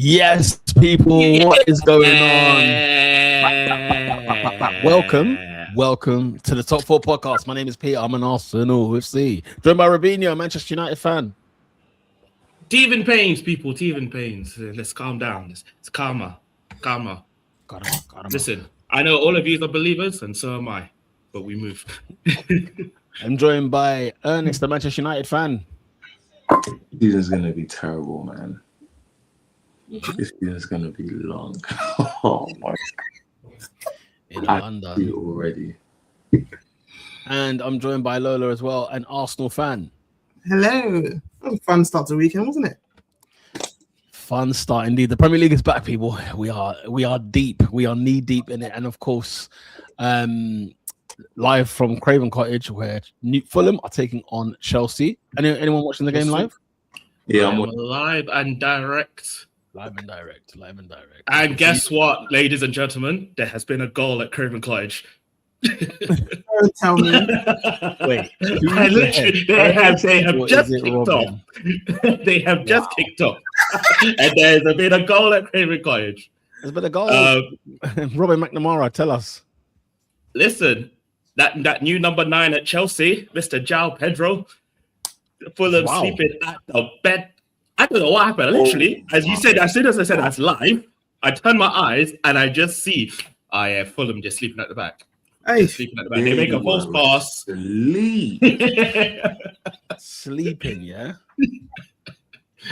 Yes, people, what is going on? Welcome to the Top 4 podcast. My name is Peter. I'm an Arsenal FC. Joined by Robinho, a Manchester United fan. Teething pains, people. Teething pains. Let's calm down. It's calmer. Calmer. Listen, I know all of you are believers, and so am I. But we move. I'm joined by Ernest, the Manchester United fan. This is going to be terrible, man. This is going to be long. Oh, my God. I see it already. And I'm joined by Lola as well, an Arsenal fan. Hello. That was a fun start to the weekend, wasn't it? Fun start indeed. The Premier League is back, people. We are deep. We are knee deep in it. And of course, live from Craven Cottage, where Fulham are taking on Chelsea. Anyone watching the game live? Yeah, I'm live and direct. Live and direct. And guess what, ladies and gentlemen? There has been a goal at Craven Cottage. Don't tell me. Wait, they have just kicked off. They have just kicked off, and there's been a goal at Craven Cottage. There's been a goal. Robin McNamara, tell us. Listen, that new number 9 at Chelsea, Mr. João Pedro, Fulham sleeping at the bed. I don't know what happened. Literally, as you said, as soon as I said that's live, I turn my eyes and I just see, Fulham just sleeping at the back. Hey, sleeping at the back. They make a false pass. Sleeping, yeah.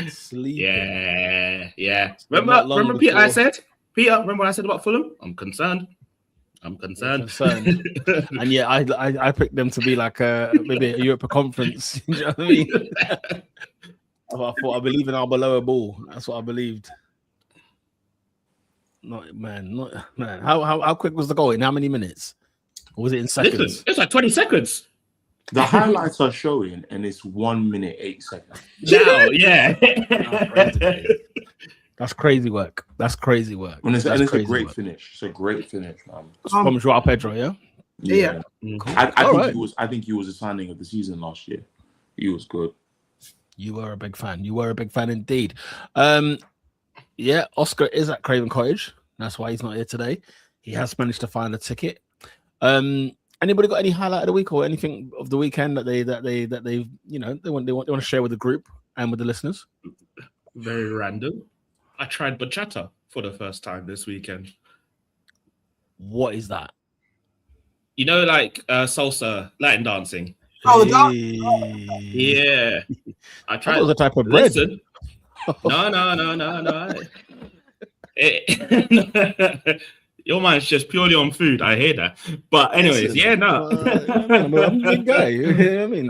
Sleeping. Yeah. Remember, Peter? Remember what I said about Fulham? I'm concerned. And yeah, I picked them to be like maybe a Europa conference. You know what I mean? I thought I believe in our below ball. That's what I believed. Not man. How quick was the goal? In how many minutes? Or was it in seconds? Listen, it's like 20 seconds. The highlights are showing, and it's 1 minute 8 seconds. Now, yeah. That's crazy work. And it's a great finish. It's a great finish, man. From João Pedro, yeah? Yeah. Cool. I think he was a signing of the season last year. He was good. You were a big fan. Indeed. Yeah, Oscar is at Craven Cottage. That's why he's not here today. He has managed to find a ticket. Anybody got any highlight of the week or anything of the weekend that they want to share with the group and with the listeners? Very random. I tried bachata for the first time this weekend. What is that? You know, like Salsa, Latin dancing. Oh, yeah. I tried. That was a type of bread. Listen, no. Your mind's just purely on food. I hear that. But anyways, I'm a big guy. You know what I mean?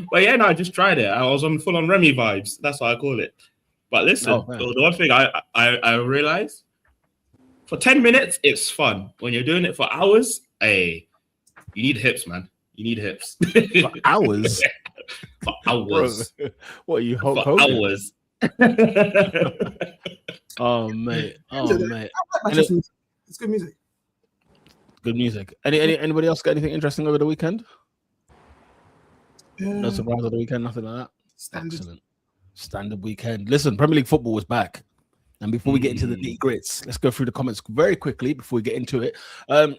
But yeah, no, I just tried it. I was on full on Remy vibes. That's what I call it. But listen, the one thing I realized, for 10 minutes, it's fun. When you're doing it for hours, you need hips, man. You need hips. For hours? For hours. Bro, what are you, Hulk for Hogan? Hours. Oh, mate. It's good music. Good music. Anybody else got anything interesting over the weekend? No surprise of the weekend, nothing like that. Excellent. Standard weekend. Listen, Premier League football was back. And before we get into the deep grits, let's go through the comments very quickly before we get into it.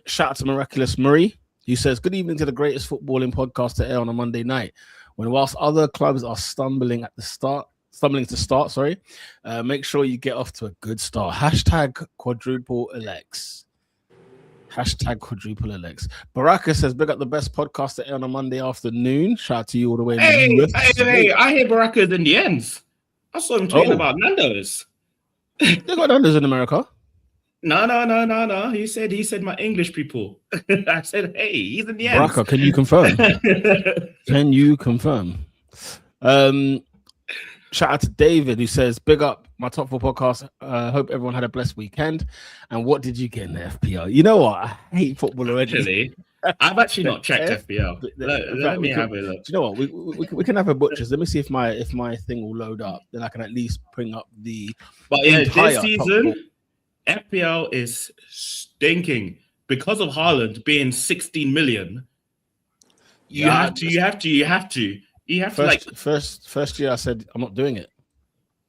Shout out to Miraculous Marie, who says, good evening to the greatest footballing podcast to air on a Monday night. When whilst other clubs are stumbling to start, make sure you get off to a good start. Hashtag quadruple Alex. Baraka says, big up the best podcast to air on a Monday afternoon. Shout out to you all the way in the US. Hey, I hear Baraka's in the ends. I saw him talking about Nando's. They got Nando's in America. No. He said my English people. I said, hey, he's in the ends. Baraka, can you confirm? Shout out to David, who says, big up my Top 4 podcast. Hope everyone had a blessed weekend. And what did you get in the FPL? You know what? I hate football already. Actually, I've actually not checked FPL. Let me have a look. Do you know what? We can have a butchers. Let me see if my thing will load up. Then I can at least bring up the. But yeah, this season, FPL is stinking because of Haaland being 16 million. You have to. First year I said I'm not doing it.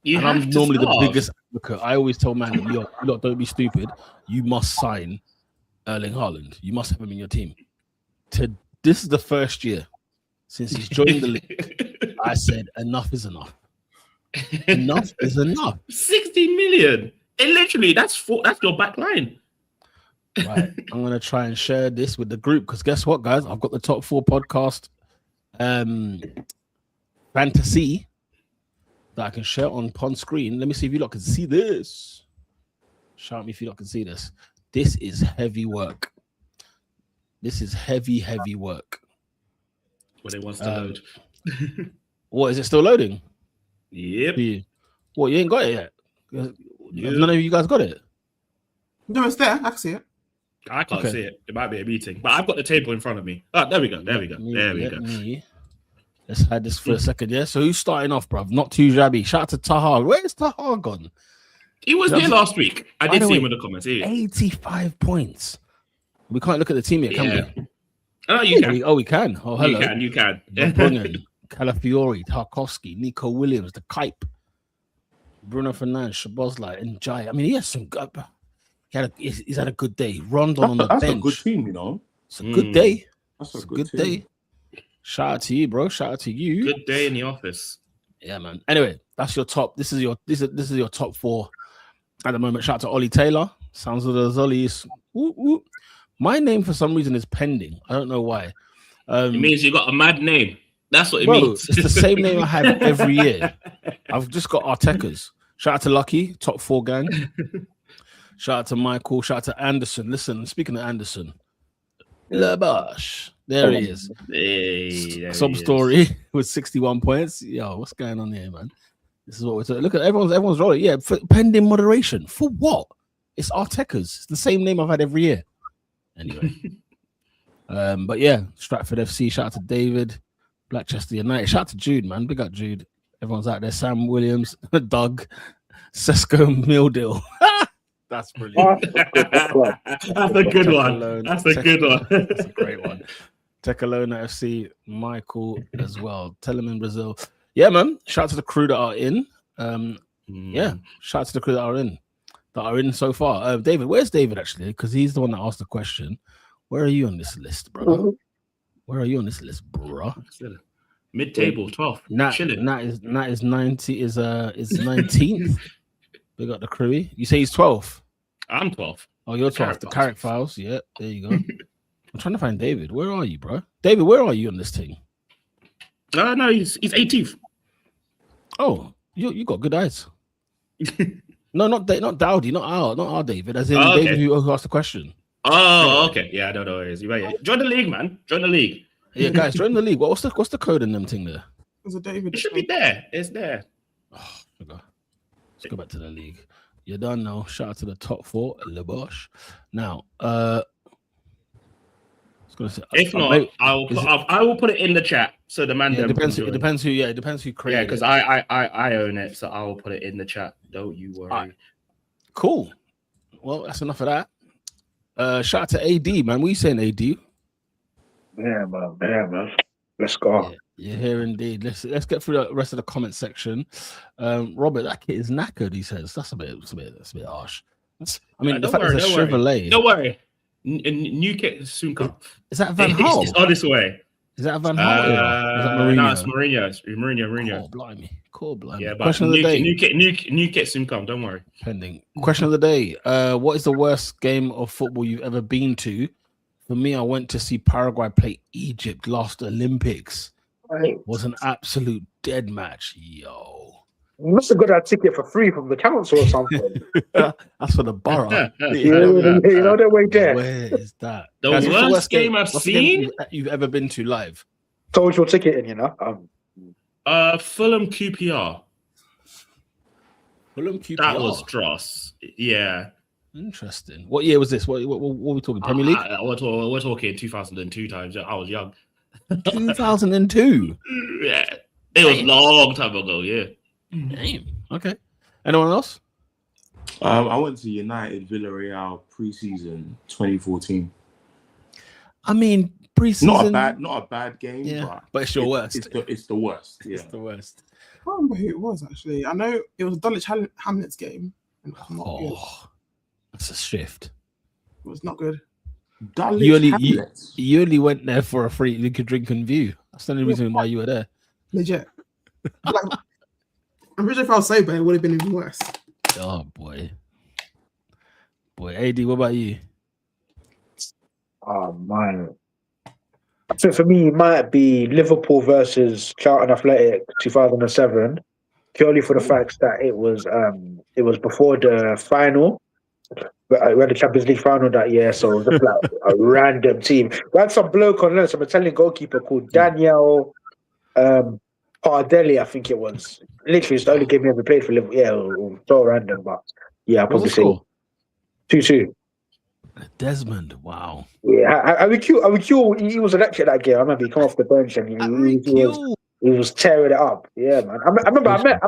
I'm normally the biggest advocate. I always tell man, you lot don't be stupid. You must sign Erling Haaland. You must have him in your team. This is the first year since he's joined the league. I said enough is enough. Enough is enough. 60 million. It literally that's your back line. Right. I'm gonna try and share this with the group because guess what, guys? I've got the top 4 podcast fantasy that I can share on screen. Let me see if you lot can see this. Shout me if you lot can see this. This is heavy work. This is heavy work. What it wants to load. What is it still loading? Yep. What, you ain't got it yet? None of you guys got it? No, it's there. I can see it. I can't see it. It might be a meeting, but I've got the table in front of me. Oh, there we go. Let's hide this for a second, yeah? So who's starting off, bruv? Not too shabby. Shout out to Tahar. Where's Tahar gone? He was there last week. I did see him in the comments. 85 points. We can't look at the team yet, can we? Oh, you can. We can. Oh, hello. You can. Brungan, Calafiori, Tarkovsky, Nico Williams, the Kype, Bruno Fernandes, Shabozlai, and Jai. I mean, he has some good... He's had a good day. Rondon on the bench. That's a good team, you know. It's a good day. That's a good day. Shout out to you, bro. Shout out to you. Good day in the office. Yeah, man. Anyway, that's your top. This is your top 4 at the moment. Shout out to Ollie Taylor. Sounds of the Zollies. My name for some reason is pending. I don't know why. It means you got a mad name. That's what it means. It's the same name I have every year. I've just got Artekas. Shout out to Lucky, top 4 gang. Shout out to Michael. Shout out to Anderson. Listen, speaking of Anderson, Labash. There he is. Hey, Sub story with 61 points. Yo, what's going on here, man? This is what we're talking. Look at everyone's rolling. Yeah, pending moderation. For what? It's Artekas. It's the same name I've had every year. Anyway. But yeah, Stratford FC. Shout out to David. Blackchester United. Shout out to Jude, man. Big up Jude. Everyone's out there. Sam Williams, Doug, Sesko Mildill. That's brilliant. That's a good one. That's a good one. That's a great one. Tecalona FC, Michael as well. Tell him in Brazil. Yeah, man. Shout out to the crew that are in. Yeah, shout out to the crew that are in so far. David, where's David actually? Because he's the one that asked the question. Where are you on this list, bro? Where are you on this list, bro? Mid-table, 12th. Nat is 90 is 19th. We got the crew. You say he's 12th. I'm 12th. Oh, you're 12th. The Carrick Files. Yeah, there you go. I'm trying to find David. Where are you, bro? David, where are you on this thing? No, he's 18th. Oh, you got good eyes. No, not Dowdy, not our David. As in David who asked the question. Oh, okay. Yeah, I don't know where it is. Join the league, man. Join the league. Yeah, guys, join the league. What's the code in them thing there? It should be there. It's there. Oh, okay. Let's go back to the league. You're done now. Shout out to the top 4, Le Bosch. Now, if not, I will put it in the chat so the man. It depends who created. Yeah, because I own it, so I will put it in the chat. Don't you worry. Right. Cool. Well, that's enough of that. Shout out to AD, man. What are you saying, AD? Yeah, man. Let's go. Yeah, here indeed. Let's get through the rest of the comment section. Robert, that kit is knackered. He says that's a bit harsh. The fact it's a Chevrolet. Don't worry. New kit soon come. Is that Van Gaal? It's on its way. Is that Van Gaal? Is that Mourinho? No, it's Mourinho. Cool, blimey. Yeah, but question of the day. New kit soon come. Don't worry. Pending. Question of the day. What is the worst game of football you've ever been to? For me, I went to see Paraguay play Egypt last Olympics. It was an absolute dead match. Yo. You must have got that ticket for free from the council or something. That's for the borough. You know that way there. Where is that? The worst game I've seen you've ever been to live. Told your ticket in, you know. Fulham QPR. Fulham QPR. That was dross. Yeah. Interesting. What year was this? What were we talking? Premier League? We're talking 2002 times. I was young. 2002. Yeah. It was a long time ago. Yeah. Damn. Okay. Anyone else? I went to United Villarreal preseason 2014. I mean, preseason. Not a bad game. Yeah, but it's your worst. It's the worst. Yeah. It's the worst. can't remember who it was actually. I know it was Dulwich Hamlet's game. And it was not good. That's a shift. It was not good. You only went there for a free you could drink and view. That's the only reason why you were there. Legit. Like, I'm pretty sure if I was sober, it would have been even worse. Oh boy. AD, what about you? Oh man. So for me, it might be Liverpool versus Charlton Athletic 2007, purely for the fact that it was before the final. We had the Champions League final that year, so it was just like a random team. We had some bloke on loan, some Italian goalkeeper called Daniel Pardelli, I think it was. Literally, it's the only game he ever played for Liverpool. Yeah, it was so random, but yeah, I'll probably say 2-2. Desmond, wow. Yeah, I mean, he was electric that game. I remember he come off the bench and he was tearing it up. Yeah, man. I remember I met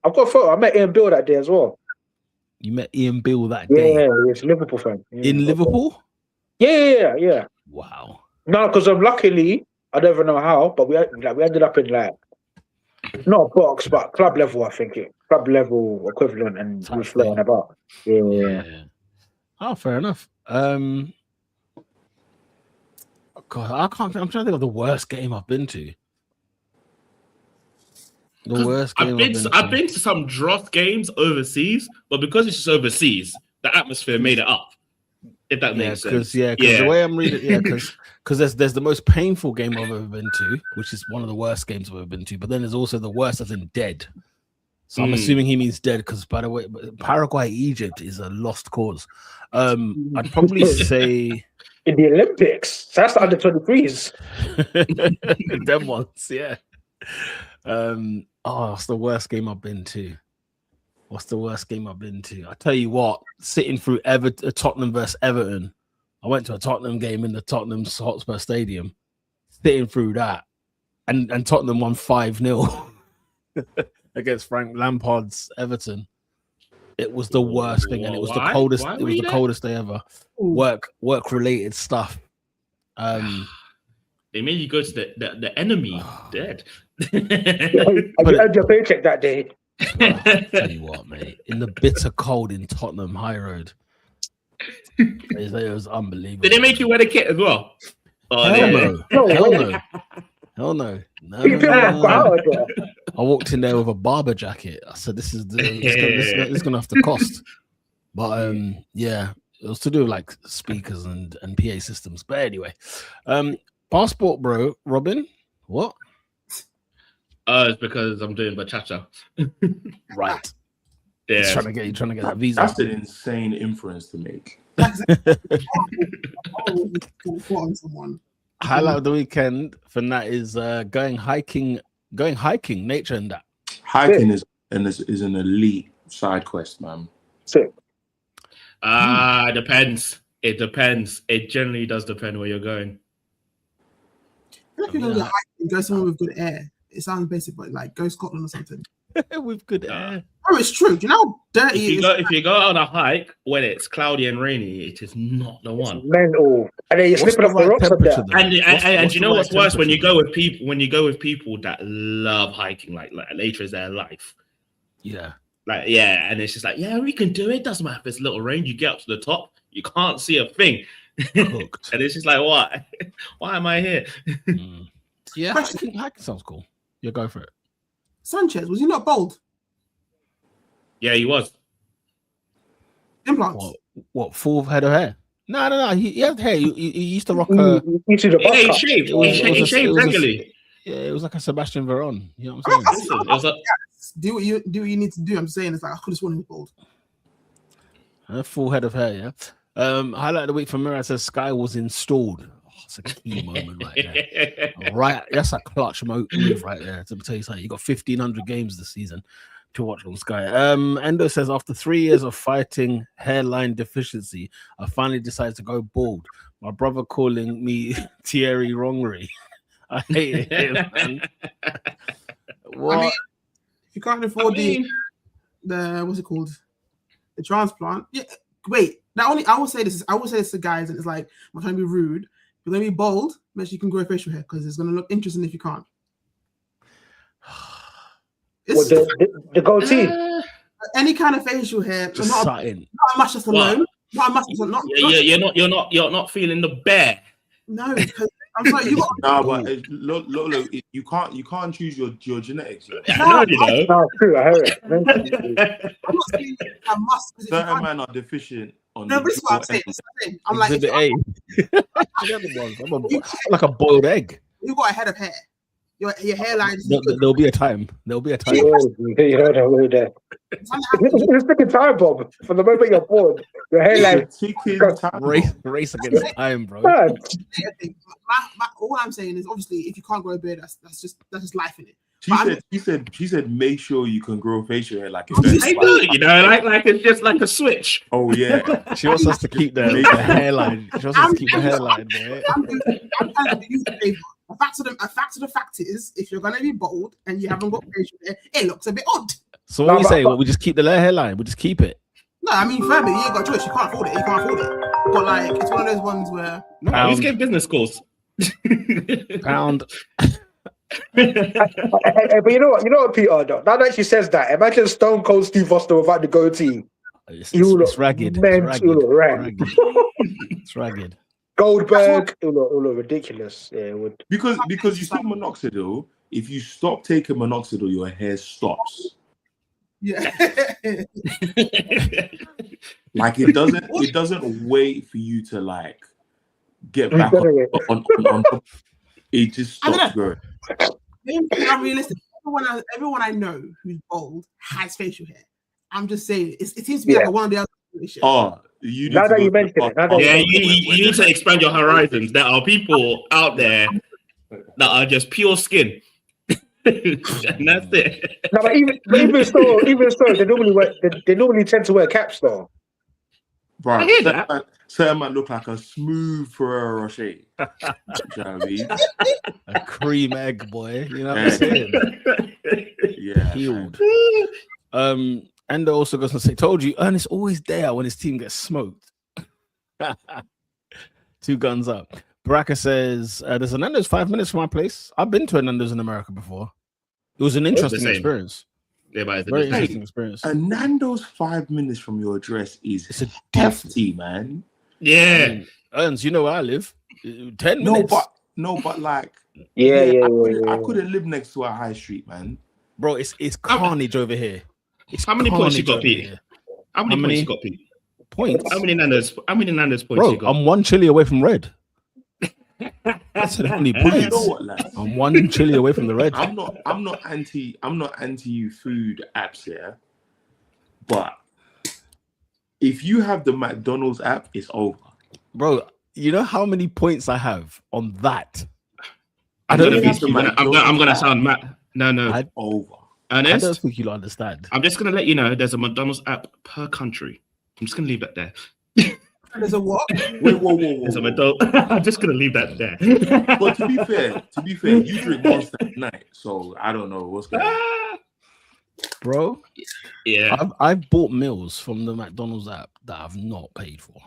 I've got a photo. I met Ian Bill that day as well. You met Ian Bill that day? Yeah, he's a Liverpool fan. Yeah. In Liverpool? Yeah. Wow. No, because luckily, I don't even know how, but we ended up in like not a box, but club level, I think club level equivalent, and we were floating about. Yeah. Oh, fair enough. God, I'm trying to think of the worst game I've been to. The worst game I've been to some dross games overseas, but because it's just overseas, the atmosphere made it up. If that makes sense. Because the way I'm reading, because there's the most painful game I've ever been to, which is one of the worst games I've ever been to. But then there's also the worst, as in dead. So I'm assuming he means dead because, by the way, Paraguay, Egypt is a lost cause. I'd probably say in the Olympics. So that's the under 23s. Them ones, yeah. What's the worst game I've been to? I tell you what, sitting through Tottenham versus Everton. I went to a Tottenham game in the Tottenham Hotspur Stadium. Sitting through that, and Tottenham won 5-0 against Frank Lampard's Everton. It was the worst thing, and it was the coldest. It was the coldest day ever. Work related stuff. They made you go to the enemy dead. I earned your paycheck that day. Tell you what, mate. In the bitter cold in Tottenham High Road, it was unbelievable. Did they make you wear the kit as well? Hell no. I walked in there with a barber jacket. I said, "This is gonna have to cost." But it was to do with like speakers and PA systems. But anyway, passport, bro. Robin, what? It's because I'm doing bachata. Right. Yeah. He's trying to get that visa. That's an insane inference to make. Highlight of the weekend for Nat is going hiking, nature and that. Hiking is an elite side quest, man. Sick. Depends. It depends. It generally does depend where you're going. I feel like go somewhere with good air. It sounds basic, but like go Scotland or something. With good air. Oh, it's true. Do you know how dirty if you go on a hike when it's cloudy and rainy, it is not the one. It's mental. And then you're slipping off the rocks up there. And you know what's worse when you go with people that love hiking, like later is their life. Yeah. And it's just like, yeah, we can do it. Doesn't matter if it's a little range. You get up to the top, you can't see a thing. And it's just like, what? Why am I here? Yeah, hiking sounds cool. Yeah, go for it. Sanchez, was he not bold? Yeah, he was. Implants. What full head of hair? No. He had hair. He used to rock he shaved. He shaved regularly. It was like a Sebastian Veron. You know what I'm saying? Do what you need to do. I'm saying it's like I could have sworn he was bald. A full head of hair, yeah. Highlight of the week for Mirror says Sky was installed. It's a key moment right there. Right, that's a clutch move right there. To tell you something, you got 1,500 games this season to watch on Sky. Endo says after 3 years of fighting hairline deficiency, I finally decided to go bald. My brother calling me Thierry Wrongery. I hate it, man. What? I mean, if you can't afford the what's it called, the transplant. Yeah, wait. I will say this to guys, and it's like I'm trying to be rude. You're gonna be bold, make sure you can grow facial hair because it's gonna look interesting if you can't. What, the goatee? Any kind of facial hair, Just not something. a mustache alone. Not a mustache. You're not feeling the bear. No, because I'm sorry, you got. Nah, but Lolo, you can't choose your genetics. Yeah. No, you know. No, true. I heard it. I'm not saying I must. Certain men are deficient on. No, this is what I'm saying. I'm like, Exhibit A. I'm like a boiled egg. You got a head of hair. Your hairline. There'll be a time. There'll be a time. You heard it. It's taking time, Bob. From the moment you're born, your hairline Race against time, bro. All I'm saying is, obviously, if you can't grow a beard, that's just life in it. She said, make sure you can grow facial hair like it's like it's just like a switch. Oh yeah. She wants us to keep the hairline. She wants us to keep the hairline, boy. I'm trying to do you a favor. A fact of the fact is, if you're gonna be bald and you haven't got facial hair, it looks a bit odd. So what we say? We just keep the hairline. We just keep it. No, I mean, firmly, you ain't got a choice. You can't afford it. But like, it's one of those ones where He's getting business calls. Pound. But you know what, Peter? Now that she says that, imagine Stone Cold Steve Austin without the goatee. It's ragged. It's ragged. Goldberg, it will look ridiculous. Yeah, it would. Because you said minoxidil. If you stop taking minoxidil, your hair stops. Yeah. Like it doesn't wait for you to like get back on it just stops growing. I'm realistic. Everyone I know who's bald has facial hair. I'm just saying it seems to be like a one or the other situation. Oh, you now that you mention it, you need to expand your horizons. There are people out there that are just pure skin. And that's it. No, but even so, they normally tend to wear caps though. Bro, certain man look like a smooth Ferrero Rocher. You know what I mean? A cream egg, boy. You know what I'm saying? Yeah. Healed. And also goes to say, told you, Ernest always there when his team gets smoked. 2 guns up. Baraka says, there's a Nando's 5 minutes from my place. I've been to a Nando's in America before. It was an interesting experience. Yeah, but it's very interesting experience. A Nando's 5 minutes from your address it's a hefty, man. Yeah. I mean, Ernst, you know where I live. 10 minutes. But like, I couldn't live next to a high street, man. Bro, it's carnage over here. How many points you got, Pete? How many points you got, Pete? Points? How many Nando's points Bro, you got? I'm 1 chili away from red. That's the only points. You know what, lads? I'm 1 chili away from the red. I'm not anti food apps here, but if you have the McDonald's app, it's over. Bro, you know how many points I have on that? I'm gonna sound mad. No. Over. Ernest, I don't think you'll understand. I'm just gonna let you know there's a McDonald's app per country. I'm just gonna leave that there. There's a what? Wait, whoa. There's an adult. I'm just gonna leave that there. But to be fair, you drink Monster at night, so I don't know what's going on. Bro, yeah, I've bought meals from the McDonald's app that I've not paid for.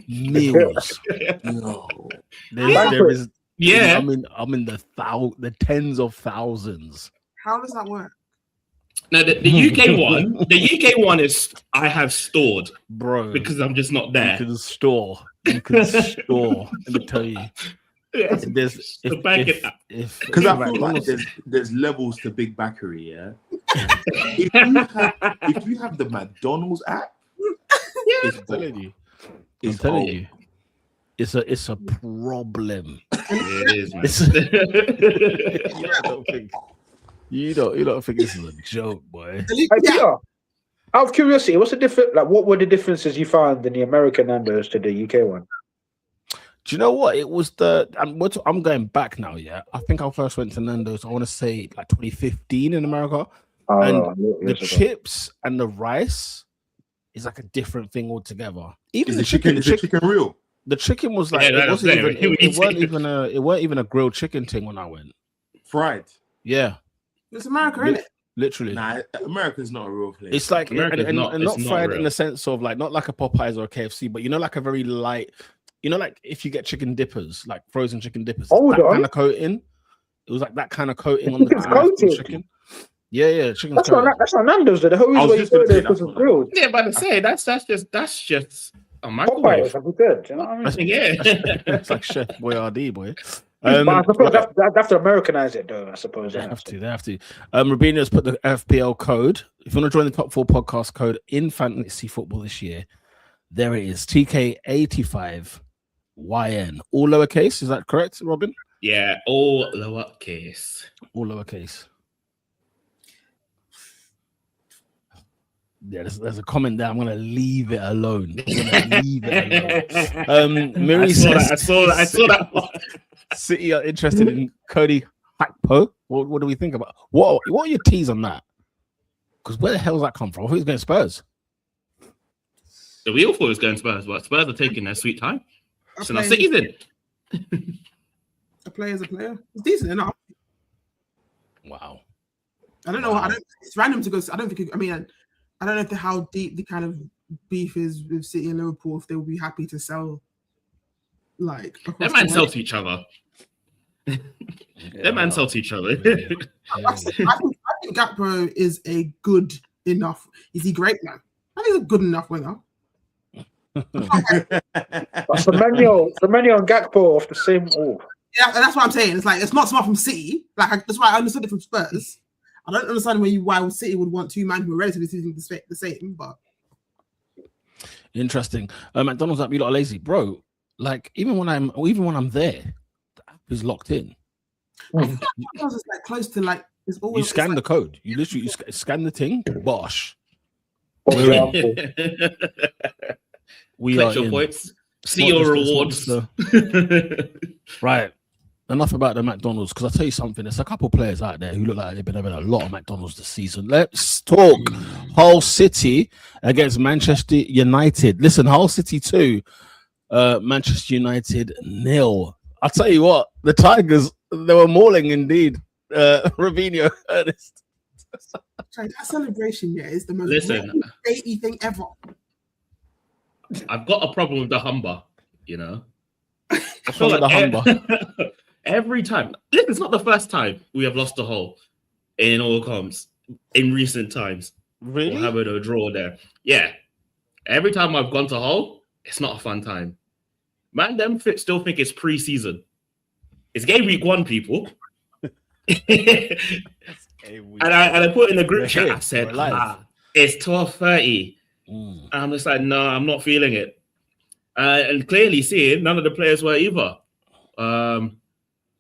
Meals. No. There is. Yeah. I'm in the tens of thousands. How does that work? No, the UK one is I have stored, bro, because I'm just not there. You can store. Let me tell you. Yeah. Because I feel like there's levels to Big Backery, yeah. if you have the McDonald's app, I'm telling you. It's a problem. It is. You don't think this is a joke, boy? Hey, Peter, out of curiosity, what's the difference? Like, what were the differences you found in the American Nando's to the UK one? Do you know what? It was I'm going back now. Yeah, I think I first went to Nando's. I want to say like 2015 in America, and the chips and the rice is like a different thing altogether. Even the chicken real. The chicken was like it weren't even a grilled chicken thing when I went. Fried. Yeah. It's America, isn't it? Literally. Nah, America's not a real place. It's like and not fried real. in the sense of like not like a Popeyes or a KFC, but like a very light. Like if you get chicken dippers, like frozen chicken dippers, kind of coating. It was like that kind of coating on the chicken. Yeah, chicken. That's not Nando's. The whole reason why you go there because it's grilled. Yeah, but I say that's just a Popeyes microwave. would be good. You know what I mean? Yeah, It's like Chef Boyardee, boy. But I suppose they have to Americanize it, though. I suppose They have to. Rubino's put the FPL code. If you want to join the top 4 podcast code in fantasy football this year, there it is. TK85YN. All lowercase. Is that correct, Robin? yeah, all lowercase. All lowercase. Yeah, there's a comment there. I'm gonna leave it alone. Miri says, I saw that. City are interested in Cody Hakpo. What do we think about? What are your teas on that? Because where the hell does that come from? Who's going Spurs? So we all thought it was going Spurs, but Spurs are taking their sweet time. So now City's in. A player's a player. It's decent enough. Wow. I don't know. It's random to go. I don't think. I don't know how deep the kind of beef is with City and Liverpool. If they will be happy to sell, like That man sells to each other. That man sells to each other. I think Gakpo is a good enough. Is he great, man? I think he's a good enough winger. That's Semenyo and Gakpo off the same. Oh. Yeah, and that's what I'm saying. It's like it's not smart from City. Like that's why I understood it from Spurs. I don't understand why City would want 2 men who are relatively the same. But interesting. McDonald's app, you lot are lazy, bro. Like even when I'm there, the app is locked in. McDonald's is like close to like. It's always, you scan the code. You literally scan the thing. Bosh. We are your in. points. See your rewards. Right. Enough about the McDonald's, because I'll tell you something. There's a couple players out there who look like they've been having a lot of McDonald's this season. Let's talk Hull City against Manchester United. Listen, Hull City 2, Manchester United 0. I'll tell you what, the Tigers, they were mauling indeed. Robinho, Ernest. That celebration, is the most baity thing ever. I've got a problem with the Humber, you know. I feel like the Humber. Every time, it's not the first time we have lost a Hull in all comps in recent times. Really? We're having a draw there. Yeah. Every time I've gone to Hull, it's not a fun time. Man, them still think it's pre-season. It's Gameweek One, people. And I put in the group chat, I said, it's 12:30. And I'm just like, no, I'm not feeling it. And clearly seeing none of the players were either.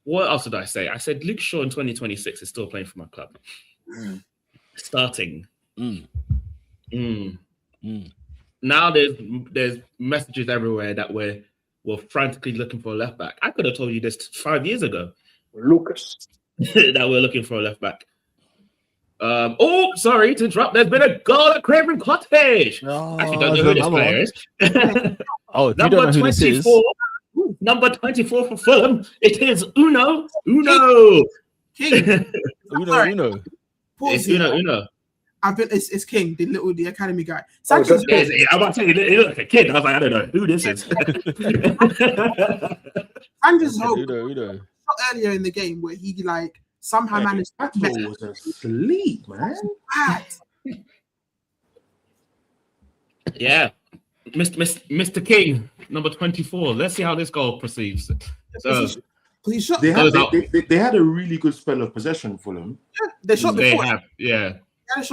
What else did I say? I said Luke Shaw in 2026 is still playing for my club. Starting. Now there's messages everywhere that we're frantically looking for a left back. I could have told you this 5 years ago. Lucas. That we're looking for a left back. Sorry to interrupt. There's been a goal at Craven Cottage. Actually, don't know who this player is. Number 24. Number 24 for Fulham. It is Uno. King. Uno. It's Uno. It's King, the academy guy. Sanchez. I'm about to say he looked like a kid. I was like, I don't know who this is. Sanchez earlier in the game where he somehow managed. That was asleep, man. Yeah, Mr. King, number 24. Let's see how this goal proceeds. So, they had a really good spell of possession for them. Yeah, they shot before. They have, yeah.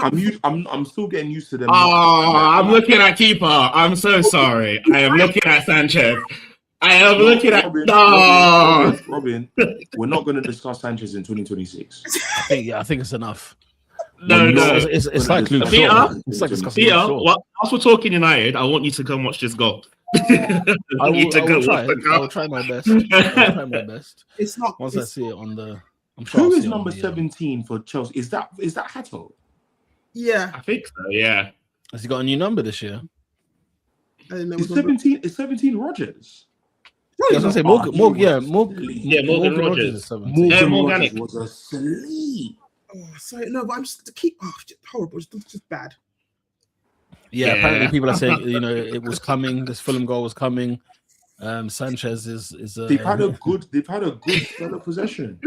I'm still getting used to them. I'm looking at keeper. I'm so sorry. I am looking at Sanchez. I am looking at Robin. We're not going to discuss Sanchez in 2026. I think it's enough. No. It's like Luke Shaw. It's like discussing Luke Shaw. Whilst we're talking United, I want you to come watch this goal. I will try my best. It's not. Once I see it on the. Who is number 17 for Chelsea? Is that Hato? Yeah, I think so. Yeah. Has he got a new number this year? It's 17. It's 17 Rogers. I was gonna say Morgan Rogers. Morgan Rogers was asleep. Oh, sorry, no, but I'm just horrible. It's just bad. Yeah, apparently people are saying it was coming. This Fulham goal was coming. Sanchez is. They've had a good spell of possession.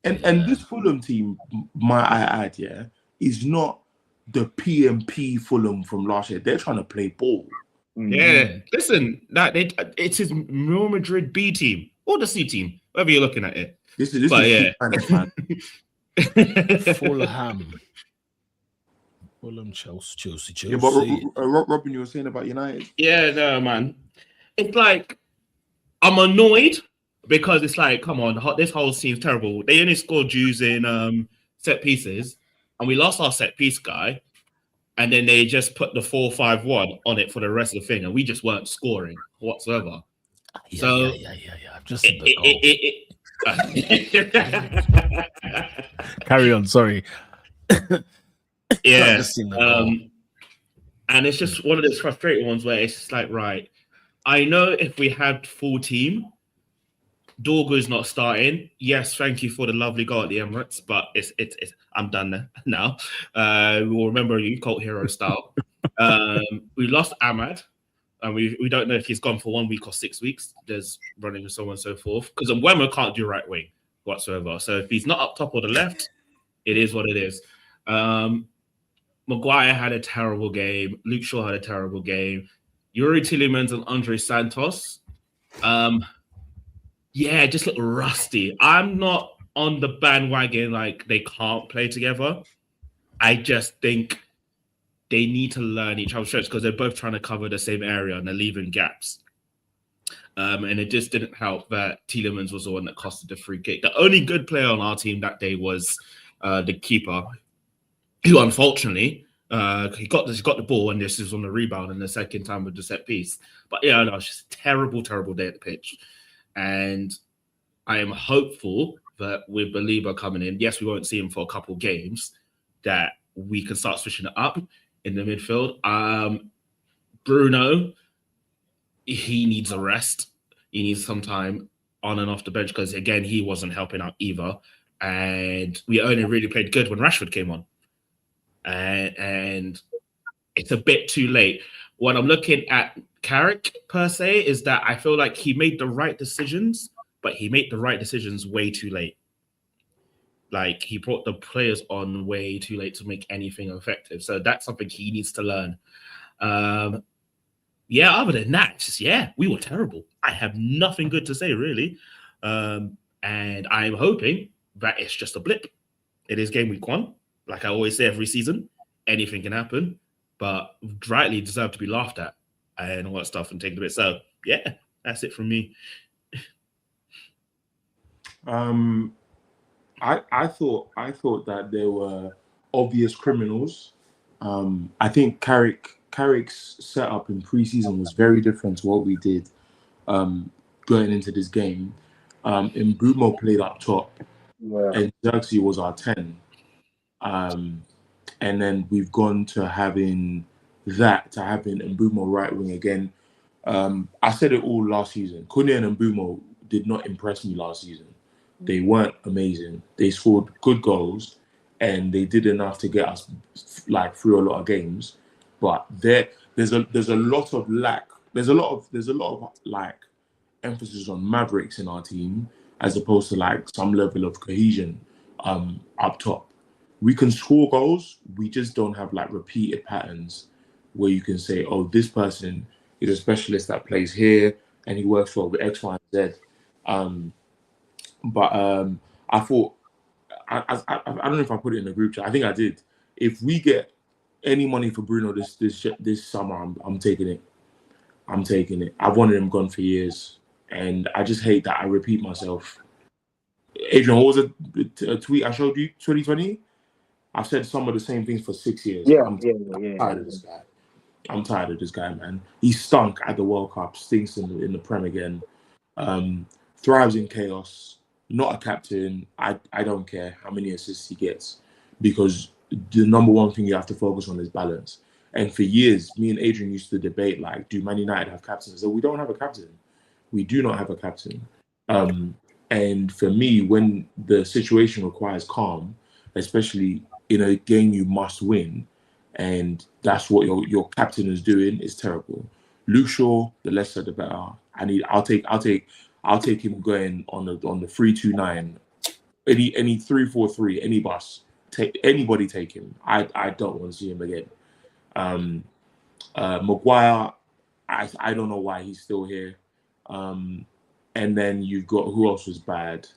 And this Fulham team, might I add, is not the PMP Fulham from last year. They're trying to play ball. Yeah, listen, it's his Real Madrid B team or the C team, whatever you're looking at it. This is fun. Fulham, Chelsea. Yeah, but Robin, you were saying about United. Yeah, no, man. It's like I'm annoyed because it's like, come on, this whole team's terrible. They only scored using set pieces, and we lost our set piece guy. And then they just put the 4-5-1 on it for the rest of the thing, and we just weren't scoring whatsoever. Yeah. I've just seen the goal. Carry on. Sorry. Yeah. And it's just one of those frustrating ones where it's just like, right, I know if we had full team, Dorgu's not starting. Yes, thank you for the lovely goal at the Emirates, but it's I'm done now. We'll remember you, cult hero style. We lost Ahmad, and we don't know if he's gone for 1 week or 6 weeks. There's running and so on and so forth. Because Mbeumo can't do right wing whatsoever. So if he's not up top or the left, it is what it is. Maguire had a terrible game. Luke Shaw had a terrible game. Yuri Tielemans and Andre Santos. Yeah, just look rusty. I'm not on the bandwagon like they can't play together. I just think they need to learn each other's strengths because they're both trying to cover the same area and they're leaving gaps. And it just didn't help that Tielemans was the one that costed the free kick. The only good player on our team that day was the keeper, who unfortunately he got the ball and this is on the rebound and the second time with the set piece. But yeah, no, it's just a terrible day at the pitch. And I am hopeful that with Baliba coming in, yes, we won't see him for a couple games, that we can start switching it up in the midfield. Bruno, he needs a rest. He needs some time on and off the bench because, again, he wasn't helping out either. And we only really played good when Rashford came on. And it's a bit too late. What I'm looking at Carrick per se is that I feel like he made the right decisions, but he made the right decisions way too late. Like he brought the players on way too late to make anything effective. So that's something he needs to learn. Yeah, other than that, just we were terrible. I have nothing good to say really. And I'm hoping that it's just a blip. It is Gameweek One. Like I always say every season, anything can happen, but rightly deserve to be laughed at and all that stuff and taken a bit. So yeah, that's it from me. I thought that there were obvious criminals. I think Carrick's setup in preseason was very different to what we did going into this game. Mbeumo played up top, and Xerxes was our 10. And then we've gone to having Mbeumo right wing again. I said it all last season. Koné and Mbeumo did not impress me last season. They weren't amazing. They scored good goals and they did enough to get us like through a lot of games. But there's a lot of lack. There's a lot of like emphasis on Mavericks in our team as opposed to like some level of cohesion up top. We can score goals. We just don't have like repeated patterns where you can say, oh, this person is a specialist that plays here and he works well with X, Y, and Z. But I thought, I don't know if I put it in the group chat. I think I did. If we get any money for Bruno this summer, I'm taking it. I'm taking it. I've wanted him gone for years, and I just hate that I repeat myself. Adrian, what was a tweet I showed you? 2020. I've said some of the same things for 6 years. I'm tired of this guy. I'm tired of this guy, man. He stunk at the World Cup, stinks in the Prem again. Thrives in chaos. Not a captain. I don't care how many assists he gets because the number one thing you have to focus on is balance. And for years, me and Adrian used to debate, like, do Man United have captains? So we don't have a captain. We do not have a captain. And for me, when the situation requires calm, especially in a game you must win, and that's what your captain is doing, is terrible. Luke Shaw, the less said the better. I'll take him going on the 3-2-9 Any 3-4-3, any bus, anybody take him. I don't want to see him again. Maguire, I don't know why he's still here. And then you've got, who else was bad?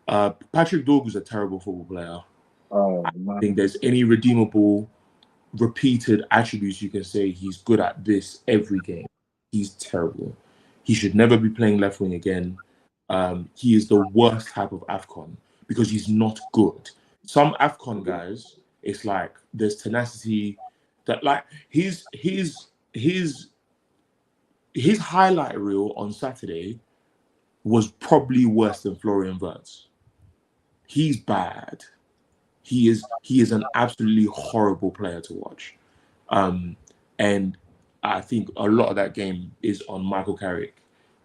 Patrick Dorgu's a terrible football player. Oh, I don't think there's any redeemable, repeated attributes you can say he's good at this every game. He's terrible. He should never be playing left wing again. He is the worst type of AFCON because he's not good. Some AFCON guys, it's like there's tenacity that, like, his highlight reel on Saturday was probably worse than Florian Wirtz. He's bad. He is an absolutely horrible player to watch. And I think a lot of that game is on Michael Carrick.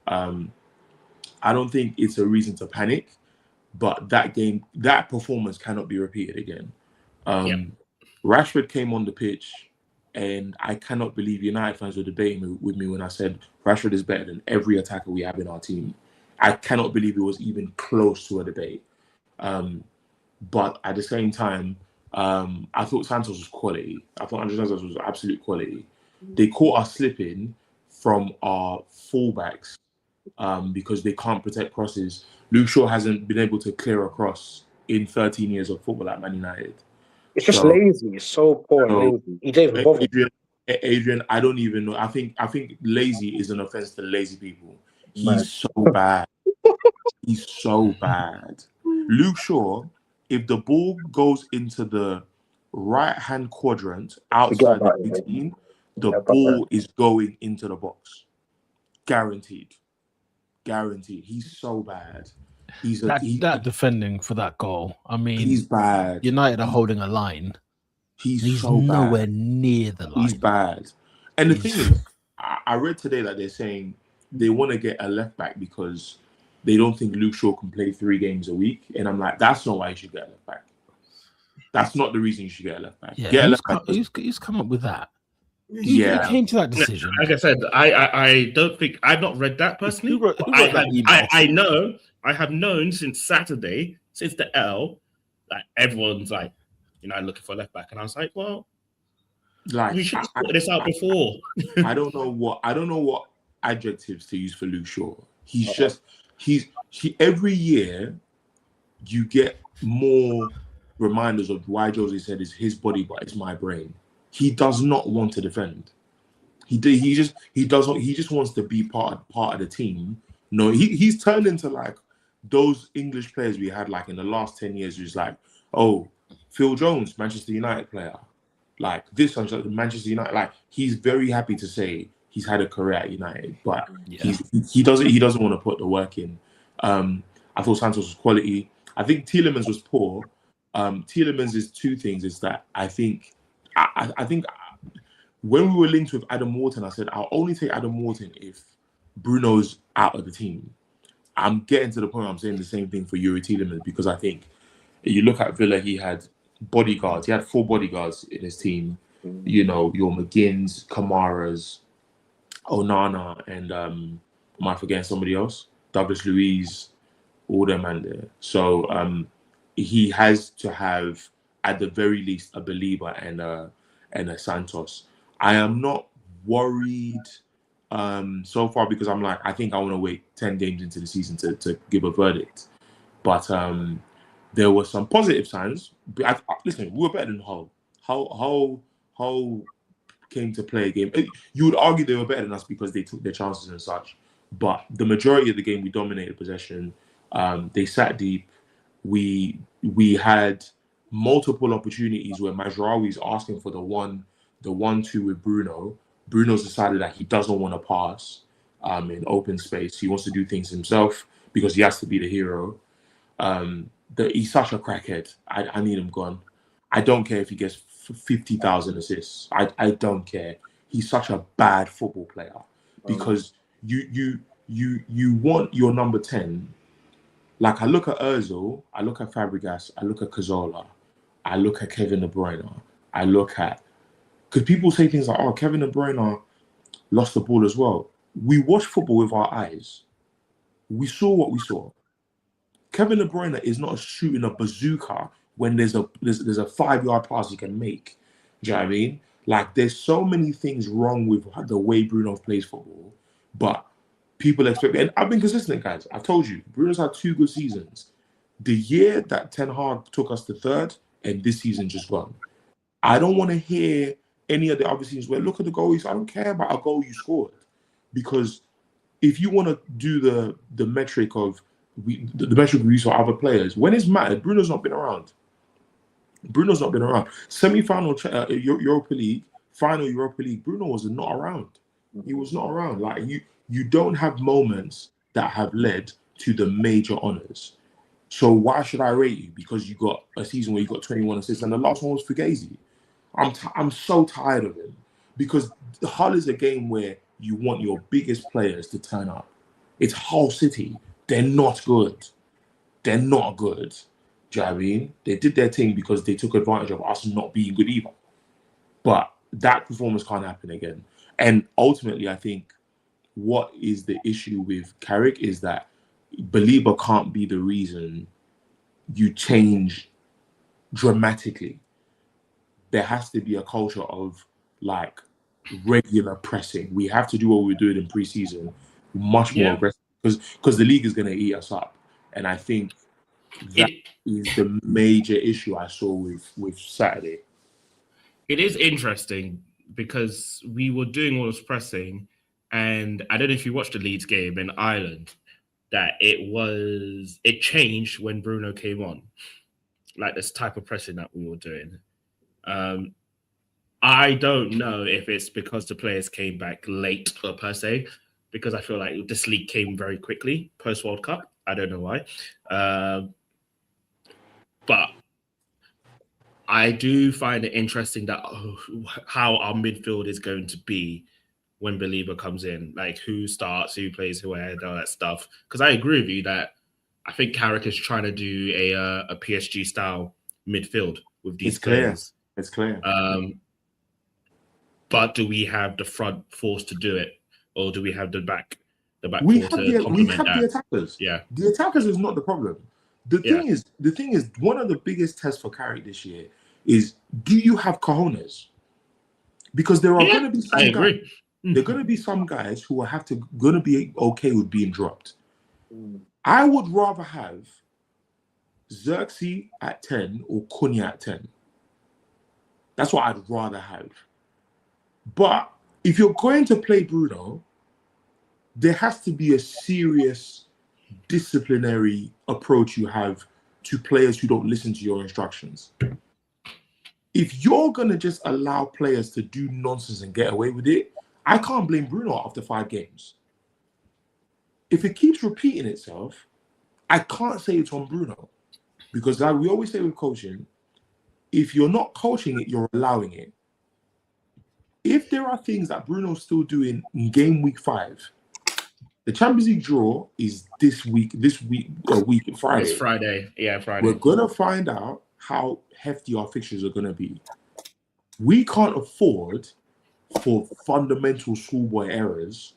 I don't think it's a reason to panic, but that performance cannot be repeated again. Rashford came on the pitch, and I cannot believe United fans were debating with me when I said Rashford is better than every attacker we have in our team. I cannot believe it was even close to a debate. But at the same time, I thought Santos was quality. I thought Andres Santos was absolute quality. They caught us slipping from our fullbacks because they can't protect crosses. Luke Shaw hasn't been able to clear a cross in 13 years of football at Man United. It's just lazy. It's so poor and lazy. He didn't even bother. Adrian, I don't even know. I think lazy is an offense to lazy people. He's so bad. He's so bad. Luke Shaw, if the ball goes into the right-hand quadrant outside the 18, the ball is going into the box. Guaranteed. He's so bad. That defending for that goal. I mean, he's bad. United are holding a line. He's so nowhere bad. Near the line. He's bad. And the thing is, I read today that they're saying they want to get a left back because they don't think Luke Shaw can play 3 games a week. And I'm like, that's not why you should get a left back. That's not the reason you should get a left back. Yeah, get a left back. Who's come up with that? Yeah, who came to that decision? Like I said, I don't think I've not read that personally. Who wrote that email? I have known since Saturday, since the L, that everyone's like, looking for a left back, and I was like, well, we should have sorted this out before. I don't know what adjectives to use for Luke Shaw. He every year you get more reminders of why Jose said it's his body, but it's my brain. He does not want to defend. He just wants to be part of the team. No, he's turned into like those English players we had like in the last 10 years. Who's like, oh, Phil Jones, Manchester United player, like this one, Manchester United. Like he's very happy to say he's had a career at United, but he doesn't want to put the work in. I thought Santos was quality. I think Tielemans was poor. Tielemans is 2 things. Is that I think when we were linked with Adam Wharton, I said I'll only take Adam Wharton if Bruno's out of the team. I'm getting to the point where I'm saying the same thing for Yuri Tielemans because I think you look at Villa, he had bodyguards. He had 4 bodyguards in his team. Your McGinns, Kamaras, Onana, and am I forgetting somebody else? Douglas Luiz, all them man there. So he has to have, at the very least, a Belieber and a Santos. I am not worried so far because I'm like, I think I want to wait 10 games into the season to give a verdict. But there were some positive signs. Listen, we were better than Hull. Hull came to play a game. You would argue they were better than us because they took their chances and such. But the majority of the game, we dominated possession. They sat deep. We had multiple opportunities where Mazraoui's asking for the 1-2 with Bruno. Bruno's decided that he doesn't want to pass in open space. He wants to do things himself because he has to be the hero. He's such a crackhead. I need him gone. I don't care if he gets 50,000 assists. I don't care. He's such a bad football player because you want your number 10. Like I look at Ozil, I look at Fabregas, I look at Cazorla, I look at Kevin De Bruyne, I look at, because people say things like, oh, Kevin De Bruyne lost the ball as well. We watch football with our eyes. We saw what we saw. Kevin De Bruyne is not shooting a bazooka when there's a 5-yard pass he can make. Do you know what I mean? Like, there's so many things wrong with the way Bruno plays football, but people expect, and I've been consistent, guys. I've told you, Bruno's had 2 good seasons. The year that Ten Hag took us to 3rd, and this season just gone. I don't want to hear any of the other seasons where, look at the goal. I don't care about a goal you scored, because if you want to do the metric of the metric we use for other players, when it's mattered, Bruno's not been around. Semi-final Europa League, final Europa League, Bruno was not around. He was not around. Like, you don't have moments that have led to the major honours. So why should I rate you? Because you got a season where you got 21 assists, and the last one was Fugazi. I'm so tired of him, because Hull is a game where you want your biggest players to turn up. It's Hull City. They're not good. They're not good. Do you know what I mean? They did their thing because they took advantage of us not being good either. But that performance can't happen again. And ultimately, I think what is the issue with Carrick is that Belieber can't be the reason you change dramatically. There has to be a culture of, like, regular pressing. We have to do what we were doing in pre-season, much more aggressive, because the league is going to eat us up. And I think that is the major issue I saw with Saturday. It is interesting because we were doing all this pressing, and I don't know if you watched the Leeds game in Ireland, that it changed when Bruno came on, like this type of pressing that we were doing. I don't know if it's because the players came back late per se, because I feel like this league came very quickly post World Cup. I don't know why. But I do find it interesting that how our midfield is going to be when Belieber comes in, like who starts, who plays, who ahead, all that stuff. Because I agree with you that I think Carrick is trying to do a PSG style midfield with these players. It's clear. But do we have the front force to do it, or do we have the back? We have the attackers. Yeah, the attackers is not the problem. The thing is, one of the biggest tests for Carrick this year is, do you have cojones? Because there are going to be some guys. There are going to be some guys who are going to be okay with being dropped. I would rather have Xerxes at 10 or Cunha at 10. That's what I'd rather have. But if you're going to play Bruno, there has to be a serious disciplinary approach you have to players who don't listen to your instructions. If you're going to just allow players to do nonsense and get away with it, I can't blame Bruno after 5 games. If it keeps repeating itself, I can't say it's on Bruno. Because like we always say with coaching, if you're not coaching it, you're allowing it. If there are things that Bruno's still doing in game week 5, the Champions League draw is this week Friday. It's Friday. Yeah, Friday. We're going to find out how hefty our fixtures are going to be. We can't afford for fundamental schoolboy errors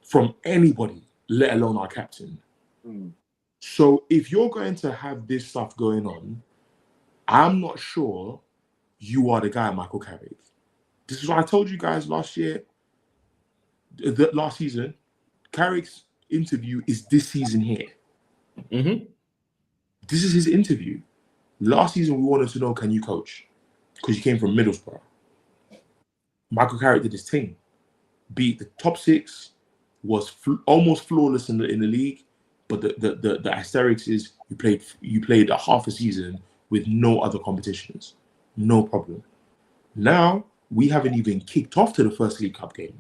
from anybody, let alone our captain. So if you're going to have this stuff going on, I'm not sure you are the guy, Michael Carrick. This is what I told you guys last season. Carrick's interview is this season here. This is his interview. Last season, we wanted to know, can you coach? Because you came from Middlesbrough. Michael Carrick did his thing. Beat the top 6, was almost flawless in the league. But the asterisk is you played a half a season with no other competitions. No problem. Now, we haven't even kicked off to the first League Cup game.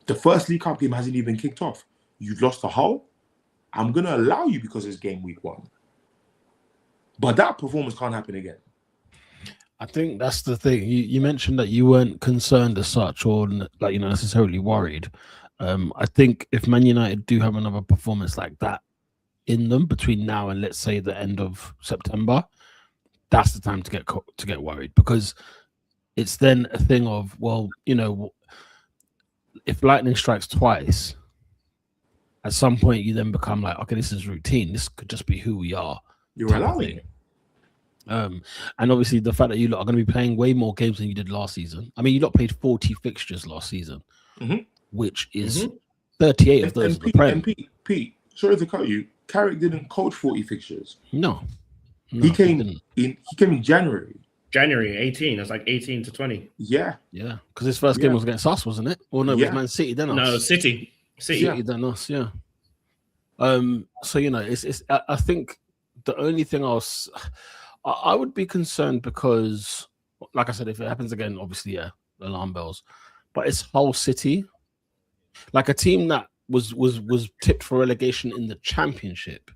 The first League Cup game hasn't even kicked off. You've lost to Hull. I'm going to allow you because it's game week 1. But that performance can't happen again. I think that's the thing. You mentioned that you weren't concerned as such, or necessarily worried. I think if Man United do have another performance like that in them between now and let's say the end of September, that's the time to get worried, because it's then a thing of, well, if lightning strikes twice, at some point you then become like, okay, this is routine. This could just be who we are. You're allowing it. And obviously the fact that you lot are going to be playing way more games than you did last season. I mean, you lot played 40 fixtures last season, which is 38 of those. Pete, sorry to cut you. Carrick didn't coach 40 fixtures. No, he came in January. January 18. It's like 18 to 20. Yeah, because his first game was against us, wasn't it? Or no, it was Man City then us. No, City then us. Yeah. So it's. I think the only thing else I would be concerned because, like I said, if it happens again, obviously, alarm bells. But it's Hull City, like a team that was tipped for relegation in the Championship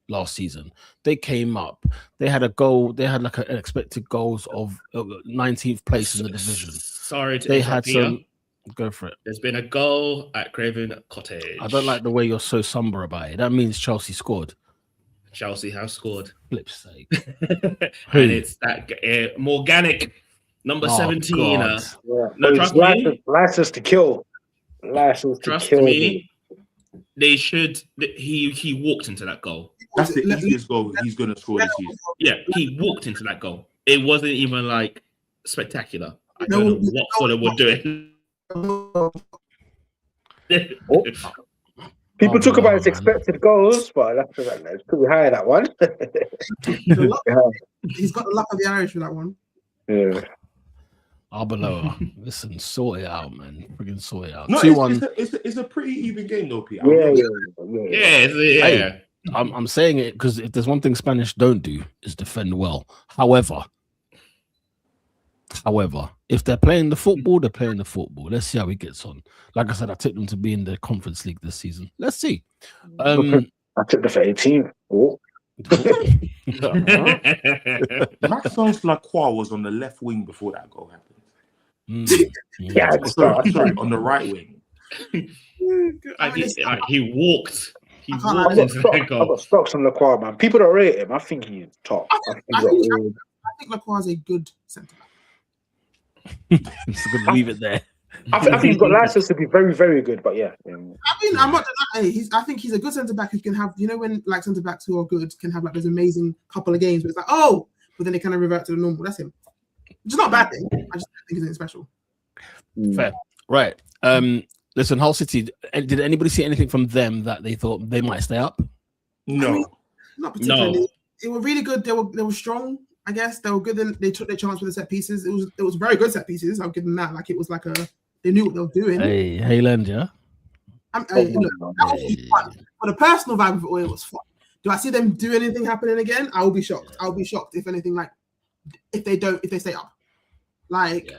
last season. They came up. They had a goal. They had like an expected goals of 19th place in the division. Sorry, they had some. Go for it. There's been a goal at Craven Cottage. I don't like the way you're so somber about it. That means Chelsea scored. Chelsea have scored. Flip's sake. And it's that Morganic, number 17. No, trust me. License to kill. Trust me. They should. He walked into that goal. That's the easiest goal he's going to score this season. Yeah, he walked into that goal. It wasn't even like spectacular. I don't know what Fulham were doing. People talk about his expected goals, but that's pretty high, that one. He's got the luck of the Irish for that one. Yeah. Arbeloa, listen, sort it out, man. Friggin' sort it out. No, 2-1. It's a pretty even game, though, Pete. Yeah. Hey, I'm saying it because if there's one thing Spanish don't do is defend well. However, if they're playing the football, they're playing the football. Let's see how he gets on. Like I said, I took them to be in the Conference League this season. Let's see. I took them for 18. Oh. Maxence Lacroix was on the left wing before that goal happened. Sorry, on the right wing. He walked. I've got stocks on Lacroix, man. People don't rate him. I think he's top. I think Lacroix is a good centre back. It's good to leave it there. I think he's got license to be very, very good, but yeah. I mean, I'm not denying. I think he's a good centre back who can have, when like centre backs who are good can have like this amazing couple of games, but it's like, but then they kind of revert to the normal. That's him. Which is not a bad thing. I just think he's anything special. Fair. Right. Listen, Hull City, did anybody see anything from them that they thought they might stay up? No. I mean, not particularly. No. They were really good. They were strong. I guess they were good. Then they took their chance with the set pieces. It was very good set pieces. I'll give them that. Like it was like they knew what they were doing. Hey, Hayland, yeah. Look, that was fun. For the personal vibe of it all, it was fun. Do I see them do anything happening again? I will be shocked. I'll be shocked if anything, like if they stay up. Like,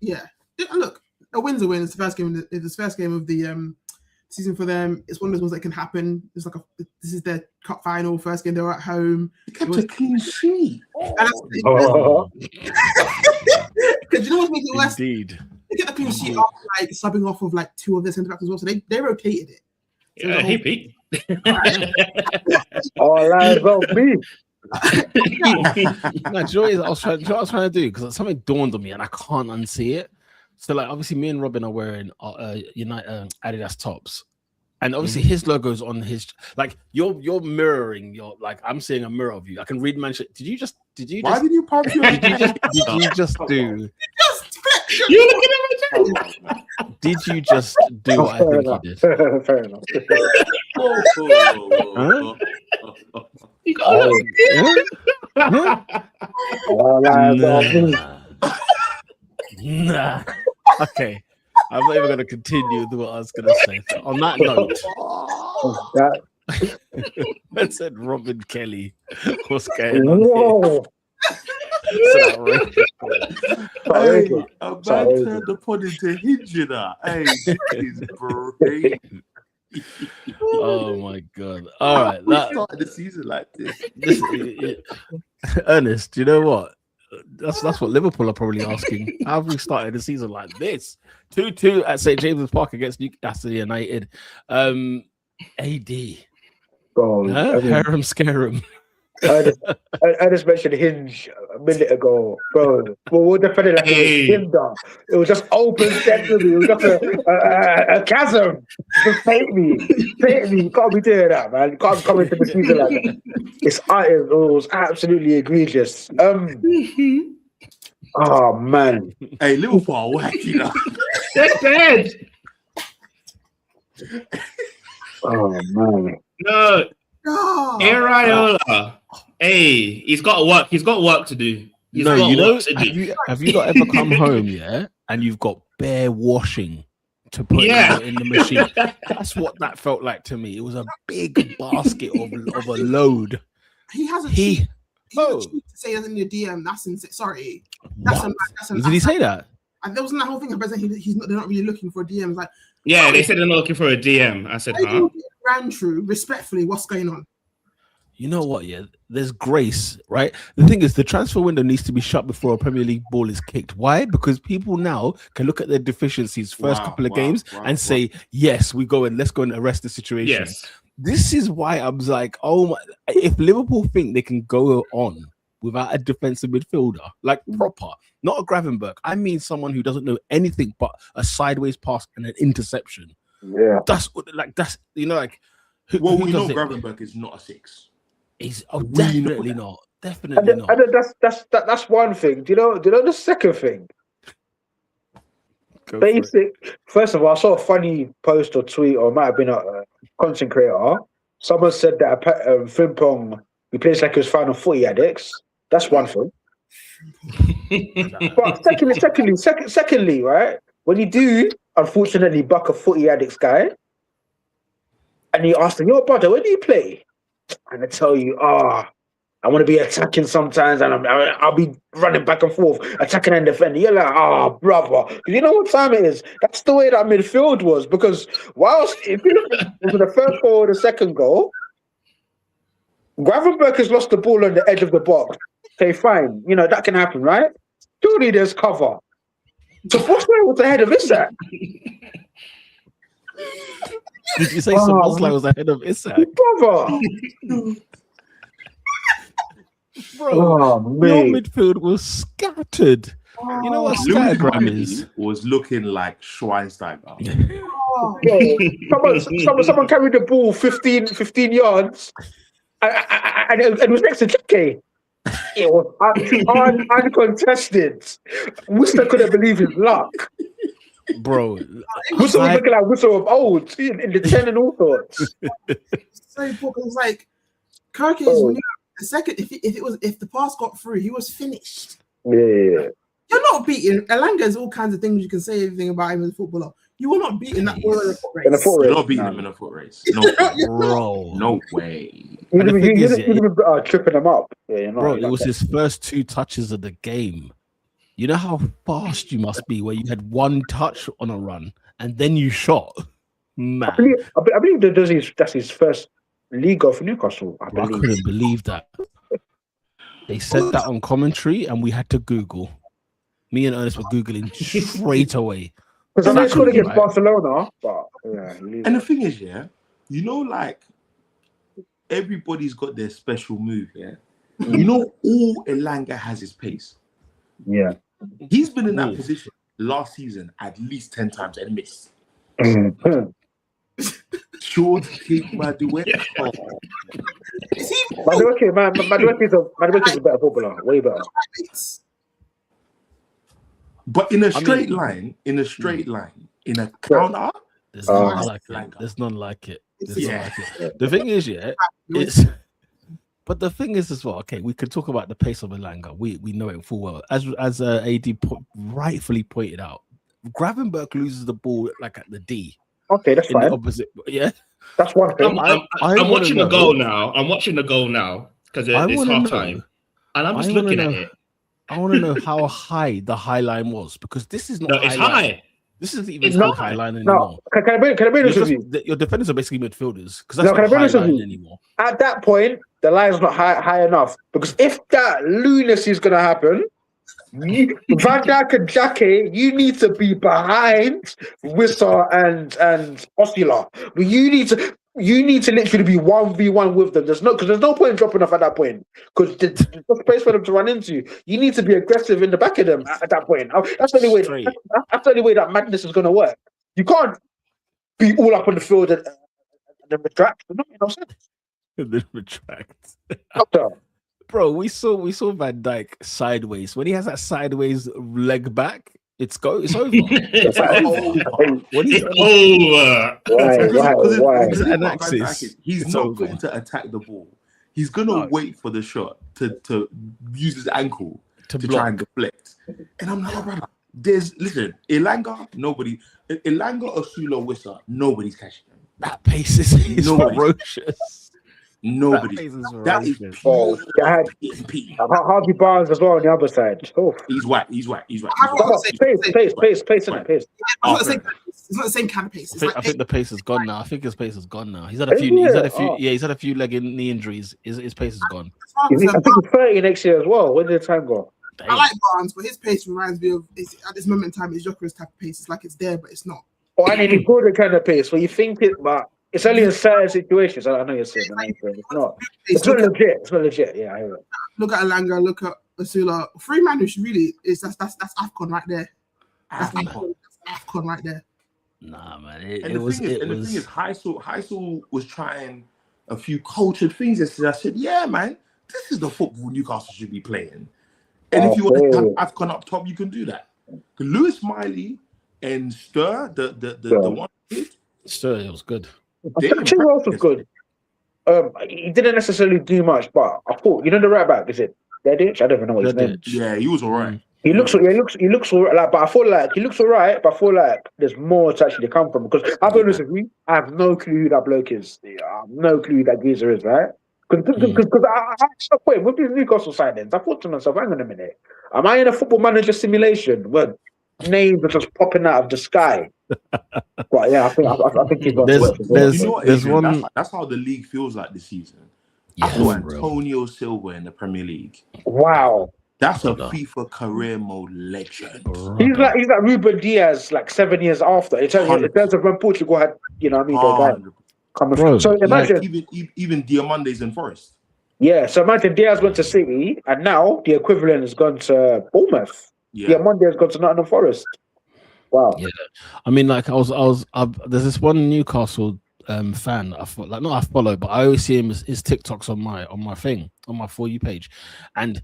yeah. Look, a win's a win. It's the first game. It's the first game of the season for them. It's one of those ones that can happen. It's like this is their cup final, first game. They're at home. They kept a clean sheet. Because you know what's making it worse? Indeed. They get the clean sheet off, like subbing off of like two of their centre backs as well. So they rotated it. So hey Pete. All eyes on me. No, joy is I was trying to do because something dawned on me and I can't unsee it. So like obviously me and Robin are wearing United Adidas tops, and obviously his logo's on his, like you're mirroring your, like I'm seeing a mirror of you. I can read Manchester. Did you just did you pump your did you just do You're looking at my chest. Did you just do what I think you did? Fair enough. You got Nah. Okay. I'm not even going to continue with what I was going to say. On that note, I said Robin Kelly. What's going on? Whoa. Hey, a man turned the pod into Hijina. Hey, this is great. Oh my god! All right, we started the season like this. Ernest, you know what? That's what Liverpool are probably asking. How have we started the season like this? 2-2 at St James's Park against Newcastle United. AD, harem scarum. I just mentioned Hinge a minute ago, bro. Well, we're defending like it was Tinder. It was just open sexually. It was just a chasm. Just take me. You can't be doing that, man. You can't come into the season like that. It was absolutely egregious. Oh man. Hey, Liverpool are wacky now. They're dead. Oh man. No. Areola. Hey, he's got work. He's got work to do. Have you not ever come home, and you've got bare washing to put in the machine? That's what that felt like to me. It was a big basket of a load. He has a cheat. To say that in your DM. That's insane. Sorry. Did he say that? And there wasn't that whole thing about saying they're not really looking for a DM. It's like, yeah, they said they're not looking for a DM. I said, ran through respectfully. What's going on? You know what? Yeah, there's grace, right? The thing is, the transfer window needs to be shut before a Premier League ball is kicked. Why? Because people now can look at their deficiencies first couple of games and say, yes, let's go and arrest the situation. Yes. This is why I was like, oh my, if Liverpool think they can go on without a defensive midfielder, like proper, not a Gravenberch, I mean someone who doesn't know anything but a sideways pass and an interception. Yeah. That's we know Gravenberch is not a 6. He's definitely not. Definitely not. And that's one thing. Do you know the second thing? First of all, I saw a funny post or tweet, or it might have been a content creator. Someone said that Frimpong, he plays like his final footy addicts. That's one thing. But secondly, right? When you do, unfortunately, buck a footy addicts guy, and you ask them, "Yo, brother, where do you play?" And I tell you, I want to be attacking sometimes, and I'll be running back and forth, attacking and defending. You're like, brother, you know what time it is? That's the way that midfield was. Because whilst if you look at the first goal or the second goal, Gravenberch has lost the ball on the edge of the box. Okay, fine, that can happen, right? Surely there's cover. So Bosley was ahead of Isak. Did you say Bosley was ahead of Isak? Brother. Bro, your midfield was scattered. You know what scattergram is? Was looking like Schweinsteiger. Someone carried the ball 15 yards, and it was next to Jackie. It was uncontested. Worcester couldn't believe his luck. Bro, Worcester was looking like Worcester of old in the 10 and all sorts. So important. It was like Kirk is new. The second, if the pass got through, he was finished. Yeah. You're not beating Elanga. There's all kinds of things you can say everything about him as a footballer. You were not beating that ball in a foot race. You're not beating him in a foot race. No, bro. No way. You're tripping him up. Yeah, bro, it was his first 2 touches of the game. You know how fast you must be where you had 1 touch on a run and then you shot. Man. I believe that's his first league goal for Newcastle. I couldn't believe that. They said that on commentary and we had to Google. Me and Ernest were Googling straight away. Because I know it's going against Barcelona, but yeah. And the thing is, like everybody's got their special move, all Elanga has is pace. Yeah. He's been in that position last season at least 10 times and missed. Short kick, Madueke. Madueke is a better footballer, way better. But in a straight line, in a counter, there's none like it. There's none like it. The thing is, but the thing is as well. Okay, we could talk about the pace of Elanga. We know it full well. As AD rightfully pointed out, Gravenberch loses the ball like at the D. Okay, that's fine. Opposite, yeah, that's one thing. I'm watching the goal now. Because it's half time, and I'm just looking at it. I want to know how high the high line was, because this is not. No, it's high. This isn't even high line anymore. No, can I bring this with you? Your defenders are basically midfielders, because that's not high line anymore. At that point, the line's not high enough, because if that lunacy is going to happen, Van Dijk and Jackie, you need to be behind Wissa and Osula. You need to. you need to literally be 1v1 with them. There's no point in dropping off at that point because there's no space for them to run into. You need to be aggressive in the back of them at that point. That's the only way. That's the only way that madness is going to work. You can't be all up on the field and then retract. It doesn't make no sense. And then retract. Doctor. Bro, we saw Van Dijk sideways. When he has that sideways leg back, it's over. It's Why? He's not going to attack the ball. He's gonna wait for the shot to use his ankle to try and deflect. And I'm like, brother, Elanga, or Sula Wissa, nobody's catching him. That pace is ferocious. Nobody. That is pure. Harvey Barnes as well on the other side. Oh. He's whack. Pace in it. Pace. It's not the same kind of pace. I think the pace is gone now. He's had a few. He's had a few knee injuries. His pace is gone. I think he's 30 next year as well. When did the time go? I like Barnes, but his pace reminds me of at this moment in time. His Joker's type of pace. It's like it's there, but it's not. Oh, I need a good kind of pace where you think it, but it's only in certain situations. I know you're saying it's not. It's not legit. It's not legit. Yeah, I hear it. Look at Alanga. Look at Asula. Free man, which really is that's AFCON right there. That's AFCON right there. Nah, man. The thing is, Heysel was trying a few cultured things yesterday. I said, yeah, man, this is the football Newcastle should be playing. And if you want to have AFCON up top, you can do that. Lewis Miley and Stir, the one Stir, it was good. Chilwell was good. He didn't necessarily do much, but I thought, the right back, is it Dedic? I don't even know what his name is. Yeah, he was all right. He looks all right, but I feel like he looks all right, but I feel like there's more to actually come from, because I'll be honest with you, I have no clue who that bloke is. I have no clue who that geezer is, right? Because at some point with these Newcastle signings, I thought to myself, hang on a minute, am I in a football manager simulation where names are just popping out of the sky? But yeah, I think he's got there's one. That's how the league feels like this season. Yeah, Antonio Silva in the Premier League. Wow. That's a FIFA career mode legend. He's like Ruben Diaz, like 7 years after. In terms of when Portugal had, coming from. So imagine even Diamande's in Forest. Yeah, so imagine Diaz went to City, and now the equivalent has gone to Bournemouth. Yeah, Diamande has gone to Nottingham Forest. Wow. Yeah, I mean, like there's this one Newcastle fan I follow, but I always see his TikToks on my For You page, and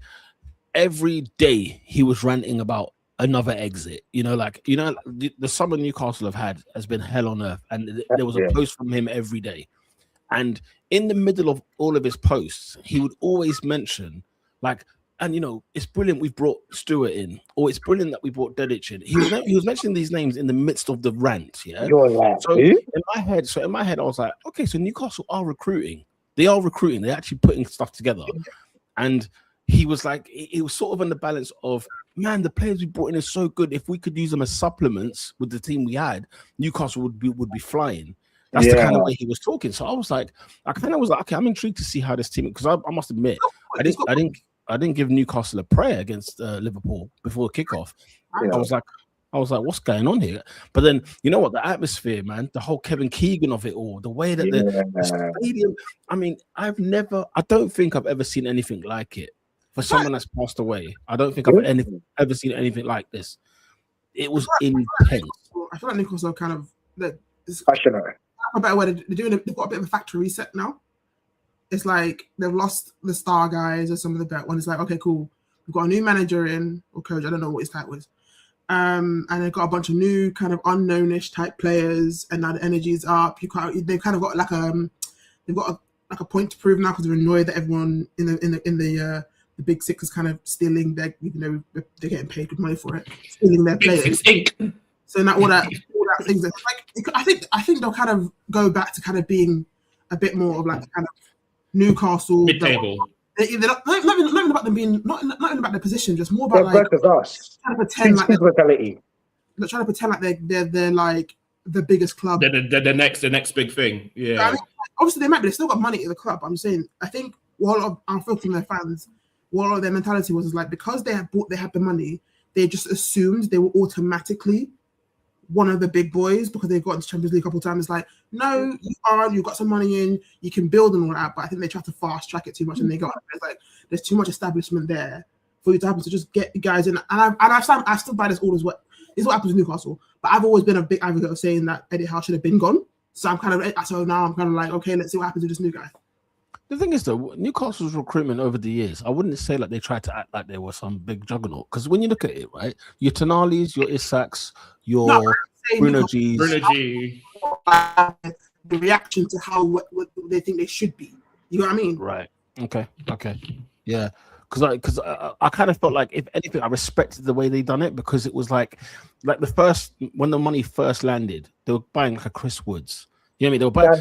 every day he was ranting about another exit. The summer Newcastle have had has been hell on earth, and there was a post from him every day. And in the middle of all of his posts, he would always mention it's brilliant we've brought Stewart in, or it's brilliant that we brought Dedic in. He was mentioning these names in the midst of the rant. Yeah. So in my head, I was like, okay, so Newcastle are recruiting. They are recruiting. They're actually putting stuff together, and he was like, it was sort of on the balance of, man, the players we brought in are so good. If we could use them as supplements with the team we had, Newcastle would be flying. That's the kind of way he was talking. So I was like, okay, I'm intrigued to see how this team, because I must admit, I didn't give Newcastle a prayer against Liverpool before kickoff. I was like, what's going on here? But then, you know what? The atmosphere, man, the whole Kevin Keegan of it all, the way that the stadium. I mean, I don't think I've ever seen anything like it for someone that's passed away. I don't think I've ever seen anything like this. It was intense. I feel like Newcastle are kind of passionate. A better way they've got a bit of a factory reset now. It's like they've lost the star guys or some of the bet one. It's like, okay, cool. We've got a new manager in, or coach, I don't know what his title was. And they've got a bunch of new kind of unknownish type players, and now the energy's up. They've kind of got they've got a point to prove now, because they're annoyed that everyone in the big six is kind of stealing their, even though they're getting paid good money for it, stealing their players. So now all that things like, I think they'll kind of go back to kind of being a bit more of like kind of Newcastle mid-table. Not even about them being not even about their position, just more about like trying to pretend like mentality. They're trying to pretend like they're like the biggest club. They're the next big thing. Yeah. I mean, obviously they might be. They still got money at the club. I'm saying. I think I'm filtering their fans. What their mentality was like, because they had the money, they just assumed they were automatically one of the big boys because they've got into Champions League a couple of times. It's like, no, you've got some money in, you can build and all that, but I think they try to fast track it too much and they got it's like there's too much establishment there for you to happen to just get guys in. And I still buy this all as well. This is what happens with Newcastle. But I've always been a big advocate of saying that Eddie Howe should have been gone. So now I'm kind of like, okay, let's see what happens to this new guy. The thing is, though, Newcastle's recruitment over the years, I wouldn't say like they tried to act like they were some big juggernaut. Because when you look at it, right, your Tonali's, your Isaks, your Bruno G's, G. The reaction to how what they think they should be. You know what I mean? Right. Okay. Yeah. Because I kind of felt like, if anything, I respected the way they done it because it was like the first, when the money first landed, they were buying like a Chris Woods. You know what I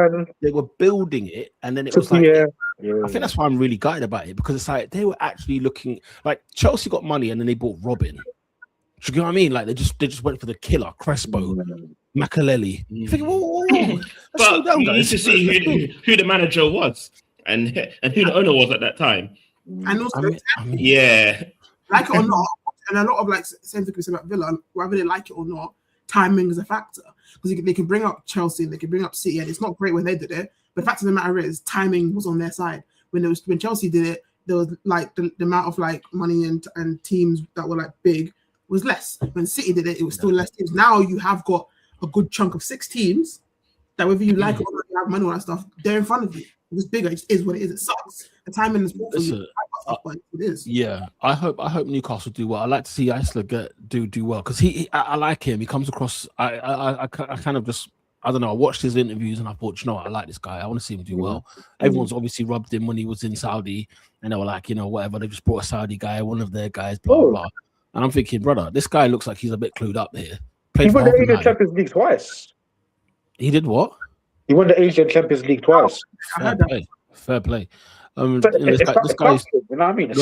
mean? They were building it, and then it was like, I think that's why I'm really gutted about it, because it's like they were actually looking like Chelsea got money and then they bought Robin. Do you know what I mean? Like they just went for the killer, Crespo, Makaleli. You think, whoa. But you need to see who the manager was and who the owner was at that time. And also, yeah, like it or not, and a lot of like same thing we said about Villa, whether they like it or not, timing is a factor because they can bring up Chelsea, they can bring up City, and it's not great when they did it. But the fact of the matter is, timing was on their side. When Chelsea did it, there was like the amount of like money and teams that were like big was less. When City did it, it was still less teams. Now you have got a good chunk of 6 teams that whether you like it or not, you have money, all that stuff, they're in front of you. It's bigger. It is what it is. It sucks. The timing is poor for you. But it is. Yeah, I hope Newcastle do well. I like to see Isak do well because I like him. He comes across. I kind of just, I don't know. I watched his interviews and I thought, you know what, I like this guy. I want to see him do well. Everyone's obviously rubbed him when he was in Saudi, and they were like, you know, whatever. They just brought a Saudi guy, one of their guys, blah blah blah. And I'm thinking, brother, this guy looks like he's a bit clued up here. He won the Asian Champions League twice. He did what? He won the Asian Champions League twice. Fair play. This guy's, you know what I mean?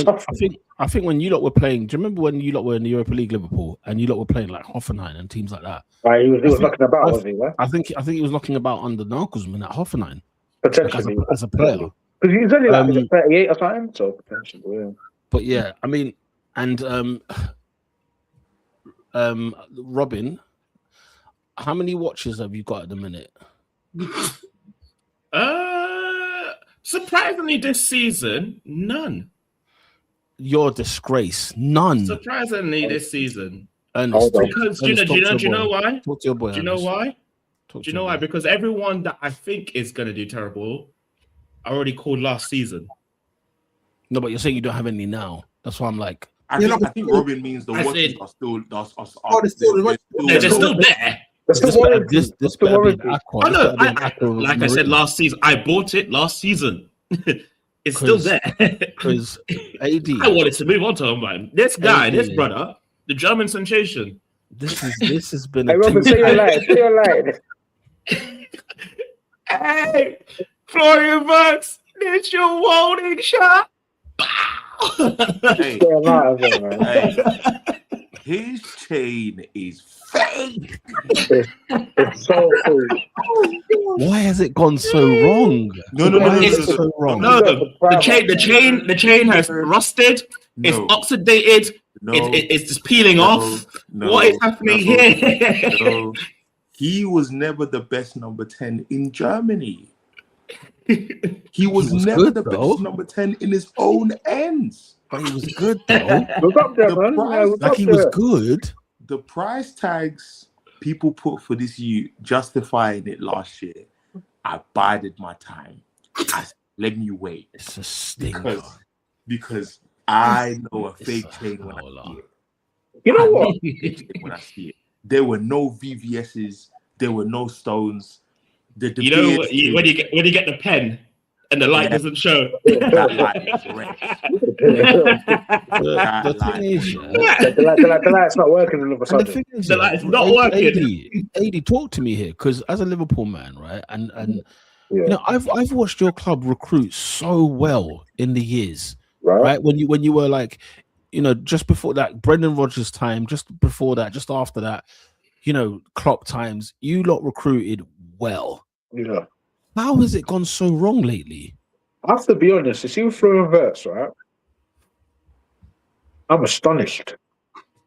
I think when you lot were playing, do you remember when you lot were in the Europa League, Liverpool, and you lot were playing like Hoffenheim and teams like that? Right, he was knocking about, was he? Right? I think he was knocking about under Nagelsmann at Hoffenheim. Potentially. Like as a player. Because he's only like 38 or something, so potentially, yeah. But yeah, I mean, and Robin, how many watches have you got at the minute? Surprisingly, this season, none. You're a disgrace. None. Surprisingly, this season. Because do you know why? Talk to your boy. Do you know why? Do you know why? Because everyone that I think is going to do terrible, I already called last season. No, but you're saying you don't have any now. That's why I'm like. I think Robin means the watches are still. They're still there. This better be an aqua. Oh no! Like I said last season, I bought it last season. It's still there. Because AD, I wanted to move on to him, man. This guy, this brother, the German sensation. This has been. Hey, Robin, say your line. Say your line. Hey, Florian Wirtz, it's your warning shot. Hey, his chain is fake. It's so cool. Why has it gone so wrong? No. So wrong. No, the chain has rusted. It's oxidated. It's just peeling off. What is happening here? He was never the best number 10 in Germany. He was never good, the best number 10 in his own ends. But he was good though. He was good. The price tags people put for this justifying it last year, I bided my time. Let me wait. It's a stinker. Because I know a fake chain when I see it. You know what? When I see it, there were no VVSs, there were no stones. When you get the pen and the light doesn't show. That light is red. The light's not working all of a sudden. The light's not working. AD, talk to me here, because as a Liverpool man, right, and you know, I've watched your club recruit so well in the years, right? When you were like, you know, just before that, Brendan Rodgers time, just before that, just after that, you know, Klopp times, you lot recruited well. Yeah. How has it gone so wrong lately? I have to be honest, you see with Florian Wirtz, right? I'm astonished.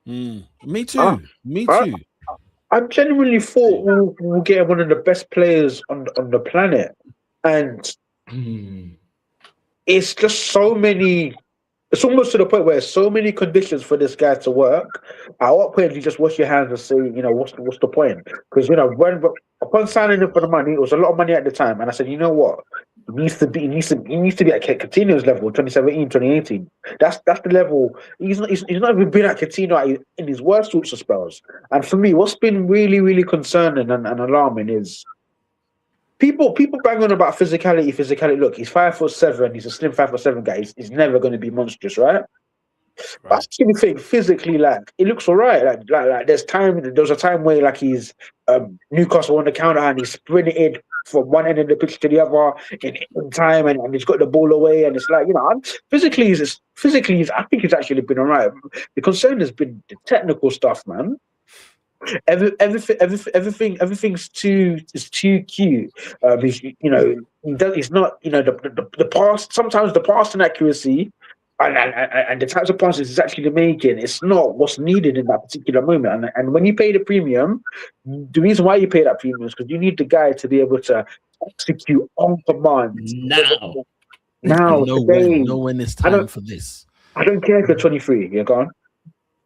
Me too. Me too. I genuinely thought we'll get one of the best players on the planet, and it's just so many. It's almost to the point where there's so many conditions for this guy to work. At what point do you just wash your hands and say, what's the point? Because upon signing him for the money, it was a lot of money at the time, and I said, you know what? He needs to be at Coutinho's level, 2017, 2018. That's the level. He's not even been at Coutinho in his worst sorts of spells. And for me, what's been really, really concerning and alarming is people bang on about physicality. Look, he's 5'7". He's a slim 5'7" guy. He's never going to be monstrous, right? I actually think physically, like, it looks all right. Like there was a time where like he's Newcastle on the counter and he sprinted from one end of the pitch to the other in time, and he's got the ball away, and it's like, physically, I think he's actually been all right. The concern has been the technical stuff, man. Everything's too cute. He's not. The pass. Sometimes the passing accuracy and the types of passes he's actually making, it's not what's needed in that particular moment. And when you pay the premium, the reason why you pay that premium is because you need the guy to be able to execute on command. Now, know when it's time for this. I don't care if you're 23. You're gone.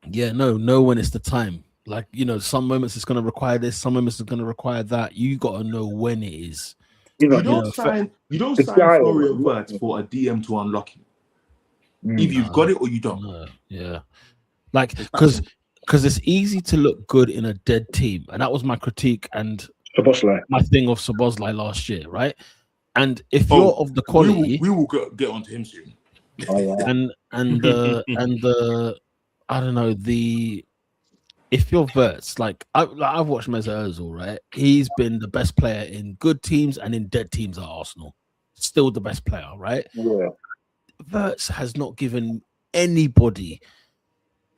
Yeah, know when it's the time. Like, some moments it's going to require this, some moments it's going to require that. You got to know when it is. You don't sign Florian Wirtz for a DM to unlock him. If you've got it or you don't. Yeah. Like, because it's easy to look good in a dead team. And that was my critique and my thing of Szoboszlai last year, right? And if you're of the quality... We will get onto him soon. And I don't know, if you're Wirtz, like I've watched Mesut Ozil, right? He's been the best player in good teams and in dead teams at Arsenal. Still the best player, right? Yeah. Wirtz has not given anybody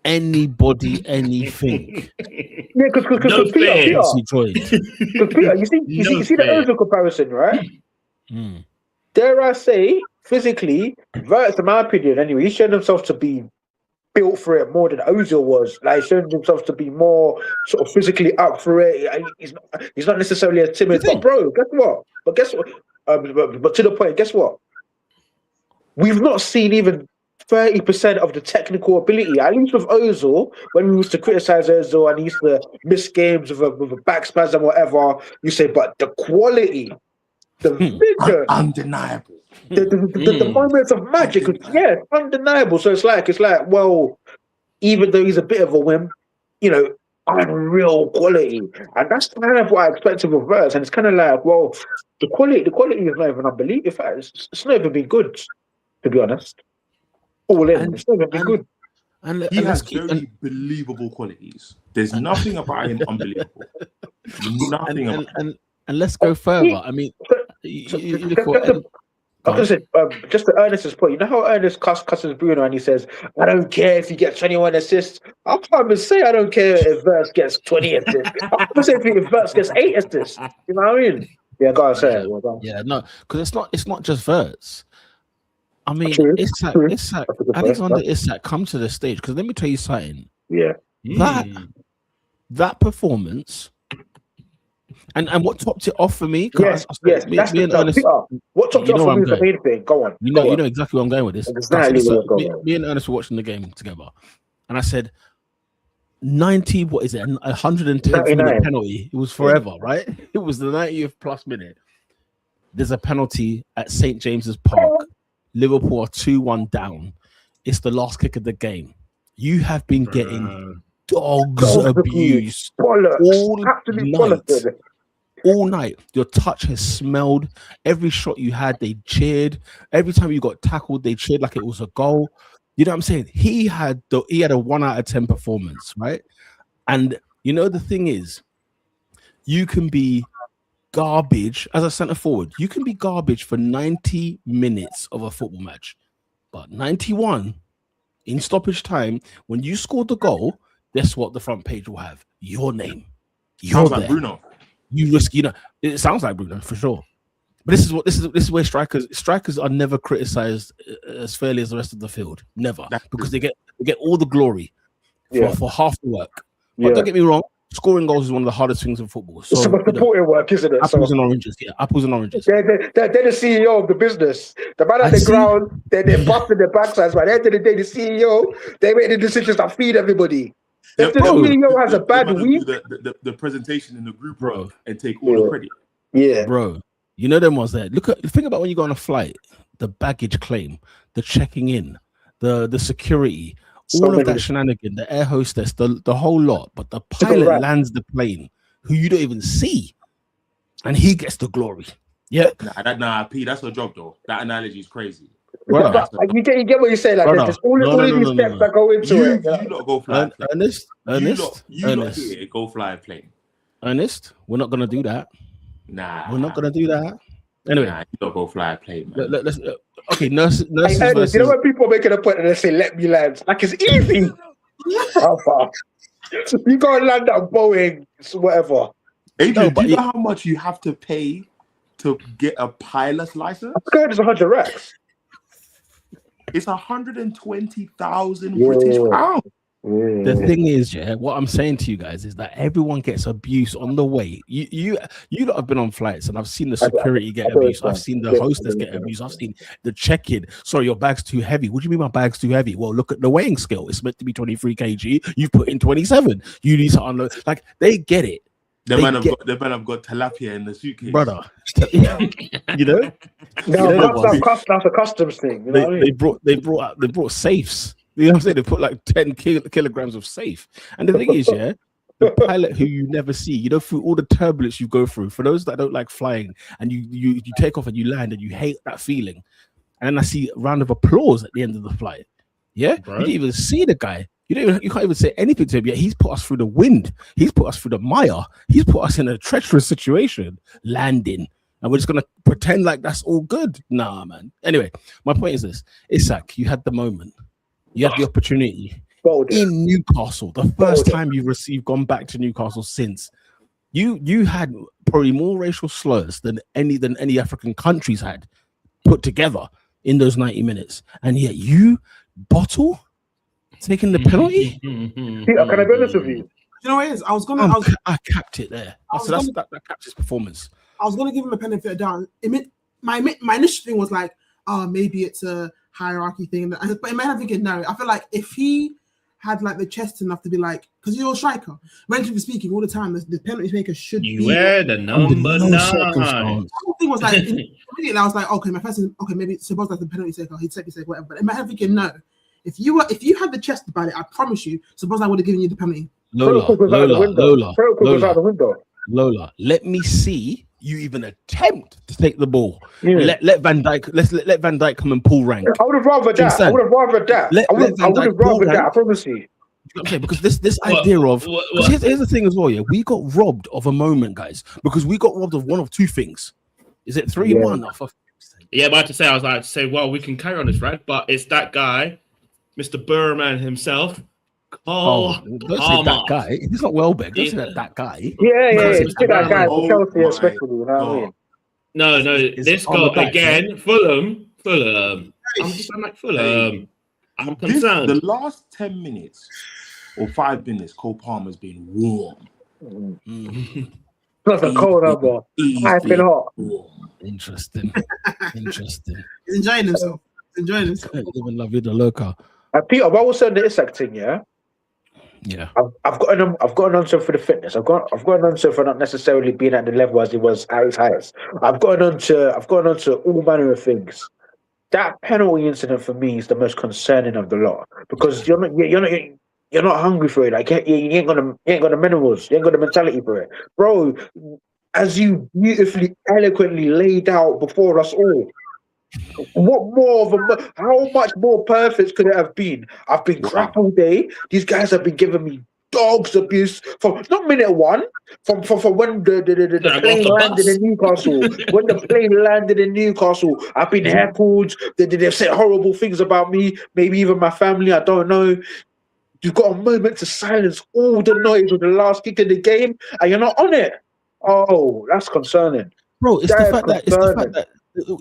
anything. Yeah, because Peter, you see the Ozil comparison, right? Dare I say, physically, Wirtz, in my opinion, anyway, he showed himself to be built for it more than Ozil was. Like, showing himself to be more sort of physically up for it. He's not necessarily as timid. But bro, guess what? But to the point, guess what? We've not seen even 30% of the technical ability. At least with Ozil, when we used to criticize Ozil and he used to miss games with a back spasm or whatever, you say, but the quality, the vision, undeniable. The moments of magic, yeah, undeniable. So it's like, well, even though he's a bit of a wimp, unreal quality, and that's kind of what I expected with Wirtz. And it's kind of like, well, the quality is not even unbelievable. In fact, it's not even been good, to be honest. All in, it's not even been good. And he has very believable qualities. There's nothing about him unbelievable. Nothing about him. And let's go further. I mean, just to Ernest's point, you know how Ernest cusses Bruno and he says, I don't care if he gets 21 assists. I can't even say I don't care if Wirtz gets 20 assists. I can't say if Wirtz gets 8 assists. You know what I mean? Yeah, go on, say it. Yeah, no, because it's not just Wirtz. I mean, Isak, Alexander Isak come to the stage, because let me tell you something. Yeah. That performance, and what topped it off for me? Yes, what topped it off for me is the main thing. Go on. You know exactly where I'm going with this. Exactly me and Ernest were watching the game together, and I said, 90, what is it? 110th minute penalty. It was forever, right? It was the 90th plus minute. There's a penalty at St. James's Park. Liverpool are 2-1 down. It's the last kick of the game. You have been getting dogs abused all night. Your touch has smelled. Every shot you had, they cheered. Every time you got tackled, they cheered like it was a goal. You know what I'm saying? He had a 1 out of 10 performance, right? And the thing is, you can be garbage as a centre forward. You can be garbage for 90 minutes of a football match, but 91 in stoppage time, when you scored the goal, guess what? The front page will have your name. Sounds like Bruno. You risk, it sounds like Bruno for sure. But this is where strikers are never criticized as fairly as the rest of the field. Never, because they get all the glory for half the work. But don't get me wrong, Scoring goals is one of the hardest things in football. So it's some supporting work, isn't it? Apples and oranges. Yeah, apples and oranges. They're the CEO of the business. The man at the ground, they're busting their backsides. But at the end of the day, the CEO, they make the decisions that feed everybody. If the CEO has a bad week, the presentation in the group, bro, and take all the credit. Yeah, bro. You know them ones there. Think about when you go on a flight, the baggage claim, the checking in, the security. All of that shenanigan, the air hostess, the whole lot, but the pilot lands the plane, who you don't even see, and he gets the glory. Yeah, P, that's a job though. That analogy is crazy. Brother, you get what you say. Like there's all these steps that go into it. You not go fly. Ernest, you not here, go fly a plane. Ernest, we're not gonna do that. Nah, we're not gonna do that. Anyway, you don't go fly a plane, man. Okay, nurses versus... You know when people are making a point and they say, "Let me land," like it's easy. How far? You go and land at Boeing, whatever. Adrian, do you know how much you have to pay to get a pilot's license? It's 100 racks. It's 120,000 British pounds. The thing is, what I'm saying to you guys is that everyone gets abuse on the way. You lot have been on flights, and I've seen the security get abused. I've seen the hostess get abused. I've seen the check-in. Sorry, your bag's too heavy. What do you mean my bag's too heavy? Well, look at the weighing scale. It's meant to be 23 kg. You've put in 27. You need to unload. Like, they get it. The man have got tilapia in the suitcase, brother. You know, that's a customs thing. You know they brought safes. You know what I'm saying? They put like 10 kilograms of safe. And the thing is, the pilot who you never see, you know, through all the turbulence you go through, for those that don't like flying, and you take off and you land and you hate that feeling. And then I see a round of applause at the end of the flight. Yeah, bro. You didn't even see the guy. You can't even say anything to him yet. He's put us through the wind. He's put us through the mire. He's put us in a treacherous situation, landing. And we're just going to pretend like that's all good. Nah, man. Anyway, my point is this. Isak, you had the moment. You had the opportunity in Newcastle. The first time you've gone back to Newcastle since. You had probably more racial slurs than any African countries had put together in those 90 minutes. And yet you bottle taking the penalty. Peter, can I be honest with you? You know what it is? I capped it there. That capped his performance. I was gonna give him a benefit of doubt. My initial thing was like, oh, maybe it's a hierarchy thing. But in my head, I'm thinking, no. I feel like if he had like the chest enough to be like, because you're a striker, relatively speaking, all the time, the penalty maker should be. Wear the number 9. The thing was like, immediately I was like, okay, my first, okay, maybe suppose like the penalty taker, he'd take whatever. But in my head, I'm thinking, no. If you had the chest about it, I promise you, suppose I would have given you the penalty. Lola, let me see you even attempt to take the ball. Yeah. Let Van Dijk, let Van Dijk come and pull rank. I would have rather that. I would have rather that. I promise you. Okay, because this idea of here's the thing as well. Yeah, we got robbed of a moment, guys, because we got robbed of one of two things. Is it 3-1? Yeah, about to say, I was like to say, well, we can carry on this, right? But it's that guy, Mr. Burman himself. Don't say that guy. He's not Welbeck. Don't say that guy. Yeah. That guy for Chelsea, especially. You know what I mean? No. This guy again. Fulham. I'm like Fulham. I'm concerned. The last 10 minutes or 5 minutes, Cole Palmer's been warm. That's a cold number. I've been hot. Interesting. He's enjoying himself. Even La Vida Loca. Peter, what was saying the Isak thing? Yeah. I've got an answer for the fitness. I've got an answer for not necessarily being at the level as he was at his highest. I've got an answer all manner of things. That penalty incident for me is the most concerning of the lot because you're not hungry for it. Like you ain't got the minerals. You ain't got the mentality for it, bro. As you beautifully, eloquently laid out before us all. How much more perfect could it have been? I've been crap all day. These guys have been giving me dogs abuse from not minute one, from when the plane landed in Newcastle. When the plane landed in Newcastle, I've been heckled. They've said horrible things about me, maybe even my family. I don't know. You've got a moment to silence all the noise of the last kick of the game, and you're not on it. Oh, that's concerning, bro. It's the fact that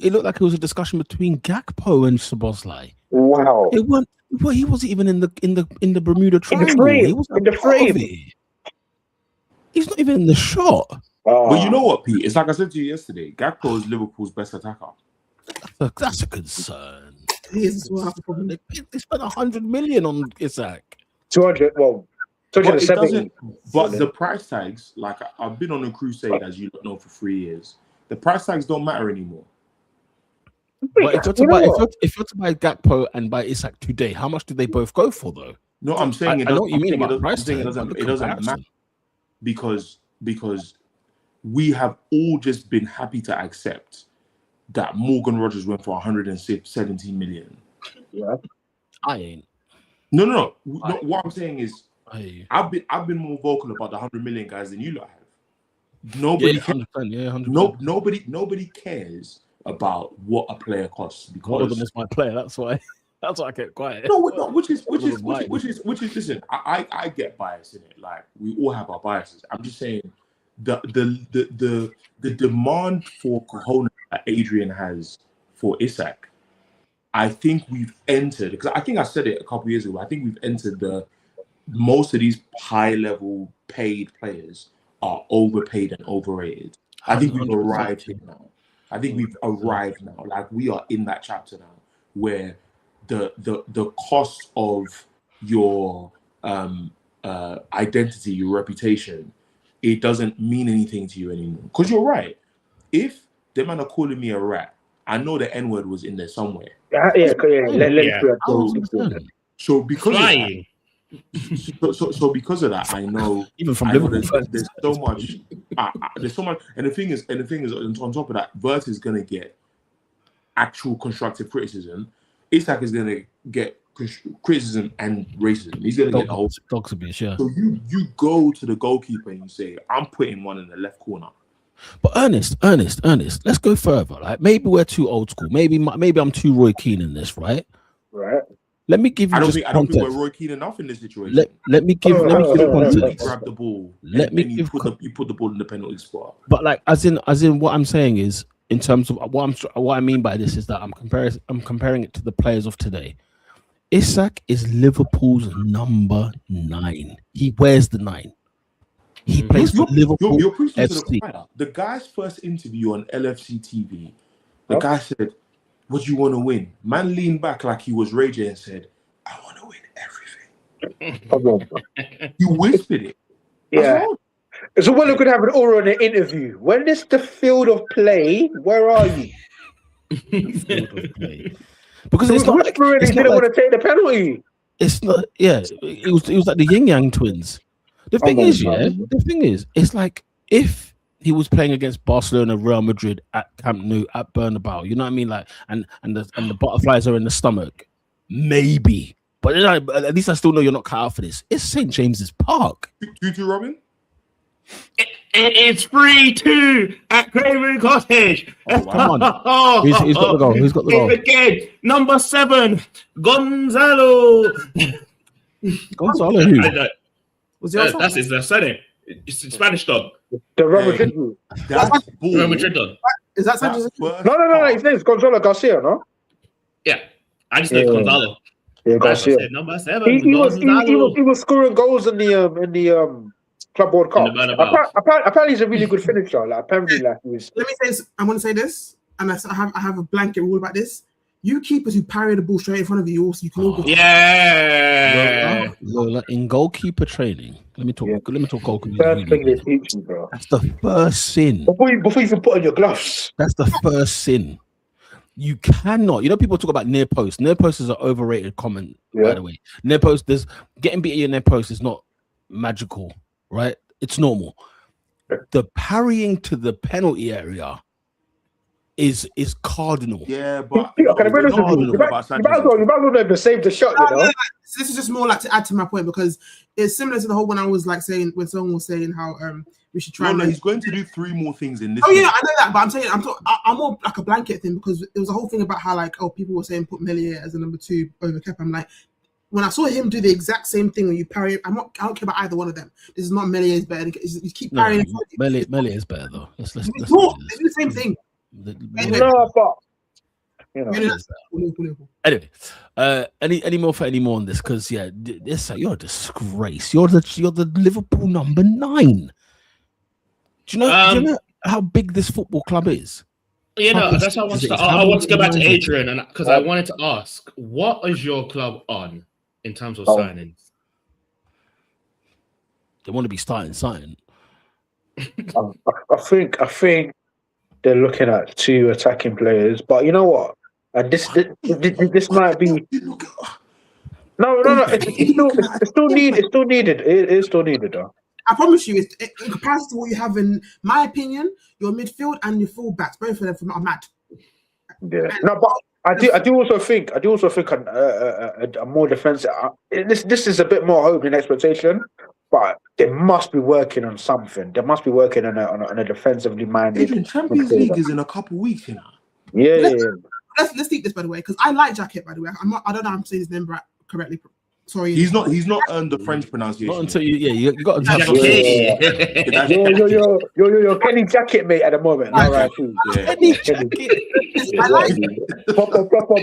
it looked like it was a discussion between Gakpo and Szoboszlai. Wow. He wasn't even in the Bermuda Triangle. In the frame. He's not even in the shot. But you know what, Pete? It's like I said to you yesterday. Gakpo is Liverpool's best attacker. That's a concern. He is as well. They spent 100 million on Isak. 200. Well, But, 270. but the price tags, like I've been on a crusade, as you know, for 3 years. The price tags don't matter anymore. But if you're to buy Gakpo and buy Isak today, how much do they both go for, though? No, I'm saying I know what you mean about price tag. it doesn't matter because we have all just been happy to accept that Morgan Rogers went for 117 million. Yeah. I ain't. No. What I'm saying is, I've been more vocal about the 100 million guys than you lot have. Nobody cares. 100%. Nobody cares about what a player costs because one of them is my player. That's why I kept quiet. No, which is listen, I get bias in it. Like we all have our biases. I'm just saying the demand for cojones that Adrian has for Isak, I think we've entered, because I think I said it a couple of years ago. I think we've entered most of these high level paid players are overpaid and overrated. I think we've arrived here now. Like we are in that chapter now where the cost of your identity, your reputation, it doesn't mean anything to you anymore. Because you're right. If the man are calling me a rat, I know the N-word was in there somewhere. So because of that, I know even from Liverpool, there's so much, and the thing is, on top of that, Vert is gonna get actual constructive criticism. Isak is gonna get criticism and racism. He's gonna get the whole dogs abuse. Yeah. So you go to the goalkeeper and you say, "I'm putting one in the left corner." But Ernest, let's go further. Like maybe we're too old school. Maybe I'm too Roy Keane in this, right? Right. Let me give you. I don't think we're Roy Keane enough in this situation. Let me give context. Grab the ball. You put the ball in the penalty spot. But like, as in, what I'm saying is, in terms of what I mean by this is that I'm comparing it to the players of today. Isak is Liverpool's number 9. He wears the 9. He plays for Liverpool FC. The guy's first interview on LFC TV, the guy said, "What do you want to win?" Man leaned back like he was raging and said, "I want to win everything." You whispered it. Yeah. So when could have an aura in an interview. When it's the field of play, where are you? Field of play. Because it's not like he didn't want to take the penalty. It's not. Yeah, it was like the Yin Yang twins. The thing is, it's like if he was playing against Barcelona, Real Madrid at Camp Nou, at Bernabeu, you know what I mean? Like, and the butterflies are in the stomach, maybe. But then at least I still know you're not cut out for this. It's St. James's Park. 2-2, Robin. It's 3-2 at Craven Cottage. Oh, come on. Who's got the goal? Who's got the goal? Again, number 7, Gonzalo. Gonzalo who? That's his surname. It's a Spanish dog. The Real Madrid. Real Madrid dog. Is that Sanchez? No. His name is Gonzalo Garcia, no? Yeah. I just know it's Gonzalo. Yeah, Garcia. Number 7. He was scoring goals in the Club World Cup. Apparently, he's a really good finisher. Like apparently, like he was. Let me say this. I'm going to say this, and I have a blanket rule about this. You keepers who parry the ball straight in front of you, also you can all go. Yeah. In goalkeeper training, let me talk goalkeeper. First thing they teach you, bro. That's the first sin. Before you even put on your gloves. That's the first sin. You cannot. You know, people talk about near post. Near post is an overrated comment, by the way. Near post, getting beat at your near post is not magical, right? It's normal. The parrying to the penalty area is cardinal. Yeah, but you might as well never save the shot, you know. This is just more like to add to my point, because it's similar to the whole when I was like saying, when someone was saying how we should try. No, he's going to do 3 more things in this. Oh yeah, I know that, but I'm saying I'm more like a blanket thing, because it was a whole thing about how like people were saying put Melier as a number 2 over Kepa. I'm like, when I saw him do the exact same thing when you parry, I don't care about either one of them. This is not Melier's better. You keep parrying. Melier is better though. Let's they do the same thing. Anyway, any more on this? Because you're a disgrace. You're the Liverpool number 9. Do you know how big this football club is? You know, that's how I want to go back to Adrian, and because I wanted to ask, what is your club on in terms of signings? They want to be starting. I think they're looking at 2 attacking players, but you know what? And this might be. No. It's still needed. It's still needed. It is still needed, though. I promise you, it's in comparison to what you have in my opinion, your midfield and your fullbacks, both of them are mad. Yeah. No, but I do also think a more defensive. This is a bit more hope than expectation, but they must be working on something. They must be working on a defensively minded. Even Champions League is in a couple weeks, you know. Yeah. Let's take this, by the way, because I like Jacket, by the way. I don't know how I'm saying his name correctly. Sorry, he's not earned the French pronunciation. Not until you got to Yo, Kenny Jacket, mate, at the moment. All right, Kenny Jacket. I like proper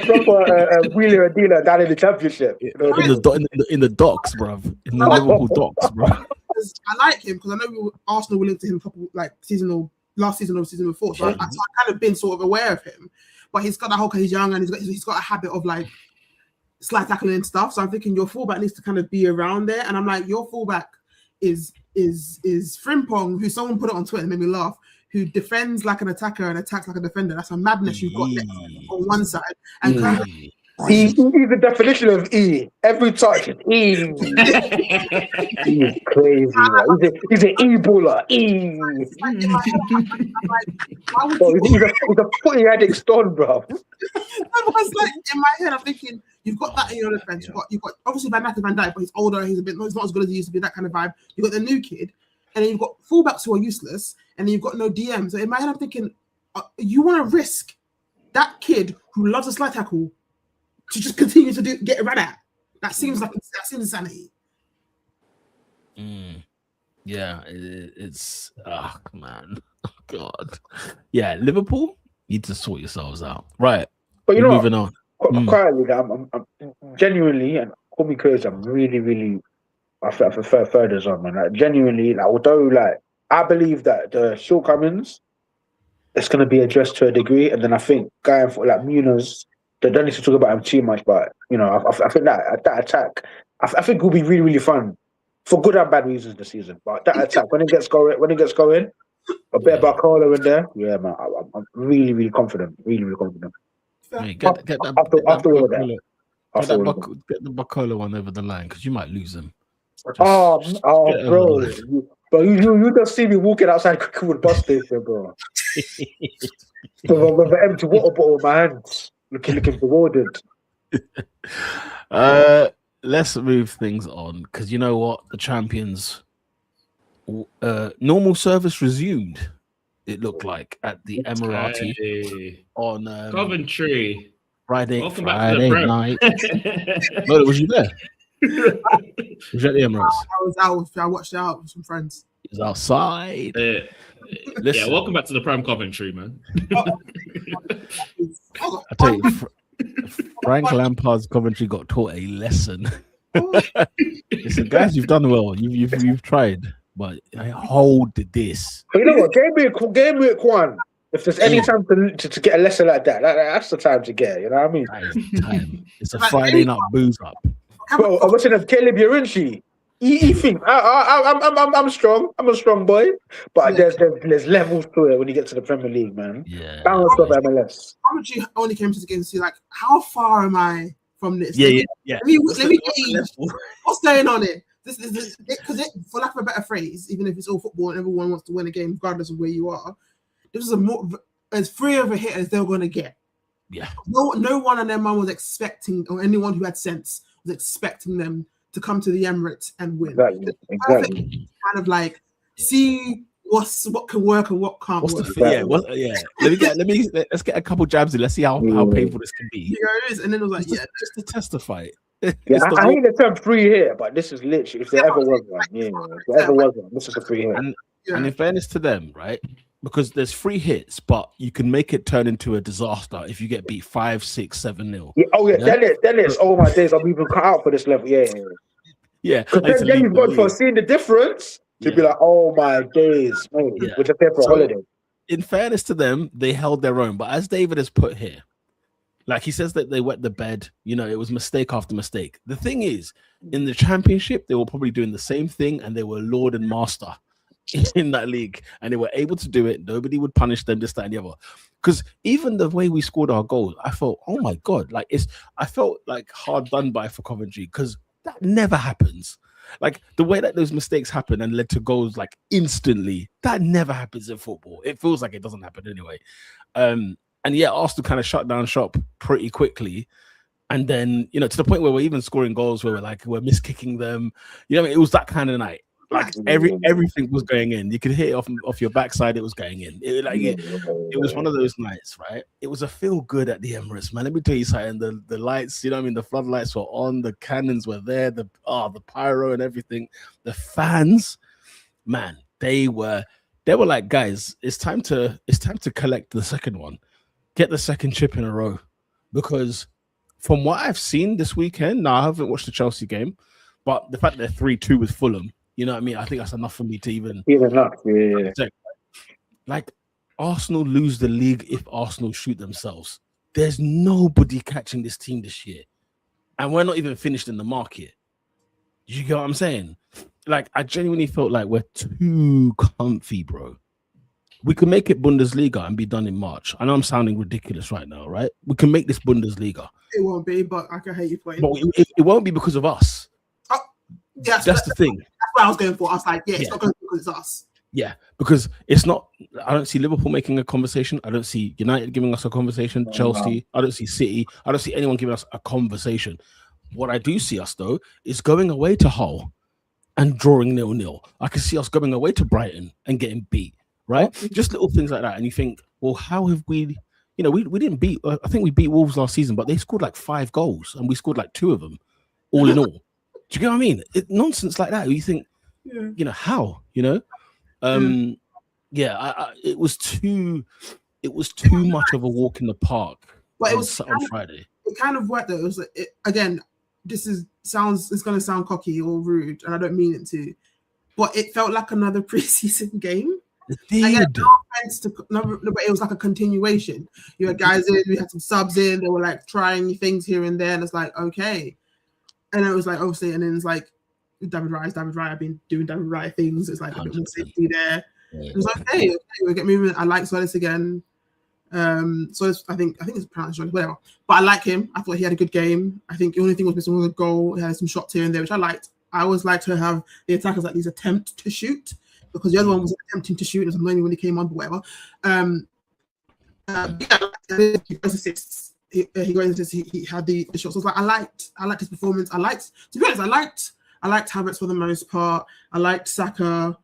wheeler and dealer down in the championship. In the docks, bruv. In the Liverpool docks, bruv. I like him because I know Arsenal were linked to him a couple last season or season before, so I kind of been sort of aware of him. But he's got that whole, because he's young and he's got a habit of like slide tackling and stuff. So I'm thinking your fullback needs to kind of be around there. And I'm like, your fullback is Frimpong, who someone put it on Twitter and made me laugh, who defends like an attacker and attacks like a defender. That's a madness you've got there on one side. And kind of, he's the definition of E. Every touch is E. He's crazy. He's an E-baller. E. He's a footy addict stone, bro. Because like in my head, I'm thinking you've got that in your defense. You've got obviously Van Dijk, but he's older. He's not as good as he used to be. That kind of vibe. You've got the new kid, and then you've got fullbacks who are useless, and then you've got no DM. So in my head, I'm thinking you want to risk that kid who loves a slide tackle to just continue to get run at. That seems insanity. Yeah, it's man, God. Yeah, Liverpool need to sort yourselves out, right? But you know, moving on. Quietly, I'm genuinely, and call me crazy, I'm really, I prefer Ferders on, man. Like, genuinely, like, although like I believe that the shortcomings, it's going to be addressed to a degree, and then I think going for like Munoz. They don't need to talk about him too much, but you know, I think that attack, I think will be really fun for good and bad reasons this season. But that attack, when it gets going, a bit of Barcola in there, yeah, man, I'm really confident, really confident. Get the Barcola one over the line because you might lose him. Bro, but you just see me walking outside Cricklewood bus station, bro, with an empty water bottle in my hands. Looking rewarded. Let's move things on because you know what? The champions normal service resumed. It looked like at the Emirati on Coventry Friday night. No, was you there? Was you at the Emirates? I was out. I watched it out with some friends. He was outside. Yeah, welcome back to the Prime Coventry, man. I tell you, Frank Lampard's Coventry got taught a lesson. Listen, guys, you've done well. You've tried, but I hold this. But you know what? Gameweek One. If there's any time to get a lesson like that, that's the time to get it. You know what I mean? That is time. It's a Friday night booze up. Bro, I'm watching Caleb Yarinci. He think I'm strong. I'm a strong boy, but there's levels to it when you get to the Premier League, man. Yeah. Balance of MLS. Coventry only came to the game to see like how far am I from this? Yeah. Let me gauge what's going on here. This is because for lack of a better phrase, even if it's all football and everyone wants to win a game regardless of where you are, this is as free of a hit as they're going to get. Yeah. No one on their mind was expecting, or anyone who had sense was expecting them to come to the Emirates and win. Exactly. Kind of like see what can work and what can't work. Let's get a couple jabs in. Let's see how painful this can be. It is, and then it was like, just to testify. I hate the term free hit, but this is literally if there ever was one. This is a free hit. And in fairness to them, right? Because there's free hits, but you can make it turn into a disaster if you get beat 5, 6, 7-0. Yeah. Oh yeah, Dennis. Oh my days, I'm even cut out for this level. Yeah. Yeah. Because then you've gone for seeing the difference to be like, oh my days, mate, we're just there for a holiday. In fairness to them, they held their own. But as David has put here, like he says that they wet the bed, it was mistake after mistake. The thing is, in the Championship, they were probably doing the same thing, and they were lord and master in that league, and they were able to do it. Nobody would punish them, this, that, and the other. Because even the way we scored our goals, I felt, oh my God, I felt like hard done by for Coventry, because that never happens. Like the way that those mistakes happen and led to goals like instantly, that never happens in football. It feels like it doesn't happen anyway. And yeah, Arsenal kind of shut down shop pretty quickly. And then, to the point where we're even scoring goals where we're miskicking them. It was that kind of night. Like everything was going in. You could hit it off your backside. It was going in. It was one of those nights, right? It was a feel good at the Emirates, man. Let me tell you something. The lights, the floodlights were on. The cannons were there. The pyro and everything. The fans, man, they were like, guys, it's time to collect the second one, get the second chip in a row, because from what I've seen this weekend, now I haven't watched the Chelsea game, but the fact they're 3-2 with Fulham. You know what I mean? I think that's enough for me to even like Arsenal lose the league if Arsenal shoot themselves. There's nobody catching this team this year, and we're not even finished in the market. You get what I'm saying? Like, I genuinely felt like we're too comfy, bro. We can make it Bundesliga and be done in March. I know I'm sounding ridiculous right now, right? We can make this Bundesliga. It won't be, but I can hate you playing. But it won't be because of us. Yeah, that's the thing. That's what I was going for. I was like, it's not going to be because it's us. Yeah, because it's not. I don't see Liverpool making a conversation. I don't see United giving us a conversation. Chelsea. I don't see City. I don't see anyone giving us a conversation. What I do see us, though, is going away to Hull and drawing 0-0. I can see us going away to Brighton and getting beat, right? Just little things like that. And you think, well, how have we... we didn't beat... I think we beat Wolves last season, but they scored like 5 goals and we scored like 2 of them, all in all. Do you get what I mean? Nonsense like that. You think, how? It was too much of a walk in the park. But it was on Friday. It kind of worked though. It was again. It's going to sound cocky or rude, and I don't mean it to, but it felt like another preseason game. It did. But it was like a continuation. You had guys in, we had some subs in. They were like trying things here and there, and it's like okay. And it was like, obviously, and then it's like, David Wright, I've been doing David Wright things. It's like a bit more safety there. Yeah. It was like, okay, we'll get moving. I like Solis again. So I think it's pronounced Solis, whatever. But I like him. I thought he had a good game. I think the only thing was missing was a goal. He had some shots here and there, which I liked. I always like to have the attackers at least attempt to shoot, because the other one was attempting to shoot. It was annoying when he came on, but whatever. He goes assists. He had the shots. So I was like, I liked his performance. To be honest, I liked Havertz for the most part. I liked Saka.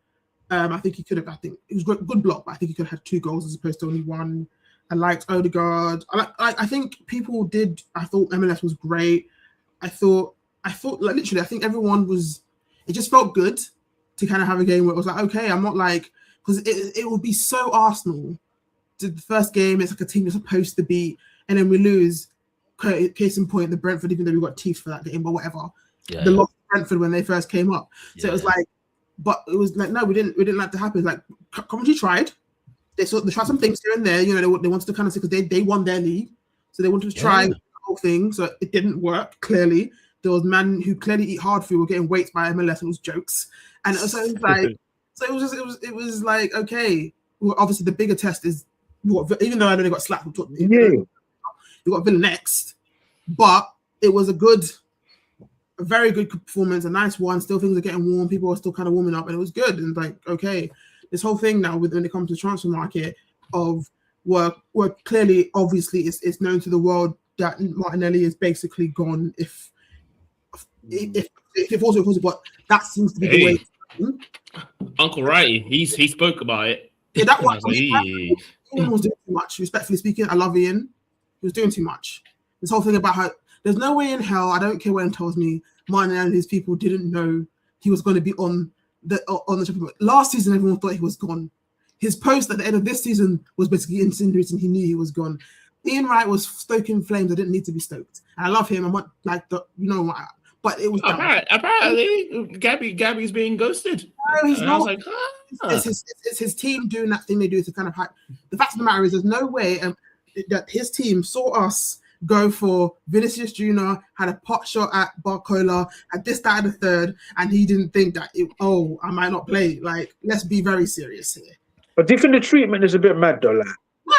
I think it was good block, but I think he could have had 2 goals as opposed to only 1. I liked Odegaard. I think people did. I thought MLS was great. I thought like literally, I think everyone was. It just felt good to kind of have a game where it was like, okay, I'm not like, because it would be so Arsenal. The first game, it's like a team you're supposed to beat, and then we lose. Case in point, the Brentford, even though we got teeth for that game, but whatever. Yeah, the loss of Brentford when they first came up. So it was like, but it was like, no, we didn't like to happen. Like Coventry tried. They tried some things here and there. They wanted to kind of say, because they won their league, so they wanted to try the whole thing. So it didn't work. Clearly, there was men who clearly eat hard food were getting weights by MLS, and it was jokes. And it was like, so it was like, okay. Well, obviously the bigger test is even though I know they got slapped. We got Villa next, but it was a very good performance, a nice one. Still, things are getting warm. People are still kind of warming up, and it was good. And like, okay, this whole thing now when it comes to the transfer market of work clearly, obviously, it's known to the world that Martinelli is basically gone. If also, but that seems to be the way. Uncle Righty, he spoke about it. Yeah, that one. Ian was doing too much. Respectfully speaking, I love Ian. He was doing too much. This whole thing about how there's no way in hell, I don't care what he tells me, Martin and his people didn't know he was going to be on the Champions. Last season, everyone thought he was gone. His post at the end of this season was basically insinuating he knew he was gone. Ian Wright was stoking flames that didn't need to be stoked. And I love him. I'm not like but it was apparently Gabby's being ghosted. No, he's not. Like, it's his team doing that thing they do to kind of hype. The fact of the matter is, there's no way that his team saw us go for Vinicius Jr., had a pot shot at Barcola, had this, that, and the third, and he didn't think that, I might not play. Like, let's be very serious here. But do you think the treatment is a bit mad, though? Like,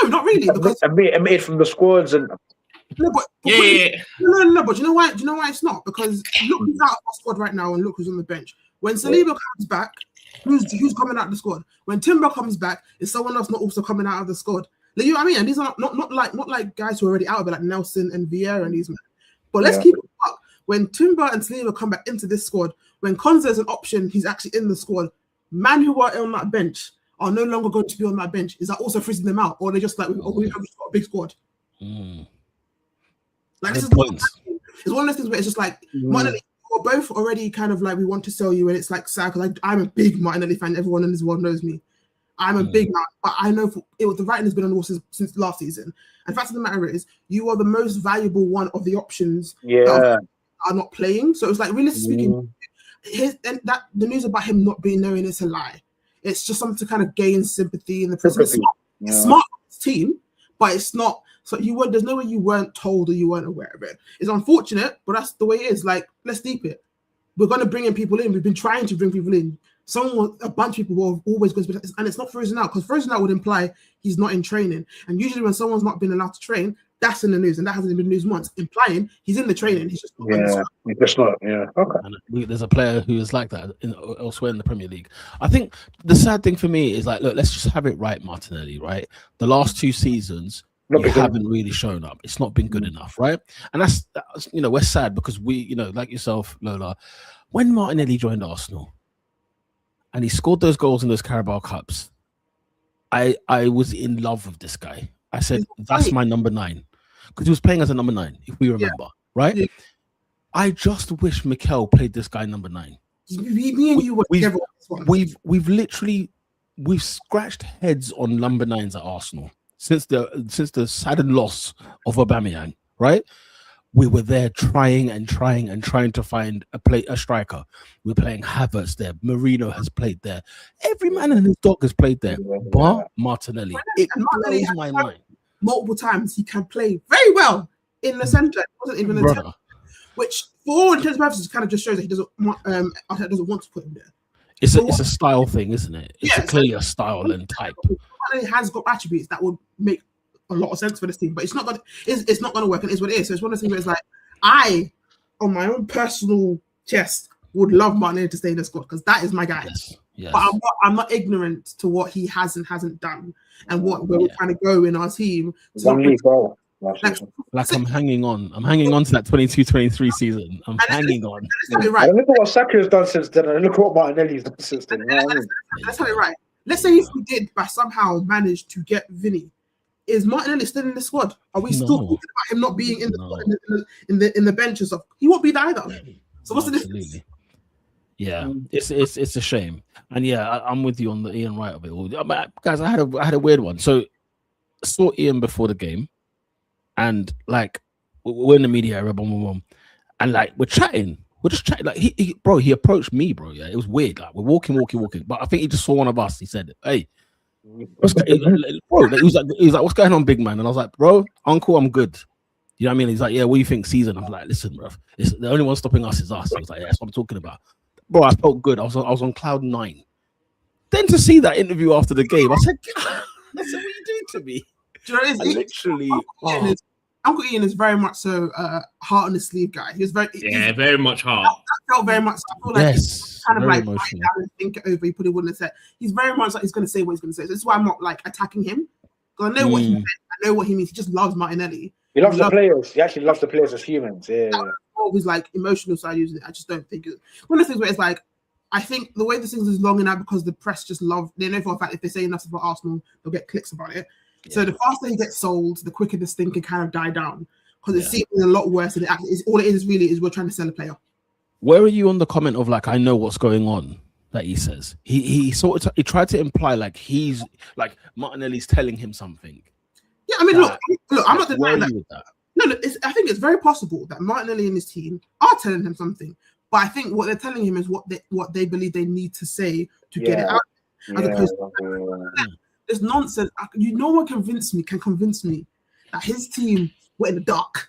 no, not really. Because made from the squads and... No, but no. But you know why? Do you know why it's not? Because look who's out of our squad right now, and look who's on the bench. When Saliba comes back, who's coming out of the squad? When Timber comes back, is someone else not also coming out of the squad? Like, you know what I mean? And these are not like guys who are already out of it, like Nelson and Vieira and these men. But let's keep it up. When Timber and Saliba come back into this squad, when Konza is an option, he's actually in the squad. Man who are on that bench are no longer going to be on that bench. Is that also freezing them out, or are they just like, we've got a big squad? Like, this is it's one of those things where it's just like, Martinelli, we're both already kind of like, we want to sell you, and it's like sad because I'm a big Martinelli fan. Everyone in this world knows me. I'm a big man, but I know the writing has been on the wall since last season. And the fact of the matter is, you are the most valuable one of the options that are not playing. So it's like, realistically speaking, the news about him not being knowing it's a lie. It's just something to kind of gain sympathy in the press. It's smart team, but it's not. So there's no way you weren't told or you weren't aware of it. It's unfortunate, but that's the way it is. Like, let's deep it. We're going to bring in people in. We've been trying to bring people in. A bunch of people will always going to be, and it's not frozen out, because frozen out would imply he's not in training. And usually when someone's not been allowed to train, that's in the news, and that hasn't been news once, implying he's in the training. He's just not. Okay. And there's a player who is like that elsewhere in the Premier League. I think the sad thing for me is, like, look, let's just have it right, Martinelli. Right, the last 2 seasons. You haven't really shown up. It's not been good enough, right? And that's we're sad because we, like yourself, Lola, when Martinelli joined Arsenal and he scored those goals in those Carabao Cups, I was in love with this guy. I said, that's my number 9, because he was playing as a number 9, if we remember, right? Yeah. I just wish Mikel played this guy number 9. Me and you were we've scratched heads on number 9s at Arsenal. Since the sudden loss of Aubameyang, right? We were there trying to find a striker. We're playing Havertz there. Marino has played there. Every man and his dog has played there. But Martinelli, it blows my mind. Multiple times he can play very well in the centre. It wasn't even a centre, which for all intents and purposes kind of just shows that he doesn't want to put him there. It's a style thing, isn't it? It's clearly a style and type. He has got attributes that would make a lot of sense for this team, but it's not going to work, and it's what it is. So it's one of the things where it's like, I, on my own personal chest, would love Martinelli to stay in the squad, because that is my guy. Yes. But I'm not ignorant to what he has and hasn't done, and where we're trying to go in our team. Like I'm hanging on to that 22-23 season. I'm hanging on. Right. Look at what Saka has done since then, and look what Martinelli's done since then. Let's have it right. Let's say if we did by somehow manage to get Vinny, is Martinelli still in the squad? Are we still talking about him not being in the bench and stuff? He won't be there either. So what's the difference? Yeah, it's a shame. And I'm with you on the Ian Wright of it all. Guys, I had a weird one. So I saw Ian before the game, and like we're in the media area, and like we're chatting. We're just chatting. Like he approached me, bro. Yeah, it was weird. Like we're walking. But I think he just saw one of us. He said, "Hey, bro." He was like, "What's going on, big man?" And I was like, "Bro, uncle, I'm good." You know what I mean? He's like, "Yeah, what do you think, season?" I'm like, "Listen, bro, the only one stopping us is us." I was like, "Yeah, that's what I'm talking about." Bro, I felt good. I was on cloud 9. Then to see that interview after the game, I said, "What are you doing to me?" Do you know, literally. Uncle Ian is very much so heart on the sleeve guy. He was very much heart. I felt very much. I feel like he's kind of like write down and think it over. He put it wouldn't have said. He's very much like he's going to say what he's going to say. So this is why I'm not like attacking him, because I know what he meant. I know what he means. He just loves Martinelli. He loves the players. He actually loves the players as humans. Yeah. Always like emotional side using it. I just don't think one of the things where it's like, I think the way this thing is long enough because the press just love. They know for a fact if they say enough about Arsenal, they'll get clicks about it. Yeah. So the faster he gets sold, the quicker this thing can kind of die down, because it seems a lot worse than it actually is. All it is really is we're trying to sell a player. Where are you on the comment of like, I know what's going on that he says? He sort of he tried to imply like he's like Martinelli's telling him something. Yeah, I mean, look, I'm not denying that. No, I think it's very possible that Martinelli and his team are telling him something, but I think what they're telling him is what they believe they need to say to get it out. As opposed to this nonsense. No one can convince me that his team were in the dark.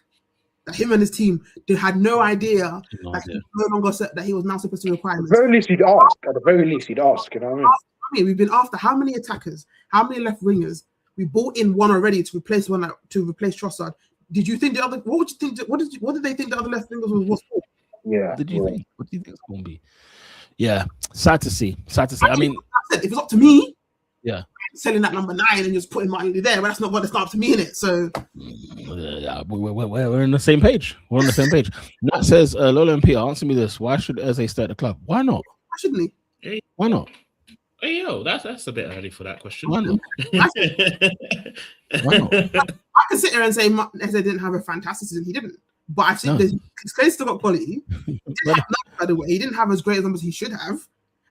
That him and his team, they had no idea that he no longer said that he was now supposed to require. At the very least, he'd ask. At the very least, he'd ask. You know what I mean? We've been after how many attackers, how many left wingers. We bought in one already to replace Trossard. Did you think the other? What would you think? What did they think the other left wingers was for? Yeah. What did you think? What do you think it's going to be? Yeah, sad to see. I mean, if it's up to me, yeah, selling that number 9 and just putting Martinelli there, but that's not up to me in it. So we're on the same page. We're on the same page. Nat says, Lola and Peter, answer me this: why should Eze stay at the club? Why not? Why shouldn't he? Why not? Hey, yo, that's a bit early for that question. Why not? Why not? I can sit here and say Eze didn't have a fantastic season. He didn't. But I think he's clearly still got quality. He didn't have numbers, by the way. He didn't have as great as numbers he should have.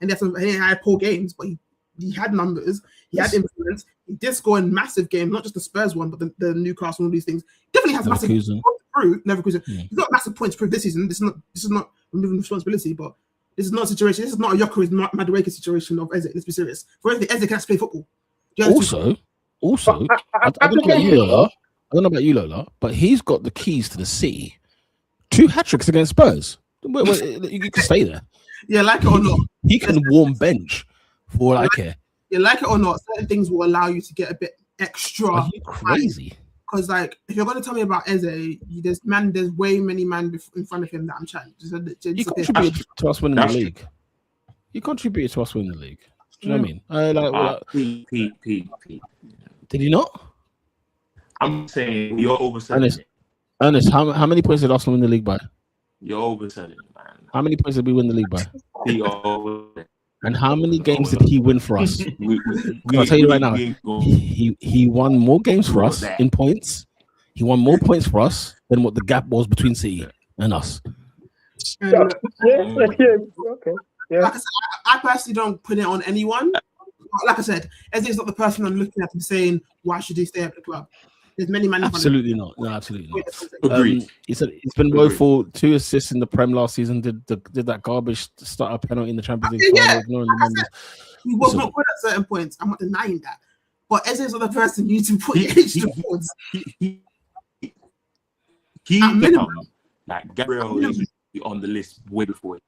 And he had poor games, but he had numbers. He had influence. He did score in massive games, not just the Spurs one, but the Newcastle and all these things. Definitely has massive points to prove. Leverkusen. He's got massive points to prove this season. This is not removing responsibility, but this is not a situation. This is not a Gyökeres Madueke situation of Eze. Let's be serious. For anything, Eze can actually play football. Also, I don't know about you, Lola. I don't know about you, Lola, but he's got the keys to the city. 2 hat-tricks against Spurs. You can stay there. Yeah, like it or not. He can warm bench for all I care. Yeah, like it or not, certain things will allow you to get a bit extra. Are you crazy? Because, like, if you're going to tell me about Eze, there's way many men in front of him that I'm chatting. He contributed to us winning the league. He contributed to us winning the league. Do you know what I mean? Pete. Did he not? I'm saying you're overselling it. Ernest, how many points did Arsenal win the league by? You're overselling it, man. How many points did we win the league by? And how many games did he win for us? I'll tell you right now. He won more games for us in points. He won more points for us than what the gap was between City and us. Okay. Yeah. Like I said, I personally don't put it on anyone. Like I said, Eze is not the person I'm looking at and saying, why should he stay at the club? There's many man. Absolutely not. No, absolutely not. Agreed. He said he's been woeful. 2 assists in the Prem last season. Did that garbage starter penalty in the Champions League final. He was not good at certain points. I'm not denying that. But Eze is not the person you need to put your age towards. Like Gabriel is on the list way before it.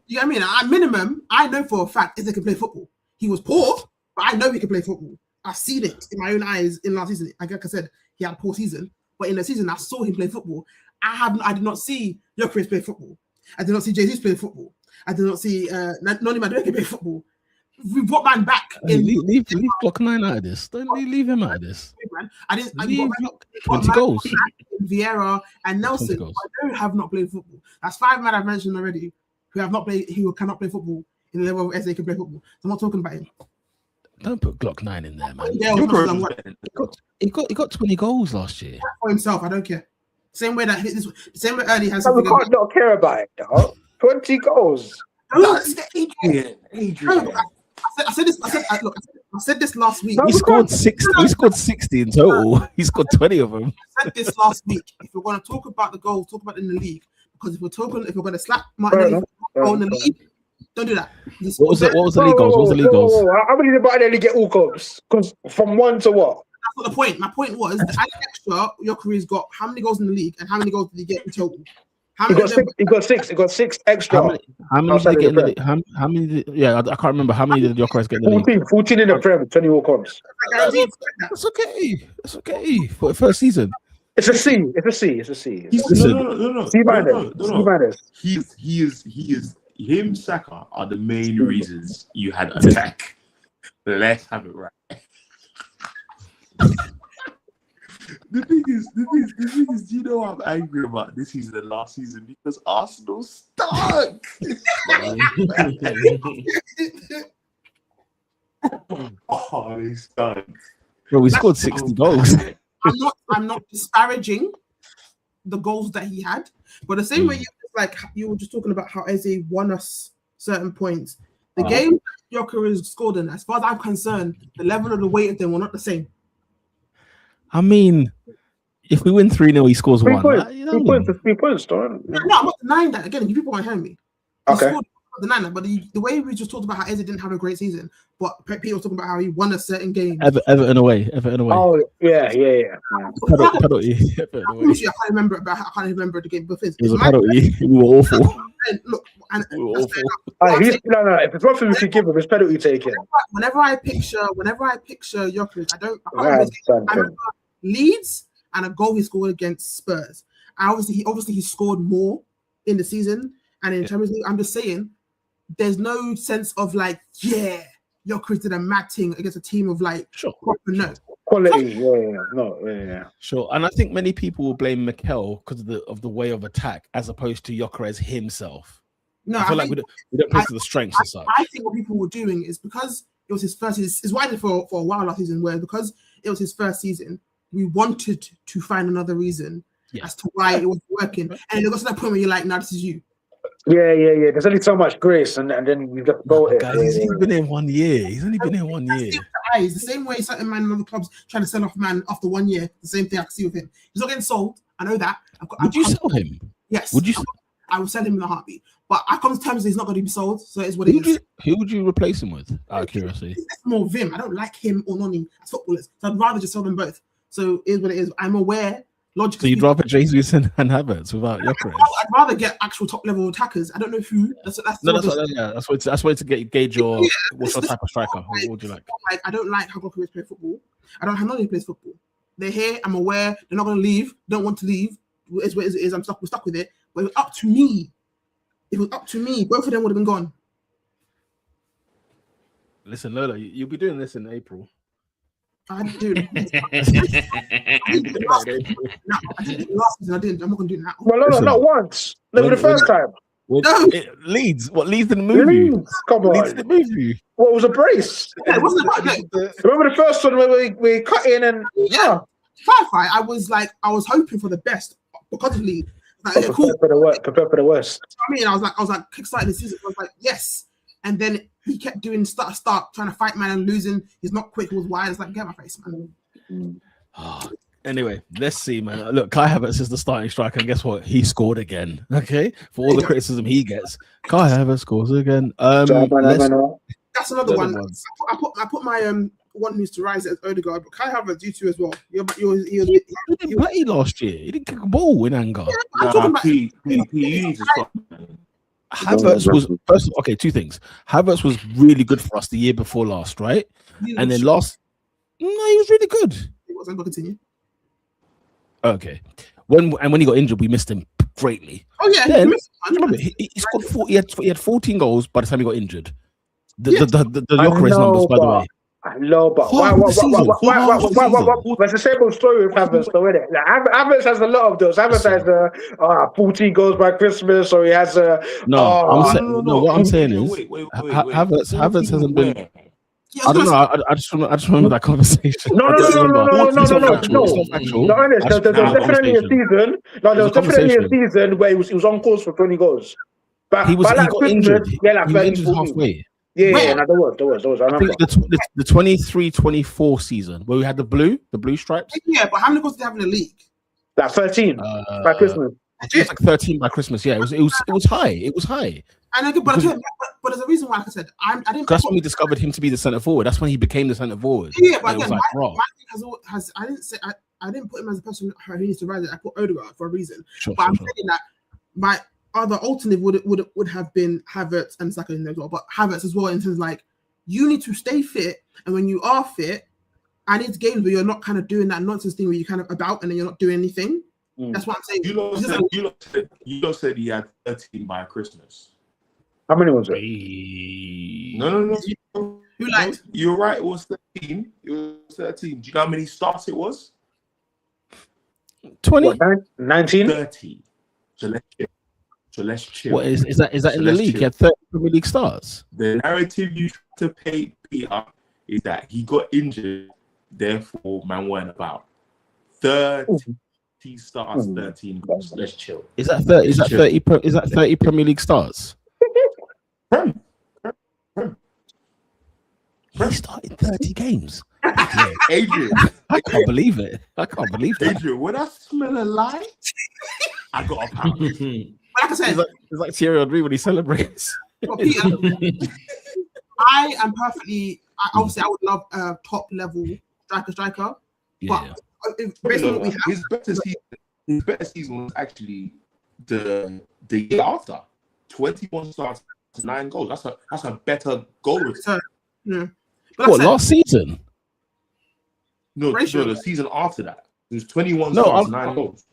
You know what I mean? At minimum, I know for a fact Eze can play football. He was poor, but I know he can play football. I've seen it in my own eyes in last season. Like I said, he had a poor season, but in the season I saw him play football. I did not see Gyökeres play football. I did not see Jesus play football. I did not see Noni Madueke play football. We brought man back. Leave Block 9 out of this. Don't leave him out of this. I didn't. Leave 20 goals. Vieira and Nelson who have not played football. That's 5 men I've mentioned already who have not played, who cannot play football in the level of Eze can play football. So I'm not talking about him. Don't put Glock 9 in there, man. He got 20 goals last year. For himself, I don't care. Same way early has. We can't not care about it, dog. 20 goals. Adrian. I said this last week. He scored 60. He scored 60 in total. He scored 20 of them. I said this last week. If we're going to talk about the goals, talk about it in the league. Because if we're going to slap Martinelli in the league, don't do that. What was the league goals? What was the league goals? How many did Martinelli get all goals? Because from 1 to what? That's not the point. My point was the added extra. Gyökeres got how many goals in the league and how many goals did he get in total? He got six extra. How many did he get in the league? How many? I can't remember. How many did Gyökeres get in the league? 14 in the Prem, 20 all comps. That's okay. It's okay for the first season. It's a C. No. C minus. He is. Him, Saka are the main reasons you had an attack. Let's have it right. The thing is, do you know what I'm angry about this season and last season? Because Arsenal stunk. Oh, they stunk. Bro, we scored 60 goals. I'm not disparaging the goals that he had, but the same way you were just talking about how Eze won us certain points. The game Gyökeres scored in, as far as I'm concerned, the level of the weight of them were not the same. I mean, If we win 3-0, he scores 1. 3 points, don't. No, I'm not denying that. Again, you people won't hear me. Okay. Denying that, but the way we just talked about how Eze didn't have a great season, but Peter was talking about how he won a certain game. Everton away. Oh yeah. Penalty. I can't remember the game. But it was a penalty. We were awful. Look, we were awful. No. If it's one thing we can give him, it's penalty taking. Whenever I picture Jokic, I remember Leeds and a goal he scored against Spurs. Obviously he scored more in the season, and in Champions League, I'm just saying, there's no sense of like, Jokic did a mad thing against a team of like proper quality. Sure, and I think many people will blame Mikel because of the way of attack as opposed to Gyökeres himself. No, I feel like we don't play to the strengths as such. I think what people were doing is because it was his first season. It's why I did for a while last season, where because it was his first season, we wanted to find another reason as to why it was working, and it got to that point where you're like, "No, this is you." Yeah. There's only so much grace, and then you just go it. Guys, he's been in 1 year. He's only been in 1 year. The same way certain man in other clubs trying to sell off man after 1 year. The same thing I can see with him. He's not getting sold. I know that. Would you sell him? Yes. Would you? I will sell him in a heartbeat. But I come to terms that he's not going to be sold. So it's what it is. Who would you replace him with? Out of curiosity. It's more Vim. I don't like him or Noni as footballers. So I'd rather just sell them both. So it is what it is. I'm aware. Logically, so you'd rather Jesus and Havertz without Gyökeres? I'd rather get actual top level attackers. I don't know who. That's what to gauge your what's your type of striker. What would you like? I don't like how Gyökeres play football. I don't have nobody who plays football. They're here. I'm aware. They're not going to leave. Don't want to leave. It's what it is. We're stuck with it. But it was up to me. Both of them would have been gone. Listen, Lola, you'll be doing this in April. I did. I did last season. I didn't. I'm not going to do that. Well, not once. Never the first time. No. Leeds. What Leeds didn't move you? Come on. Leeds didn't move you. Well, it was a brace. Yeah, it wasn't about that. Remember the first one where we cut in and Firefight. I was hoping for the best because of Leeds. Like, prepare for the worst. I mean, I was like kickstarting the season. I was like, yes. And then he kept doing start trying to fight man and losing. He's not quick. He was wide. It's like, get my face, man. Anyway, let's see, man. Look, Kai Havertz is the starting striker, and guess what? He scored again. Okay, for all the criticism he gets, Kai Havertz scores again. That's another one. I put my one who's to rise as Odegaard, but Kai Havertz, you too as well. He was last year. He didn't kick a ball in anger. Havertz was first. Okay, two things. Havertz was really good for us the year before last, right? And then he was really good. He wasn't going to continue. Okay, when he got injured, we missed him greatly. Oh yeah, then, remember, he scored 4. He had 14 goals by the time he got injured. The Gyökeres numbers, by the way. No, but why? It's the same old story with Havertz, though, isn't it? Like, Havertz has a lot of those. Havertz has 14 goals by Christmas, or he has a. What I'm saying is, Havertz hasn't been. I don't know. I just remember that conversation. No. There was definitely a season where he was on course for 20 goals. But he got injured. He was injured halfway. There was. I remember. The 23-24 season where we had the blue stripes. Yeah, but how many goals did they have in the league? Like 13 by Christmas. It was like 13 by Christmas. Yeah, it was high. It was high. And but there's a reason why, like I said, I didn't. That's when we discovered him to be the centre forward. That's when he became the centre forward. Yeah, but again, my thing I didn't put him as a person who needs to rise it. I put Odegaard for a reason. But I'm saying that my other alternative would have been Havertz and Saka in there as well. But Havertz as well, in terms of like, you need to stay fit, and when you are fit, I need games where you're not kind of doing that nonsense thing where you kind of about and then you're not doing anything. That's what I'm saying. You lot said he had 13 by Christmas. How many was it? No. Who liked? You're right. It was 13. It was 13. Do you know how many starts it was? 20. 19. 30. So let's chill. What is that in the league? Chill. He had 30 Premier League starts. The narrative you try to paint Peter is that he got injured, therefore man weren't about 30 starts, 13 goals. Let's chill. Is that 30? Is that 30 Premier League starts? He started 30 games. Adrian, I can't believe it. I can't believe that. Adrian, when I smell a lie, I got a pound. Like I said, it's like Thierry Henry when he celebrates. well, Peter, I am perfectly. Obviously, I would love a top level striker. Yeah. But based on what we have, his better season was actually the year after. 21 starts, 9 goals. That's a better goal return. Yeah. What, last season? No, the season after that. It was 21 starts, 9 goals.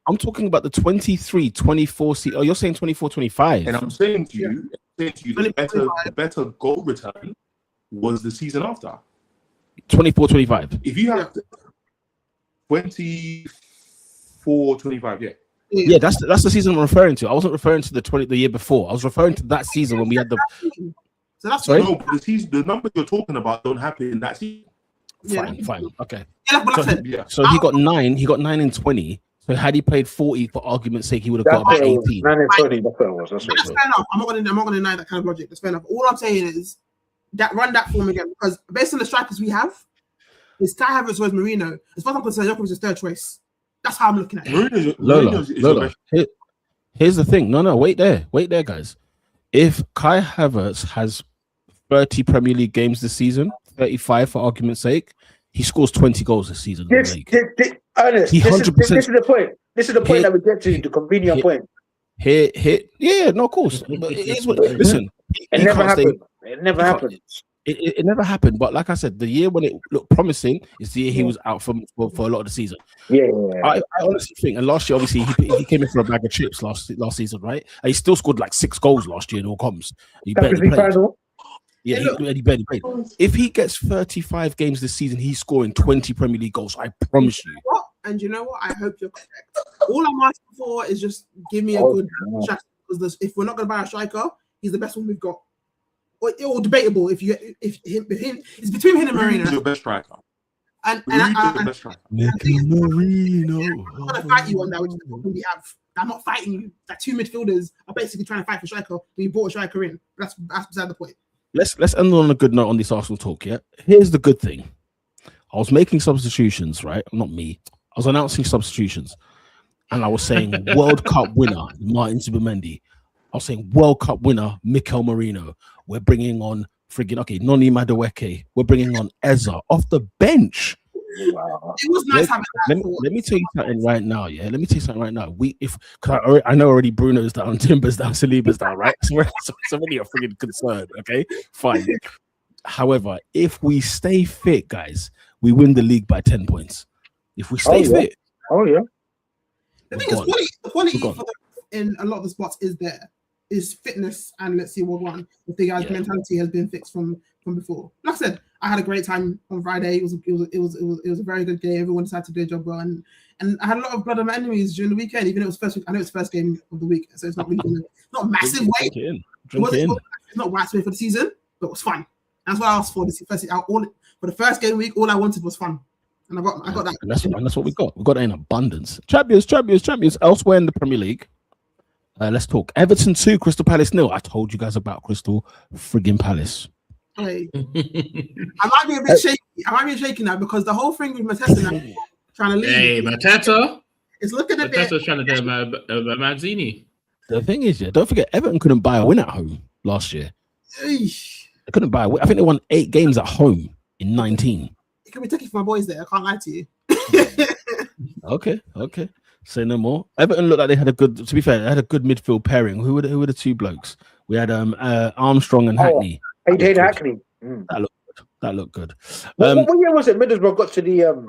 I'm talking about the 23-24 season. Oh, you're saying 24-25. And I'm saying to you, the better goal return was the season after. 24-25. If you have 24-25, yeah. Yeah, that's the season I'm referring to. I wasn't referring to the year before. I was referring to that season when we had the. So that's no, but the numbers you're talking about don't happen in that season. Fine, okay. So he got 9. He got 9 in 20. So had he played 40, for argument's sake, he would have got about 18. 9 and 20. That's what it was. That's fair enough. I'm not going to deny that kind of logic. That's fair enough. All I'm saying is that run that form again, because based on the strikers we have, it's Kai Havertz versus Marino. As far as I'm concerned, Jokovic is third choice. That's how I'm looking at it. Lola. Here's the thing. No, wait there, guys. If Kai Havertz has 30 Premier League games this season, 35 for argument's sake, he scores 20 goals this season. Ernest, this is the point. This is the point that we get to, the convenient point. No, of course. But it is what, listen, it never happened. It never happened. It never happened, but like I said, the year when it looked promising is the year he was out for a lot of the season. Yeah. I honestly think, and last year obviously he came in for a bag of chips last season, right? And he still scored like 6 goals last year in all comps. He barely played. Yeah, he barely played. If he gets 35 games this season, he's scoring 20 Premier League goals. I promise you. And you know what? I hope you're correct. All I'm asking for is just give me a good striker. Because if we're not going to buy a striker, he's the best one we've got. Or debatable if him, it's between him and Marino. He's your best striker. And Marino. I'm going to fight you on that, which is the problem we have. I'm not fighting you. That 2 midfielders are basically trying to fight for striker. We brought a striker in. That's beside the point. Let's end on a good note on this Arsenal talk. Yeah, here's the good thing. I was making substitutions, right? Not me. I was announcing substitutions, and I was saying World Cup winner Martin Zubimendi. I was saying World Cup winner Mikel Merino. We're bringing on Noni Madueke. We're bringing on Eza off the bench. Wow. It was nice having that. Let me tell you something right now. Yeah, let me tell you something right now. I know already Bruno's down, Timber's down, Saliba's down, right? So it's really a freaking concern. Okay, fine. However, if we stay fit, guys, we win the league by 10 points. If we stay fit, the thing is, quality in a lot of the spots is fitness, and let's see what one. If the guy's mentality has been fixed from before. Like I said, I had a great time on Friday. It was a very good game. Everyone decided to do a job well, and I had a lot of blood on my enemies during the weekend. Even though it was first week, I know it's first game of the week, so it's not really not massive weight. It's not widespread for the season, but it was fun. That's what I asked for. For the first game week, all I wanted was fun. And I got that. And that's what we got. We got it in abundance. Champions. Elsewhere in the Premier League. Let's talk. Everton 2, Crystal Palace 0. I told you guys about Crystal friggin' Palace. Hey. I might be a bit shaky now because the whole thing with Mateta now trying to leave. Hey, Mateta. It's looking a bit. Mateta's trying to do Mazzini. The thing is, don't forget, Everton couldn't buy a win at home last year. Eesh. They couldn't buy a win. I think they won 8 games at home in 19. It can be tricky for my boys there. I can't lie to you. Okay. Say no more. Everton looked like they had a good. To be fair, they had a good midfield pairing. Who were the 2 blokes? We had Armstrong and Hackney. Hackney. That looked good. What year was it? Middlesbrough got to the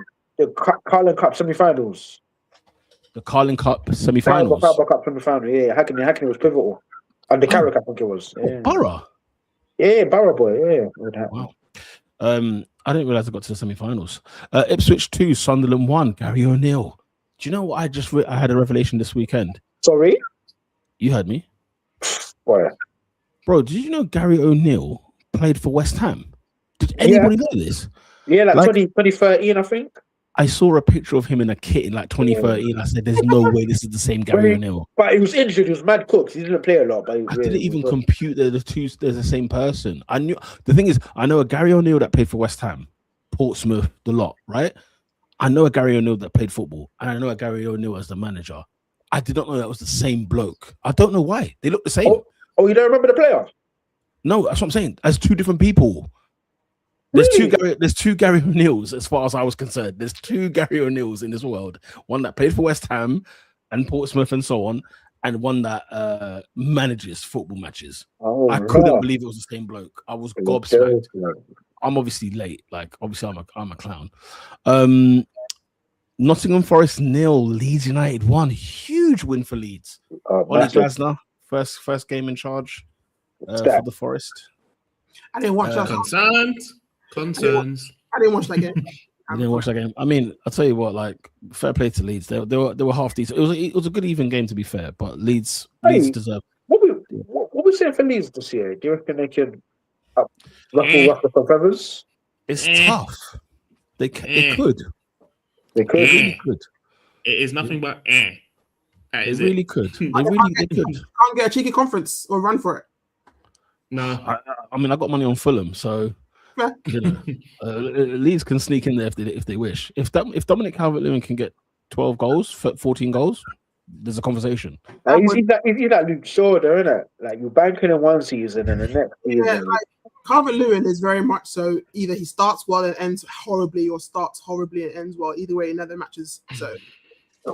Carling Cup semi-finals. The Carling Cup semi-finals. Carling Cup semi-final. Yeah, Hackney was pivotal. And the Carrick, I think it was. Yeah. Borough. Yeah, Borough boy. Yeah. Wow. I didn't realize I got to the semi-finals. Ipswich 2, Sunderland 1. Gary O'Neill. Do you know what I had a revelation this weekend? Sorry? You heard me? What? Bro, did you know Gary O'Neill played for West Ham? Did anybody know this? Yeah, like 2013, I think. I saw a picture of him in a kit in like 2013. I said, there's no way this is the same Gary O'Neill. But he was injured. He was mad cooks. He didn't play a lot. But I didn't even compute that they're the same person. I knew. The thing is, I know a Gary O'Neill that played for West Ham. Portsmouth, the lot, right? I know a Gary O'Neill that played football, and I know a Gary O'Neill as the manager. I did not know that was the same bloke. I don't know why. They look the same. Oh, you don't remember the player? No, that's what I'm saying. As two different people. There's two Gary O'Neills, as far as I was concerned. There's two Gary O'Neills in this world. One that played for West Ham and Portsmouth and so on, and one that manages football matches. Oh, I couldn't believe it was the same bloke. I was gobsmacked. I'm obviously late. Like, obviously, I'm a clown. Nottingham Forest 0, Leeds United 1. Huge win for Leeds. Oli Glasner, first game in charge for the Forest. I didn't watch that. Concerns. I didn't watch that game. I didn't watch that game. I mean, I'll tell you what, like, fair play to Leeds. They were half decent. It was a good even game, to be fair, but Leeds deserve. What we saying for Leeds this year? Do you reckon they could ruffle some feathers? It's tough. They could. They could. They really could. It is nothing but They really could. They could. Can't get a cheeky conference or run for it. No. I mean, I got money on Fulham, so you know, Leeds can sneak in there if they wish. If Dominic Calvert-Lewin can get 12 goals, 14 goals, there's a conversation. You see that Luke Shaw, though, isn't it? Like, you're banking in one season and the next season. Yeah, like, Calvert-Lewin is very much so. Either he starts well and ends horribly, or starts horribly and ends well. Either way, in other matches. So,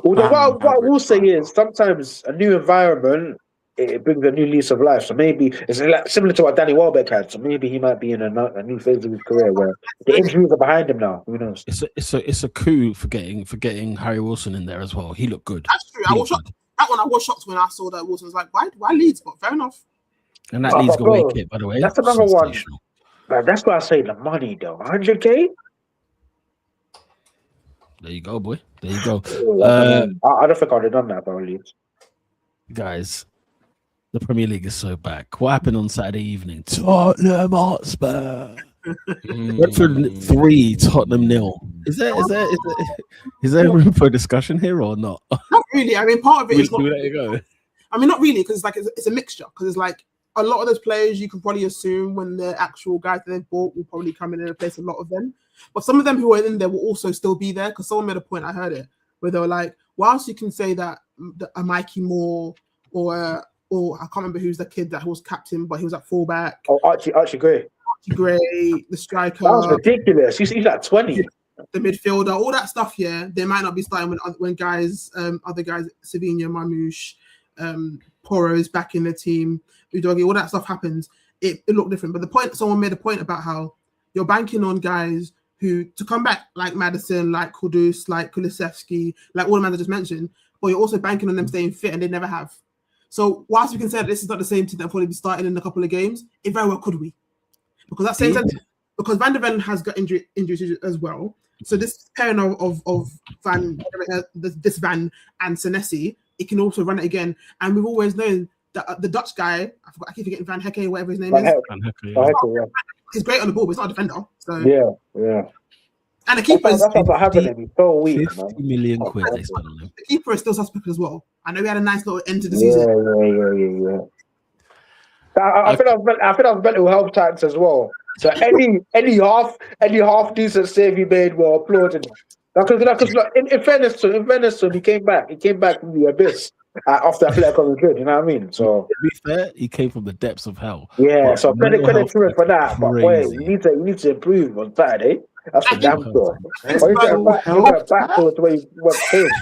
although what I will say is, sometimes a new environment, it brings a new lease of life. So maybe it's like similar to what Danny Welbeck had. So maybe he might be in a new phase of his career where the injuries are behind him now. Who knows? It's a coup for getting Harry Wilson in there as well. He looked good. That's true. I was shocked when I saw that Wilson was like, why Leeds? But fair enough. And that Leeds away kit, by the way. That's another one. Like, that's why I say the money, though. 100K. There you go, boy. There you go. I don't think I'd have done that for Leeds. Guys, the Premier League is so back. What happened on Saturday evening? Tottenham Hotspur. Brentford 3, Tottenham 0. Is there room for discussion here or not? Not really. I mean, part of it is not. Let it go. I mean, not really, because it's a mixture. Because it's like a lot of those players you can probably assume when the actual guys that they've bought will probably come in and replace a lot of them. But some of them who are in there will also still be there. Because someone made a point, I heard it, where they were like, whilst you can say that a Mikey Moore or I can't remember who's the kid that was captain, but he was at fullback. Oh, Archie Gray. Gray, the striker. That was ridiculous. He's like 20. The midfielder, all that stuff. Yeah, they might not be starting when guys, other guys, Savinho, Marmouche, Porro is back in the team. Udogie, all that stuff happens. It looked different. But someone made a point about how you're banking on guys who to come back, like Maddison, like Kudus, like Kulusevski, like all the men I just mentioned. But you're also banking on them staying fit, and they never have. So whilst we can say that this is not the same team that probably be starting in a couple of games, it very well could be. Because that same sense, because Van der Ven has got injuries as well. So this pairing of Van and Senesi, it can also run it again. And we've always known that the Dutch guy, I keep forgetting Van Hecke, whatever his name is. Van Hecke. He's great on the ball, but he's not a defender. So yeah. And the keeper that's what happened. He's so weak. 50 million quid they spent on him. The keeper is still suspect as well. I know we had a nice little end to the season. Yeah. I think I've mental health tax as well. So any half decent save he made were applauded. Because in fairness to him, he came back from the abyss after Athletic of Madrid. You know what I mean? So to be fair, he came from the depths of hell. Yeah, but so credit to him for that. But wait, you need to improve on Saturday. That's for damn sure. Back to where you went.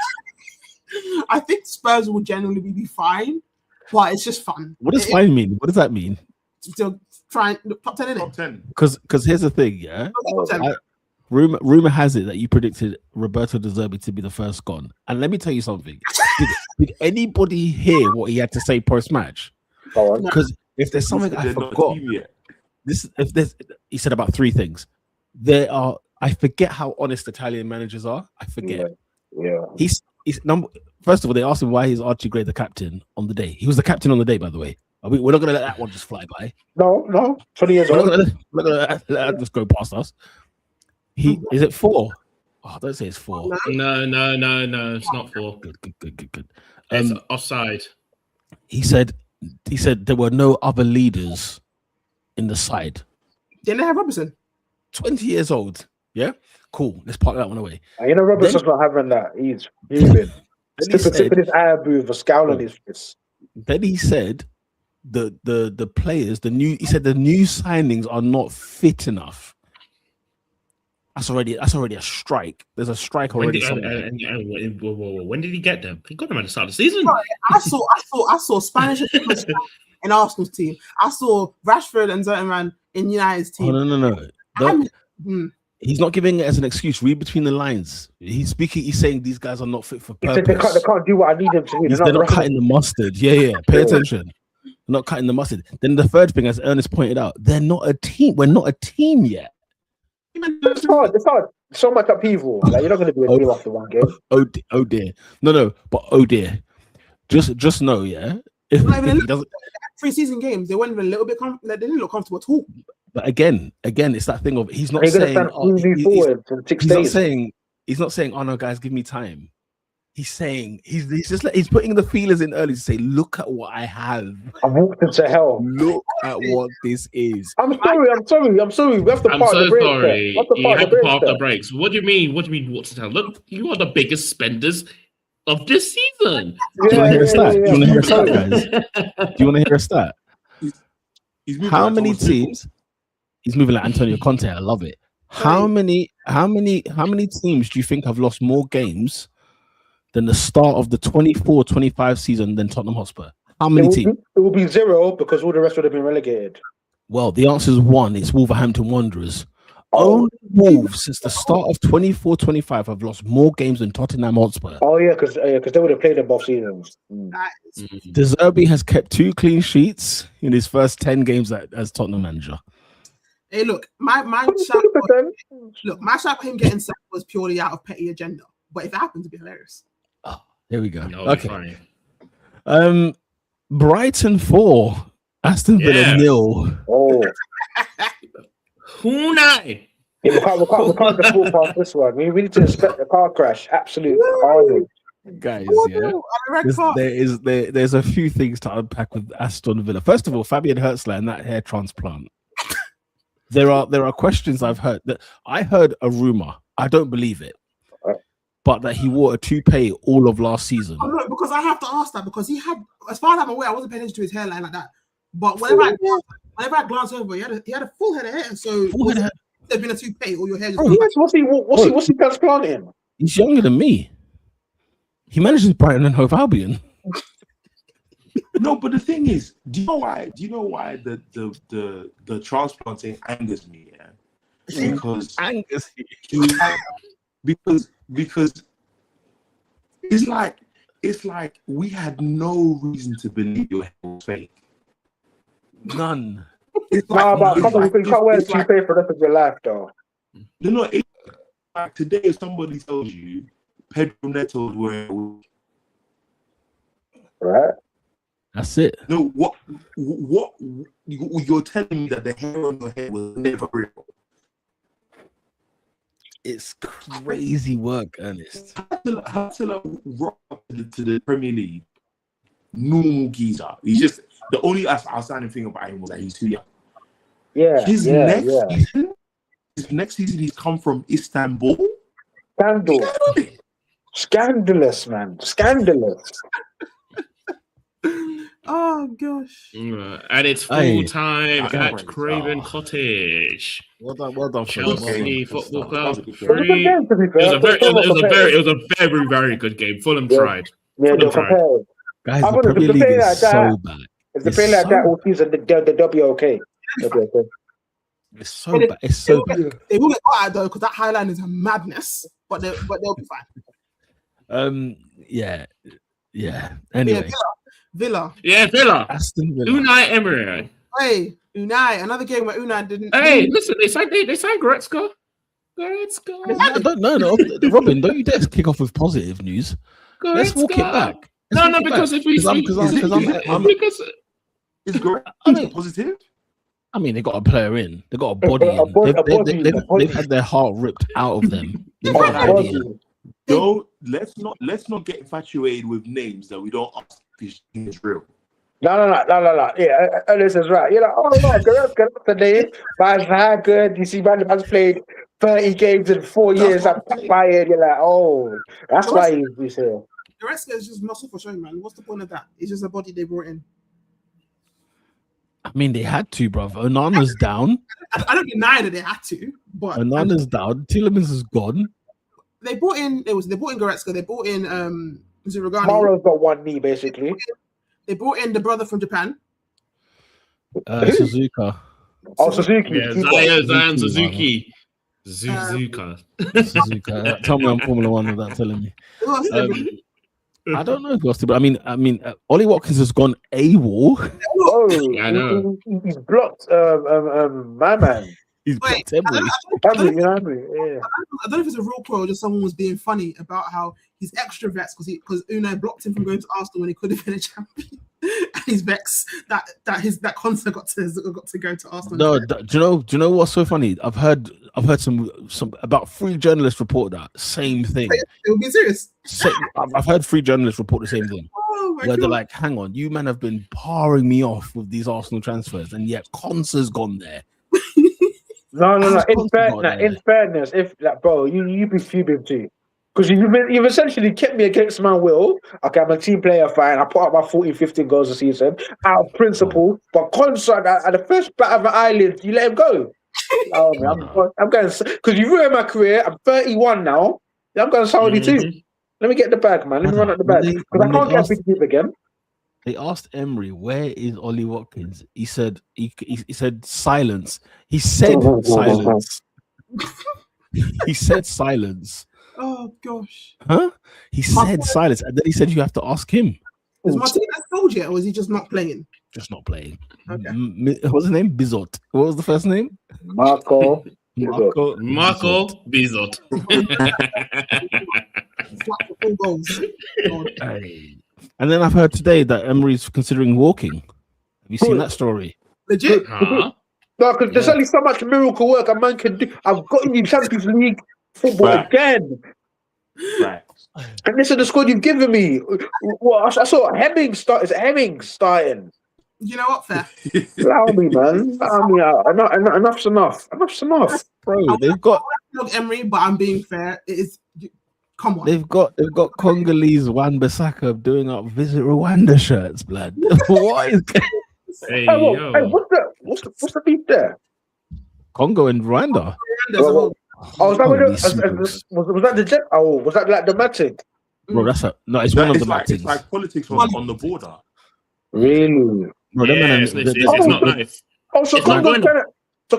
I think Spurs will generally be fine, but it's just fun. What does fine mean? What does that mean? Still trying top 10 in it. Top 10. Because here's the thing, yeah. Rumor has it that you predicted Roberto De Zerbi to be the first gone, and let me tell you something. Did anybody hear what he had to say post match? Because if there's something I forgot, he said about 3 things. I forget how honest Italian managers are. I forget. Yeah. He's first of all, they asked him why he's Archie Gray the captain on the day. He was the captain on the day, by the way. We're not going to let that one just fly by. No. 20 years old. We're not going to let that just go past us. Is it 4? Oh, don't say it's 4. No. It's not 4. Good. It's offside. He said there were no other leaders in the side. Didn't they have Robertson? 20 years old. Yeah, cool. Let's park that one away. Robertson's not having that. He's fuming. Tipping his eye with a scowl on his face. Then he said the players, the new signings are not fit enough. That's already a strike. There's a strike already. When did he get them? He got them at the start of the season. I saw Spanish in Arsenal's team. I saw Rashford and Zertman in United's team. No. He's not giving it as an excuse. Read between the lines. He's speaking. He's saying these guys are not fit for purpose. They can't do what I need them to do. They're not cutting the mustard. Yeah. Pay attention. They're not cutting the mustard. Then the third thing, as Ernest pointed out, they're not a team. We're not a team yet. It's hard. So much upheaval. Like, you're not going to be a team after one game. Oh dear. No. But oh dear. Just know, yeah. If he doesn't, pre-season games, they weren't even a little bit. They didn't look comfortable at all. But again, it's that thing of he's not saying, "Oh no, guys, give me time." He's saying he's putting the feelers in early to say, "Look at what I have. I walked into hell. Look at what this is." I'm sorry. We have to park the brakes. You have to park the brakes. What do you mean? What's the hell? Look, you are the biggest spenders of this season. Do you want to hear a stat? Do you want to hear a stat, guys? Do you want to hear a stat? How many teams? He's moving like Antonio Conte. I love it. How many teams do you think have lost more games than the start of the 24-25 season than Tottenham Hotspur? How many teams? It will be 0 because all the rest would have been relegated. Well, the answer is 1. It's Wolverhampton Wanderers. Only Wolves since the start of 24-25 have lost more games than Tottenham Hotspur. Oh yeah, because they would have played them both seasons. De Zerbi has kept 2 clean sheets in his first 10 games as Tottenham manager. Hey, look, my shout for him getting sacked was purely out of petty agenda. But if it happens, it'd be hilarious. Oh, here we go. Okay. Brighton 4, Aston Villa 0. Oh. Unai. Yeah, we can't default past this one. We need to expect the car crash. Absolute carnage. Guys, there's a few things to unpack with Aston Villa. First of all, Fabian Hertzler and that hair transplant. There are questions I've heard. That I heard a rumor. I don't believe it, but that he wore a toupee all of last season. Oh, no, because I have to ask that because he had, as far as I'm aware, I wasn't paying attention to his hairline like that. But whenever I glance over, he had a full head of hair. So there's been a toupee or your hair. What's he transplanting? He's younger than me. He manages Brighton and Hove Albion. No, but the thing is, do you know why the transplanting angers me? Yeah, because angers you. Because it's like we had no reason to believe your hair was fake. None. It's like, you can't wear a toupee for the rest of your life, though. No, it's like today if somebody tells you Pedro Neto's wearing, right? That's it. No, what you're telling me that the hair on your head was never real. It's crazy work, Ernest. How to rock up to the Premier League? Normal geezer. He's just the only outstanding thing about him was that he's too young. Yeah. His next season he's come from Istanbul. Scandalous, man. Scandalous. Oh gosh. And it's full time at Craven Cottage. Well done, Chelsea Football Club. It was a very, very good game. Fulham tried. Yeah, they're prepared. Guys, the Premier League is so bad. If they play like that all season, they'll be okay. It's so bad. It's so bad. They will get caught though because that highline is a madness. But they'll be fine. Yeah. Anyway. Villa. Yeah, Villa. Aston Villa. Unai Emery. Hey, Unai. Another game where Unai didn't. Hey, listen, they signed Goretzka. No, Robin, don't you dare kick off with positive news. Let's walk it back. Because if we is Goretzka positive? I mean, they got a player in. They got a body in. They've had their heart ripped out of them. No, let's not get infatuated with names that we don't ask if it's real. No. Yeah, this is right. You're like, oh no, that's the name. Man's very good. You see, man's played 30 games in 4 years at Bayern. You're like, oh, that's why he's here. Goretzka is just muscle for showing, man. What's the point of that? It's just a body they brought in. I mean, they had to, bruv. Onana's down. I don't deny that they had to, but Onana's down. Tielemans is gone. They brought in Goretzka. They brought in Zurigani. Mauro's got one knee, basically. They brought in the brother from Japan. Suzuka. Oh, Suzuki. Yeah, Zion Suzuki. Suzuka. Tell me I'm Formula One without telling me. Who else is there? I don't know who else to, but I mean, Ollie Watkins has gone AWOL. Oh, Yeah, I know. He's blocked my man. He's Wait, blocked Emery. I don't Yeah. know if it's a real quote or just someone was being funny about how he's extra vexed because Unai blocked him from going to Arsenal when he could have been a champion. And he's vexed that concert got to go to Arsenal. No, do you know what's so funny? I've heard some about 3 journalists report that same thing. It would be serious. I've heard 3 journalists report the same thing. Oh my Where God. they're like, hang on, you man have been parring me off with these Arsenal transfers, and yet Conser's gone there. No. How's In fairness, if like, bro, you be fuming too, because you've essentially kept me against my will. Okay, I'm a team player, fine. I put up my 14, 15 goals a season out of principle, but Consort at the first bat of my eyelid, you let him go. Oh, man, I'm going because you ruined my career. I'm 31 now. I'm going Saudi too. Let me get the bag, man. Let me run up the bag because I can't get big deep again. They asked Emery, where is Ollie Watkins? He said he said silence. He said silence. He said silence. Oh gosh. Huh? He said silence. And then he said you have to ask him. Is Martinez sold yet, or is he just not playing? Just not playing. Okay. What's his name? Bizot. What was the first name? Marco. Marco Bizot. Flat for 4 goals. God. And then I've heard today that Emery's considering walking. Have you seen that story? Legit. Huh? No, because there's only so much miracle work a man can do. I've gotten you Champions League football again. Right. And this is the squad you've given me. Well, I saw Hemmings start. Is Hemmings starting? You know what, fair? Allow me, man. Allow me out. Enough's enough. Enough's enough. Bro, they've got Emery, but I'm being fair. It is. Come on. they've got Congolese Wan-Bissaka doing up Visit Rwanda shirts, blood. What is Hey, Hey, yo. what's the beef there? Congo and Rwanda? There's a whole. Oh, was that Holy was smokes. that the jet? Oh, was that like the Matic? Bro, it's one of the It's things. like politics on the border. Really? Bro, them Yeah, men- it's not nice. Oh, so It's not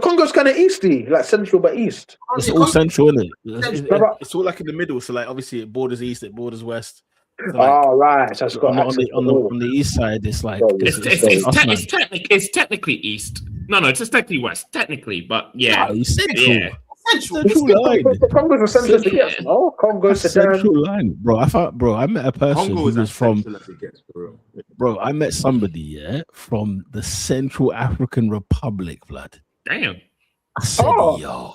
Congo's kind of easty, like central but east. It's all central, isn't it? Central. It's all like in the middle. So like obviously it borders east, it borders west. So, like, Oh, right. So it's got on access the east side, it's like Oh, It's technically east. No, it's just technically west. Technically, but yeah. Oh, it's central. Yeah. Central line. Congo's a central to get. Oh, Congo, Sudan. Central line, bro. I met a person Congo who is was as from, central as it gets, for real. bro. I met somebody, from the Central African Republic, blood. Damn. I said, Oh. yo.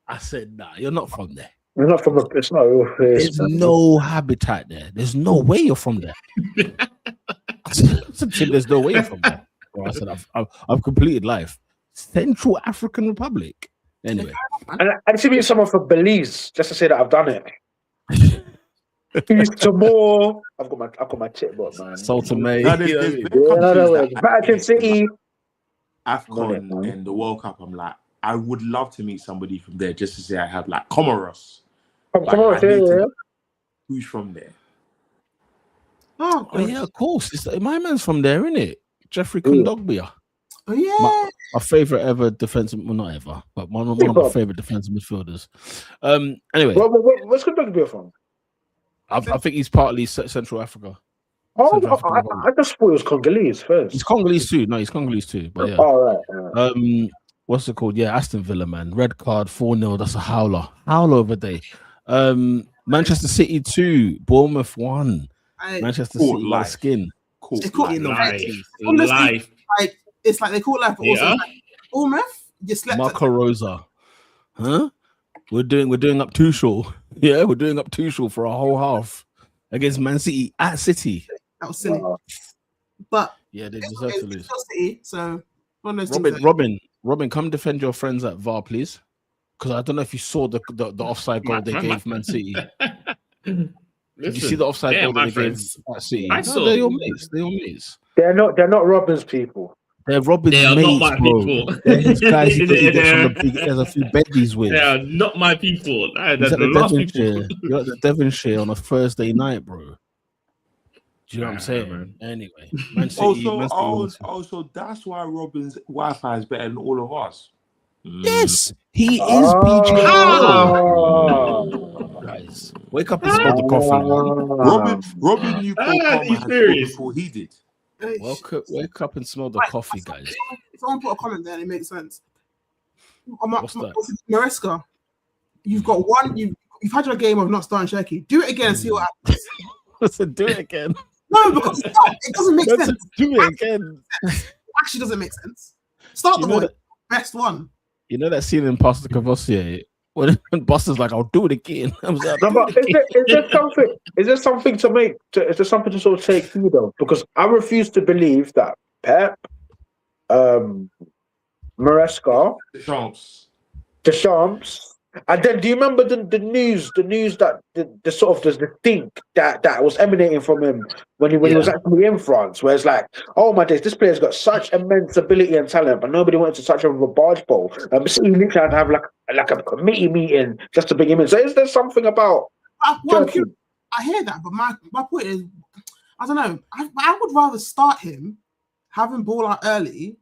I said, nah, you're not from there. It's not from it's not a real place. There's no habitat there. There's no way you're from there. I said, Tim, there's no way you're from there. Bro, I said, I've completed life. Central African Republic. Anyway, And I see me someone from Belize just to say that I've done it. Tomorrow, I've got my tip book, man. Sultan May. No, there's countries that Vatican City. AFCON and the World Cup, I'm like, I would love to meet somebody from there just to say I have like Comoros. Come on, I need yeah. to- Who's from there? Oh, Oh yeah, of course. My man's from there, isn't it? Jeffrey Kondogbia. Oh yeah. My favorite ever defensive, well, not ever, but one of my favorite defensive midfielders. Anyway, Where's Kondogbia from? I think he's partly Central Africa. Oh, Central African Republic. I just thought it was Congolese first. He's Congolese too. No, he's Congolese too. But yeah. All right. What's it called? Yeah, Aston Villa, man. Red card, 4-0. That's a howler. Howler of a day. Manchester City 2, Bournemouth 1. Manchester City by the skin. Cool. It's called Life. Like it's like they call life, but also Yeah. like, Bournemouth, you slept. Marco Rosa. Huh? We're doing up Tuchel. Yeah, we're doing up Tuchel for a whole half against Man City at City. That was silly. But Yeah, they deserve to lose. City, so one of those things Robin, come defend your friends at VAR, please. because I don't know if you saw the offside goal they gave Man City. Did you see the offside goal they gave Man City? They're your mates. They're your mates. They're not Robin's people. They're Robin's They are mates, not my bro. people. They're his guys. He gets from the big. There's a few beddies with. They are not my people. That's He's the at the last Devonshire. people. You're at the Devonshire on a Thursday night, bro. Do you know what I'm saying? Man. Anyway, Man City. Also, that's why Robin's Wi-Fi is better than all of us. Yes, he is PG. Guys, wake up and smell the coffee. Robin knew Paul Palmer had scored before he did. Wake up and smell the coffee, guys. If someone put a comment there, it makes sense. What's that? Maresca, you've got one. You've had your game of not starting Shaky. Do it again and see what happens. Listen, do it again. No, because it doesn't make sense. Do it again. It actually doesn't make sense. Start the boy. Best one. You know that scene in Pastor Cavossier when Buster's like, "I'll do it again." I was like, is there something to make? Is there something to sort of take through though? Because I refuse to believe that Pep, Maresca, Deschamps, and then do you remember the news that the sort of the think that was emanating from him when he was actually in France, where it's like, oh my days, this player's got such immense ability and talent, but nobody wanted to touch him with a barge pole. So he literally had to have like a committee meeting just to bring him in. So is there something about? I hear that, but my point is, I don't know. I would rather start him, have him ball out early,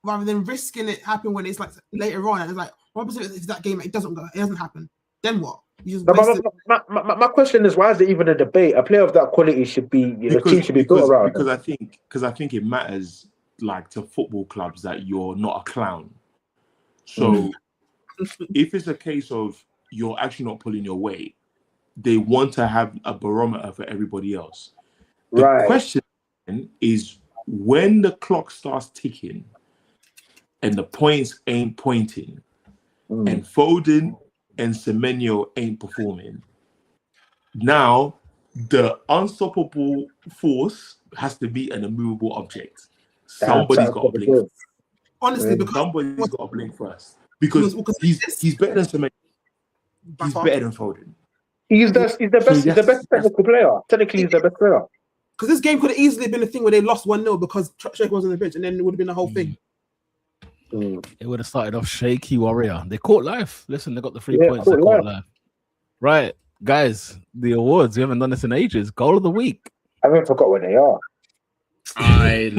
rather than risking it happening when it's like later on. And it's like, what happens if that game it doesn't happen? Then what? My question is, why is there even a debate? A player of that quality should be built around. Because I think it matters, like, to football clubs that you're not a clown. So if it's a case of you're actually not pulling your weight, they want to have a barometer for everybody else. The question is, when the clock starts ticking and the points ain't pointing, and Foden and Semenyo ain't performing, now the unstoppable force has to be an immovable object. Somebody's got to blink. Honestly, somebody's got to blink first because he's better than Semenyo. He's better than Foden. He's the best technical player. Technically, he's the best player. Because this game could have easily been a thing where they lost 1-0 because Shaky was on the bench, and then it would have been the whole thing. It would have started off shaky warrior. They caught life. Listen, they got the 3 points. They caught life. Right, guys, the awards. We haven't done this in ages. Goal of the week. I haven't forgot what they are. I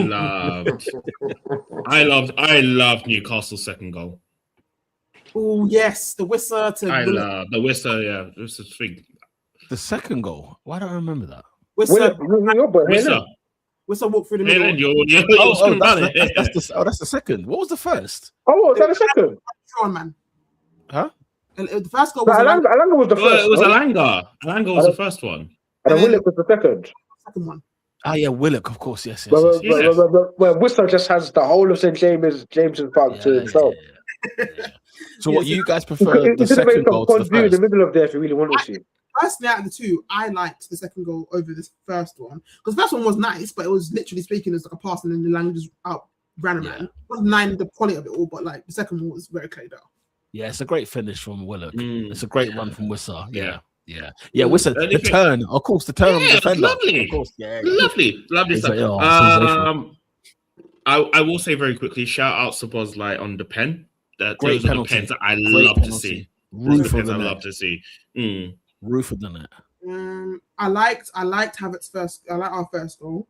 loved Newcastle's second goal. Oh yes, the whistle to. I love the whistle. Yeah, this is big. The second goal. Why don't I remember that? Whistle walk through the middle. That's the second. What was the first? Oh, was that the second? On, man. Huh? The first goal was Alanga was the first. It was Alanga. Alanga was the first one. And then Willock was the second. Second one. Ah, yeah, Willock, of course, yes. Well, Worcester just has the whole of St. James's Park to himself. So, what you guys prefer the second goal to the first? In the middle of there, if you really wanted to. Personally, out of the two, I liked the second goal over this first one because the first one was nice, but it was literally speaking as like a pass, and then the language just ran a man. It wasn't nine the quality of it all, but like the second one was very clear out. Yeah, it's a great finish from Willock. It's a great run from Wissa. Yeah. Wissa, the turn, of course, the turn on the defender. Lovely. Of course, lovely stuff. I will say very quickly, shout out to Buzz Light on the pen. Those are the pens that I love to see. Roofer than it. I liked Havertz's first. I like our first goal.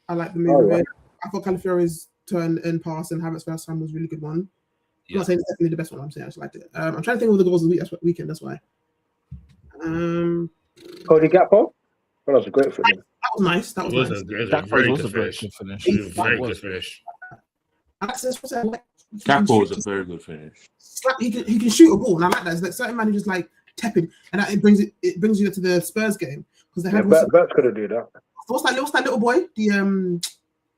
I like the move of it. I thought Calafiore's turn and pass and Havertz's first time was a really good one. I'm not saying it's definitely the best one. I'm saying I just liked it. I'm trying to think of the goals of the weekend. That's why. Cody Gakpo. That was a great finish. That was nice. That was nice. That was a very good finish. Very good finish. Gakpo was a very good finish. He can shoot a ball, and I like that. It's like certain man who just like tepid, and it brings you to the Spurs game because they had. Bert's gonna do that. What's that little boy?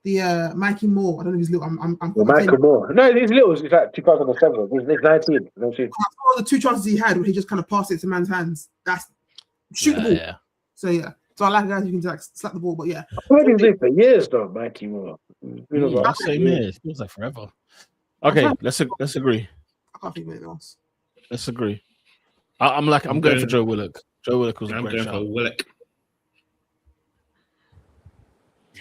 The Mikey Moore. I don't know if he's little. I'm Michael Moore. No, he's little. He's like 2007. He's 19. All the two chances he had where he just kind of passed it to man's hands. That's shoot the ball. Yeah. So I like guys who can like slap the ball, but yeah. I've heard his name for years though, Mikey Moore. Same years. It feels like forever. Okay, let's agree. I can't think of anything else. Let's agree. I'm going for Joe Willock. Joe Willock was a great shout. I'm going for Willock.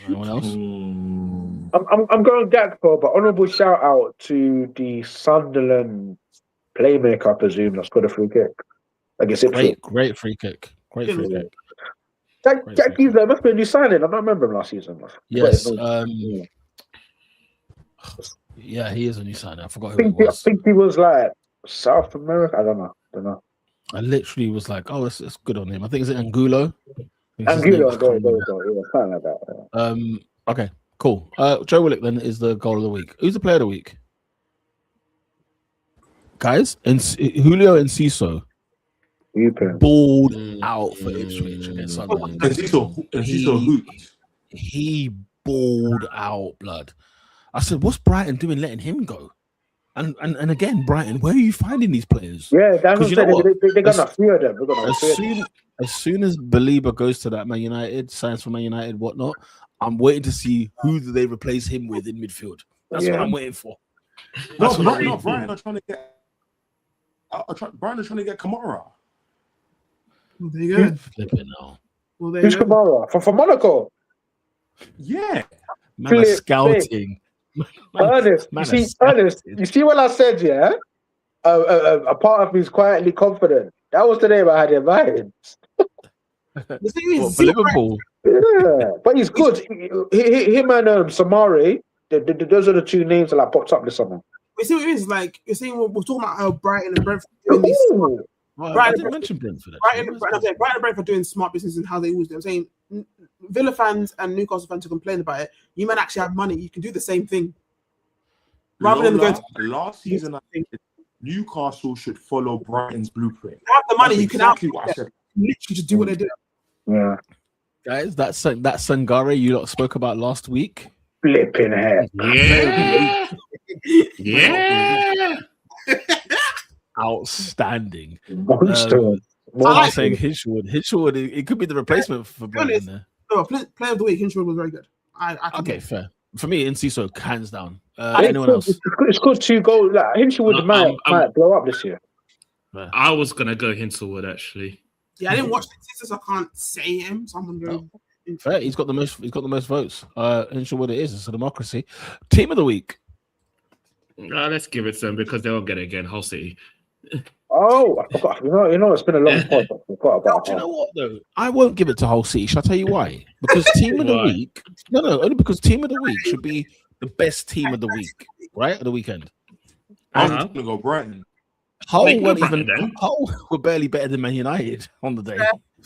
Anyone else? I'm going Gakpo, but honourable shout out to the Sunderland playmaker, I presume, that's got a free kick. I guess it. Great free kick. Great free kick. Jack Giesler must be a new signing. I don't remember him last season. Yes. Yeah, he is a new signing. I forgot who it was. I think he was like South America. I don't know. I literally was like, oh, it's good on him. I think it's Angulo. Angulo, something like that. Okay, cool. Joe Willock then is the goal of the week. Who's the player of the week? Guys, and Julio Enciso balled out for Ipswich against Sunderland. He balled out, blood. I said, what's Brighton doing letting him go? And again, Brighton, where are you finding these players? Yeah, that's what they got a few of them. As soon as Baliba goes to that Man United, signs for Man United, whatnot, I'm waiting to see who do they replace him with in midfield. That's what I'm waiting for. Brighton are trying to get. Brighton are trying to get Kamara. Well, there you go. Flipping now. Well, there Who's you go. Kamara? From Monaco? Yeah. Man are scouting. Ernest, you see what I said, yeah? A part of me is quietly confident. That was the name I had in mind. The thing is, For Liverpool. Yeah, but he's good. Him and Samari, those are the two names that like popped up this summer. You see what it is? Like, you're saying we're talking about how Brighton and Brentford doing these. I didn't mention Brentford. Brighton and Brentford doing smart business and how they always do. I'm saying Villa fans and Newcastle fans who complain about it, you might actually have money. You can do the same thing. Rather than going to last season, I think Newcastle should follow Brighton's blueprint. You have the money, That's you can exactly what I said. literally just do what they do. Yeah. Guys, that Sangare you lot spoke about last week. Flipping head. Yeah. Yeah. Outstanding. Monster. I'm saying Hitchwood, it could be the replacement for Brighton there. No, player of the week, Hinchwood was very good. Okay, fair. For me, Enciso, hands down. I think Anyone else? It's good to go. Like, Hinchwood might blow up this year. I was gonna go Hinselwood actually. Yeah, I didn't watch the so I can't say him. So I'm gonna go. Fair. He's got the most votes. Hinchwood, it is. It's a democracy. Team of the week. Let's give it to them because they won't get it again. Hull City. Oh, I forgot. You know, it's been a long time. Do you know what though? I won't give it to Hull City. Shall I tell you why? Because team of the week. No, only because team of the week should be the best team of the week, right? At the weekend. I'm gonna go Brighton. Hull were barely better than Man United on the day.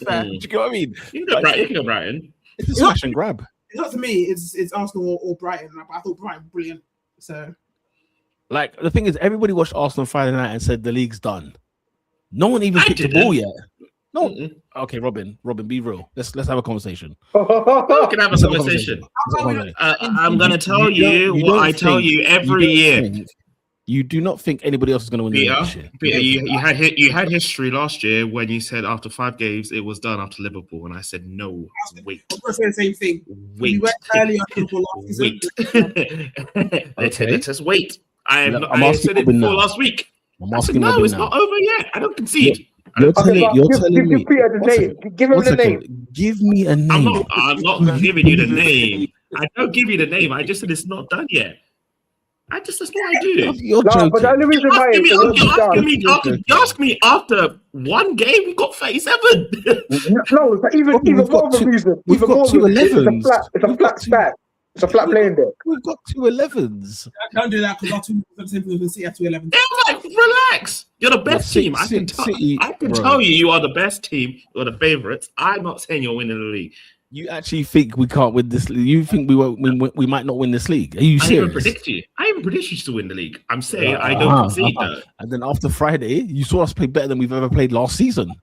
Fair. Do you get what I mean? You can go Brighton. It's a smash and grab. It's not to me. It's Arsenal or Brighton. I thought Brighton brilliant. So. Like the thing is, everybody watched Arsenal Friday night and said the league's done. No one even kicked the ball yet. No. Mm-mm. Okay, Robin, be real. Let's have a conversation. We can have a conversation. I'm gonna tell you what I tell you every year. You do not think anybody else is going to win the league this year? Peter, you had history last year when you said after 5 games it was done after Liverpool, and I said no. Wait. I was going to say the same thing. Wait. We went early on Liverpool last season. Let's wait. I said it before last week. I'm asking no, it's not over yet. I don't concede. You're telling me. Give him the name. Give me a name. I'm not giving you the name. I don't give you the name. I just said it's not done yet. That's what I do. You're joking. But the only reason why you ask me after one game, we've got 37. No, but even more of a reason. We've got 2 11s. It's a flat stat. It's a flat playing deck. We've got 2 11s. Don't do that because our team the same thing as City at 2 11s. Like, relax. You're the best team. I can tell you are the best team. You're the favourites. I'm not saying you're winning the league. You actually think we can't win this league? You think we won't? We might not win this league? Are you serious? I even predict you to win the league. I'm saying I don't concede that. And then after Friday, you saw us play better than we've ever played last season.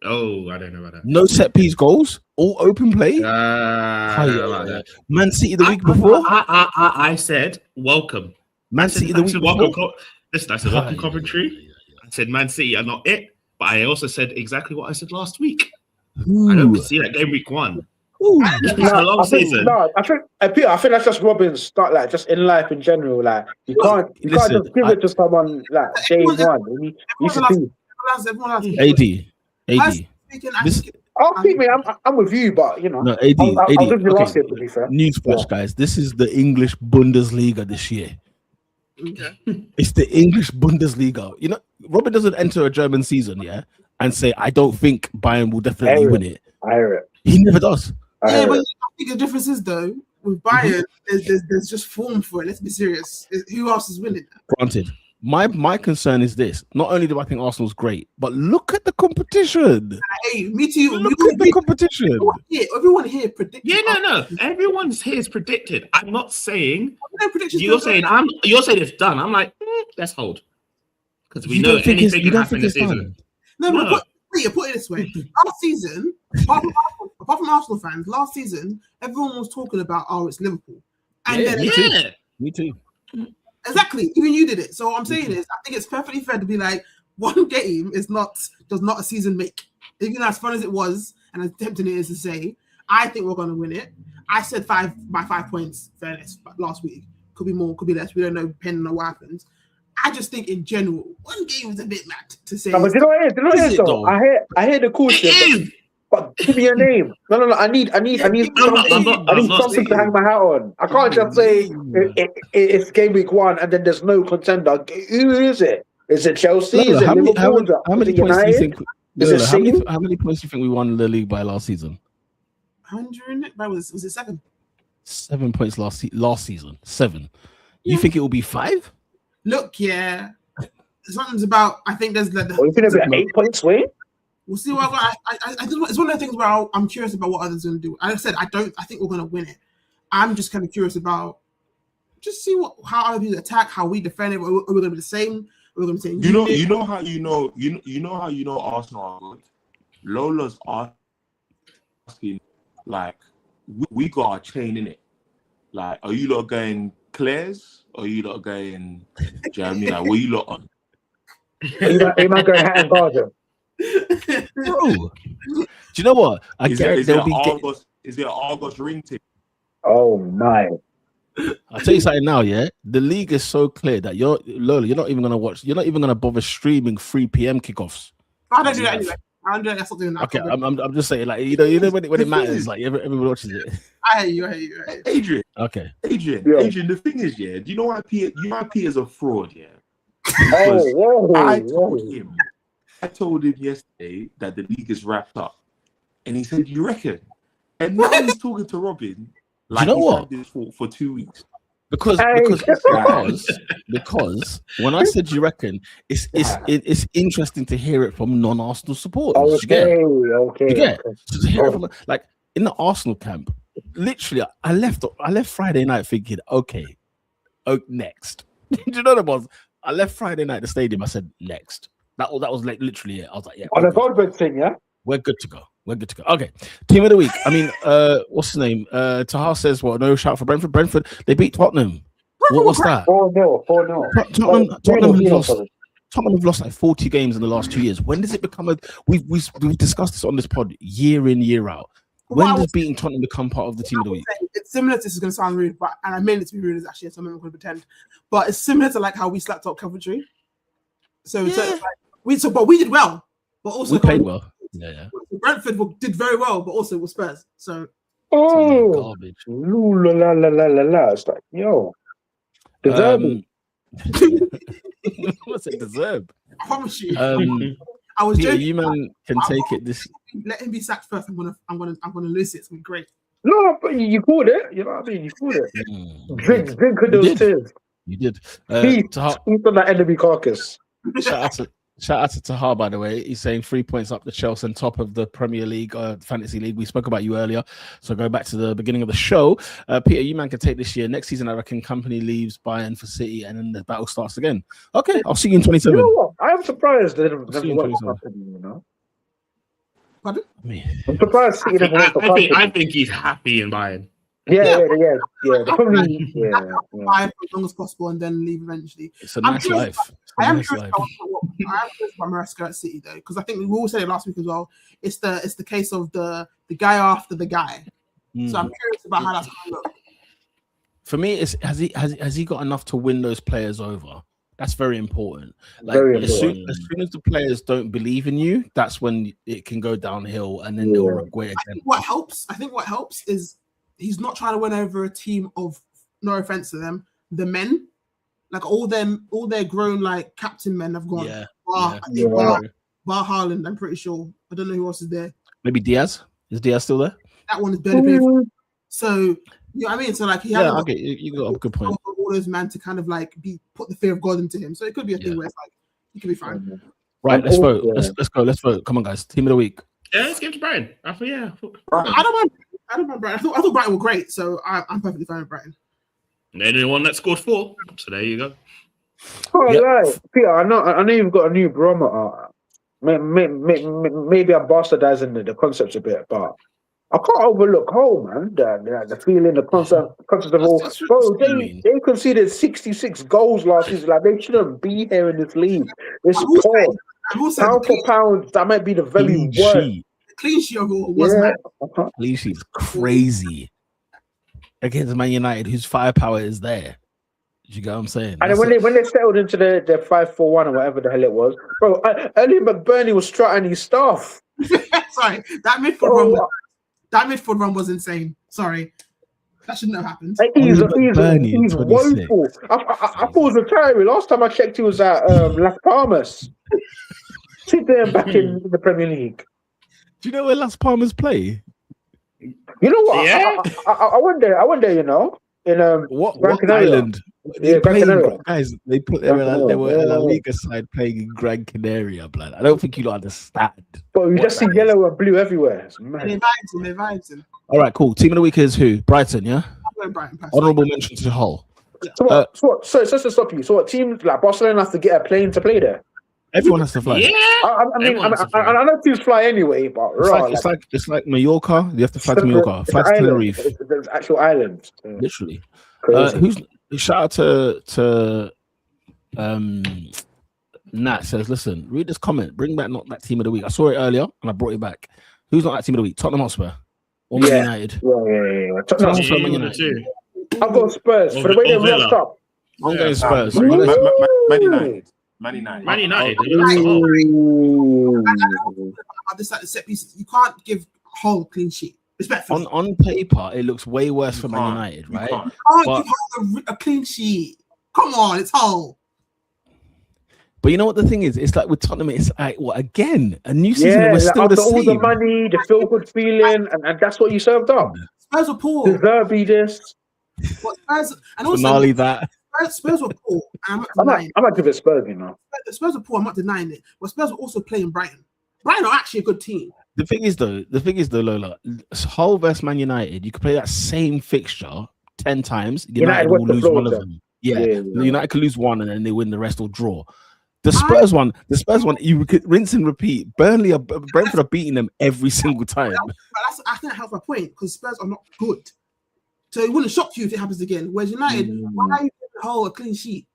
Oh, I don't know about that. No set piece goals, all open play. Man City the week before. I said welcome. Man City the week before. Listen, I said welcome Coventry. I said Man City are not it, but I also said exactly what I said last week. I don't see that Gameweek One. It's a long season. I think Peter, I think that's just Robin's start, like just in life in general. Like you can't just give it to someone like day one. You need to see. AD. I'll keep me. I'm with you, but you know, no, AD. I'll give you last year, to be fair. Newsflash, guys. This is the English Bundesliga this year. It's the English Bundesliga. You know, Robin doesn't enter a German season, and say, I don't think Bayern will definitely win it. I hear it. He never does. But I think the difference is, though, with Bayern, there's just form for it. Let's be serious. Who else is winning? Granted. My concern is this. Not only do I think Arsenal's great, but look at the competition. Hey, me too. Look at the competition. Everyone here predicted. Yeah, no. Everyone's here is predicted. I'm not saying you're saying it's done. I'm like, let's hold. Because we know anything can happen this season. No. Put it this way. Last season, apart from Arsenal fans, last season, everyone was talking about, it's Liverpool. And Me too. Exactly. Even you did it. So what I'm saying is, I think it's perfectly fair to be like, one game does not a season make. Even as fun as it was, and as tempting it is to say, I think we're going to win it. I said 5 points, fairness, last week. Could be more, could be less. We don't know, depending on what happens. I just think in general, one game is a bit mad to say. No, but you know what it is though? I hear the caution. But give me a name. No. I need something to hang my hat on. I can't just say it's game week 1 and then there's no contender. Who is it? Is it Chelsea? Is it Liverpool? How many points do you think? How many points do you think we won the league by last season? 100. Was it 7? 7 points last season. 7. You think it will be 5? Look, something's about. I think there's like. You think it'll be an 8-point swing? We'll see what it's one of the things where I'm curious about what others are going to do. I said I think we're going to win it. I'm just kind of curious about just see how other people attack, how we defend it. Are we going to be the same? Are we going to be the same? You know how Arsenal are good. Lola's asking like we got our chain in it. Like, are you lot going Claire's or are you lot going? Do you know what I mean? Like, what you lot on? Are might going Hatton Garden? Bro, do you know what? Is there an Argos ring tick? Oh my! I'll tell you something now. The league is so clear that you're not even gonna watch. You're not even gonna bother streaming 3 p.m. kickoffs. I don't do that anyway. I don't do that. That's not doing that. Okay, I'm just saying, like, you know when it matters, like everyone watches it. I hear you. Adrian. Okay. Adrian. The thing is, do you know why Peter's a fraud? I told him yesterday that the league is wrapped up, and he said, "You reckon?" And now he's talking to Robin like he's had this for 2 weeks. Because when I said you reckon, it's interesting to hear it from non-Arsenal supporters. Okay. So to hear it from, like, in the Arsenal camp, literally, I left Friday night thinking, next. Do you know what it was? I left Friday night at the stadium. I said next. That was like literally it. I was like, on the Goldberg thing, we're good to go. Okay, team of the week. I mean, what's his name? Tahar says, "What? No shout for Brentford. Brentford. They beat Tottenham. What's that? 4-0. Tottenham have lost like 40 games in the last 2 years. When does it become a? We've discussed this on this pod year in, year out. When does beating Tottenham become part of the team of the week? It's similar to, this is going to sound rude, and I meant it to be rude, actually, so I'm not going to pretend. But it's similar to like how we slapped up Coventry. So we did well, but also we played well. Yeah. Brentford did very well, but also with Spurs. So garbage. It's like, yo, deserve. What's it deserve? I promise you. I was joking. You man can take it. This let him be sacked first. I'm gonna lose it. It's gonna be great. No, but you called it. You know what I mean? You called it. Drink of those tears. You did. Eat on that enemy carcass. Shout out to Tahar, by the way. He's saying 3 points up the Chelsea on top of the Premier League, Fantasy League. We spoke about you earlier. So go back to the beginning of the show. Peter, you man can take this year. Next season, I reckon Company leaves Bayern for City and then the battle starts again. Okay, I'll see you in 27. You know what? I'm surprised they didn't work for Company, you know? Pardon? I'm surprised City didn't work for Company. I think he's happy in Bayern. Yeah. Probably, buy for as long as possible and then leave eventually. It's a nice life. I am curious about Maresca at City though, because I think we all said it last week as well. It's the case of the guy after the guy. So I'm curious about how that's going to look. For me, it's has he got enough to win those players over? That's very important. Like Very as soon important. as the players don't believe in you, that's when it can go downhill, and then they'll regret it. I think what helps is he's not trying to win over a team of, no offense to them, the men. Like all their grown like captain men have gone. Bar Haaland, I'm pretty sure. I don't know who else is there. Maybe Diaz. Is Diaz still there? That one is barely playing for him. So you know what I mean? So like you got a good point. All those men to kind of like put the fear of God into him. So it could be a thing where it's like he could be fine. Right, let's vote. Let's vote. Come on, guys. Team of the week. Yeah, let's give it to Brighton. I don't mind Brighton. I thought Brighton were great, so I'm perfectly fine with Brighton. They're the one that scored 4. So there you go. Right, Peter. I know you've got a new barometer. Maybe I'm bastardizing the concepts a bit, but I can't overlook Hull, man. The feeling, the concept of all. Bro, they conceded 66 goals last season. Like they shouldn't be here in this league. It's poor. Pound for pound, that might be the very worst. The clean sheet of all was clean sheet's crazy against Man United, whose firepower is there. You get what I'm saying? And then when they settled into the 5-4-1 or whatever the hell it was, bro, earlier McBurney was strutting his stuff. Sorry, that midfield run was insane. Sorry, that shouldn't have happened. He's woeful. I thought he was retiring. Last time I checked, he was at Las Palmas. Sit there back in the Premier League. Do you know where Las Palmas play? You know what? Yeah. I wonder. You know, in what Canaria. island? Yeah, Gran Canaria. Guys, they were a La Liga side playing in Gran Canaria, blood. I don't think you understand. But you just see yellow and blue everywhere. They vibes him. All right, cool. Team of the week is who? Brighton, yeah? I'm going Brighton. Honourable mention to Hull. So just to stop you. So what teams like Barcelona have to get a plane to play there? Everyone has to fly. Yeah. I know teams fly anyway, but it's like Mallorca. You have to fly to Mallorca. Fly to Tenerife. There's actual islands. Literally. Shout out to Nat says, listen, read this comment. Bring back not that team of the week. I saw it earlier and I brought it back. Who's not that team of the week? Tottenham Hotspur or Man United? Yeah. Tottenham Hotspur, Man United. I've got Spurs for the way they rocked up. I'm going Spurs. Man United. This like the set pieces. You can't give Hull clean sheet. Respectfully. On paper, it looks way worse for Man United, right? You can't give Hull a clean sheet. Come on, it's Hull. But you know what the thing is? It's like with Tottenham, it's like what again? A new season. We're still the same. All the money, the feel good feeling, and that's what you served up. Spurs were poor. Deserve this. And also finale that. Spurs were poor. I'm not give it Spurs, you know. Spurs were poor. I'm not denying it. But Spurs were also playing Brighton. Brighton are actually a good team. The thing is though, Lola, Hull versus Man United, you could play that same fixture 10 times. United will lose one of them. Yeah. United could lose one and then they win the rest or draw. The Spurs one, you could rinse and repeat. Brentford are beating them every single time. I think that helps my point because Spurs are not good. So it wouldn't shock you if it happens again. Whereas United, why are you giving Hull a clean sheet?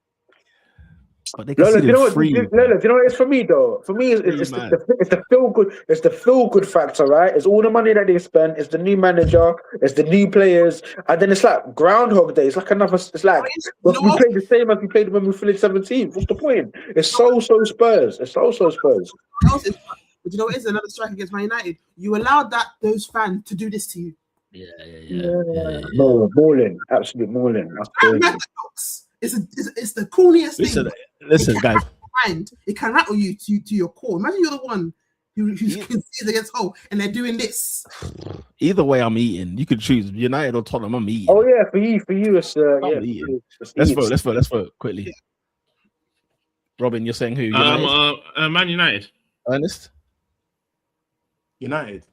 But they Lola, do you know what it is for me though? For me, it's the feel good. It's the feel good factor, right? It's all the money that they spent. It's the new manager. It's the new players, and then it's like Groundhog Day. It's like another. It's like we played the same as we played when we finished 17th. What's the point? It's so Spurs. It's so Spurs. But you know what is another strike against Man United? You allowed those fans to do this to you. Yeah. No, mauling, absolute mauling. It's the corniest thing. Listen, guys. It can rattle you to your core. Imagine you're the one who's concedes against Hull and they're doing this. Either way, I'm eating. You could choose United or Tottenham. I'm eating. Oh yeah, for you, it's Let's vote quickly. Yeah. Robin, you're saying who? Man United. Ernest. United.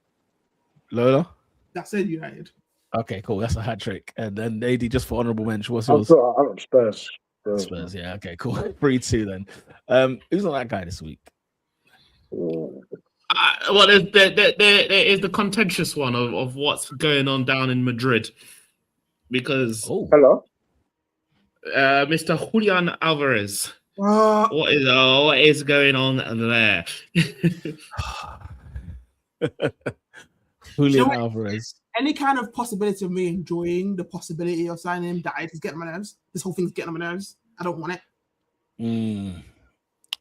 Lola. That's it, United. Okay, cool. That's a hat trick. And then AD just for honourable mention. What's yours? I'm Spurs. Spurs, yeah. Okay, cool. 3-2 then. Who's not that guy this week? Well, there is the contentious one of what's going on down in Madrid. Because hello, Mr. Julian Alvarez. What is going on there? Julian Alvarez. any kind of possibility of me enjoying the possibility of signing him died. He's getting on my nerves. This whole thing's getting on my nerves. I don't want it.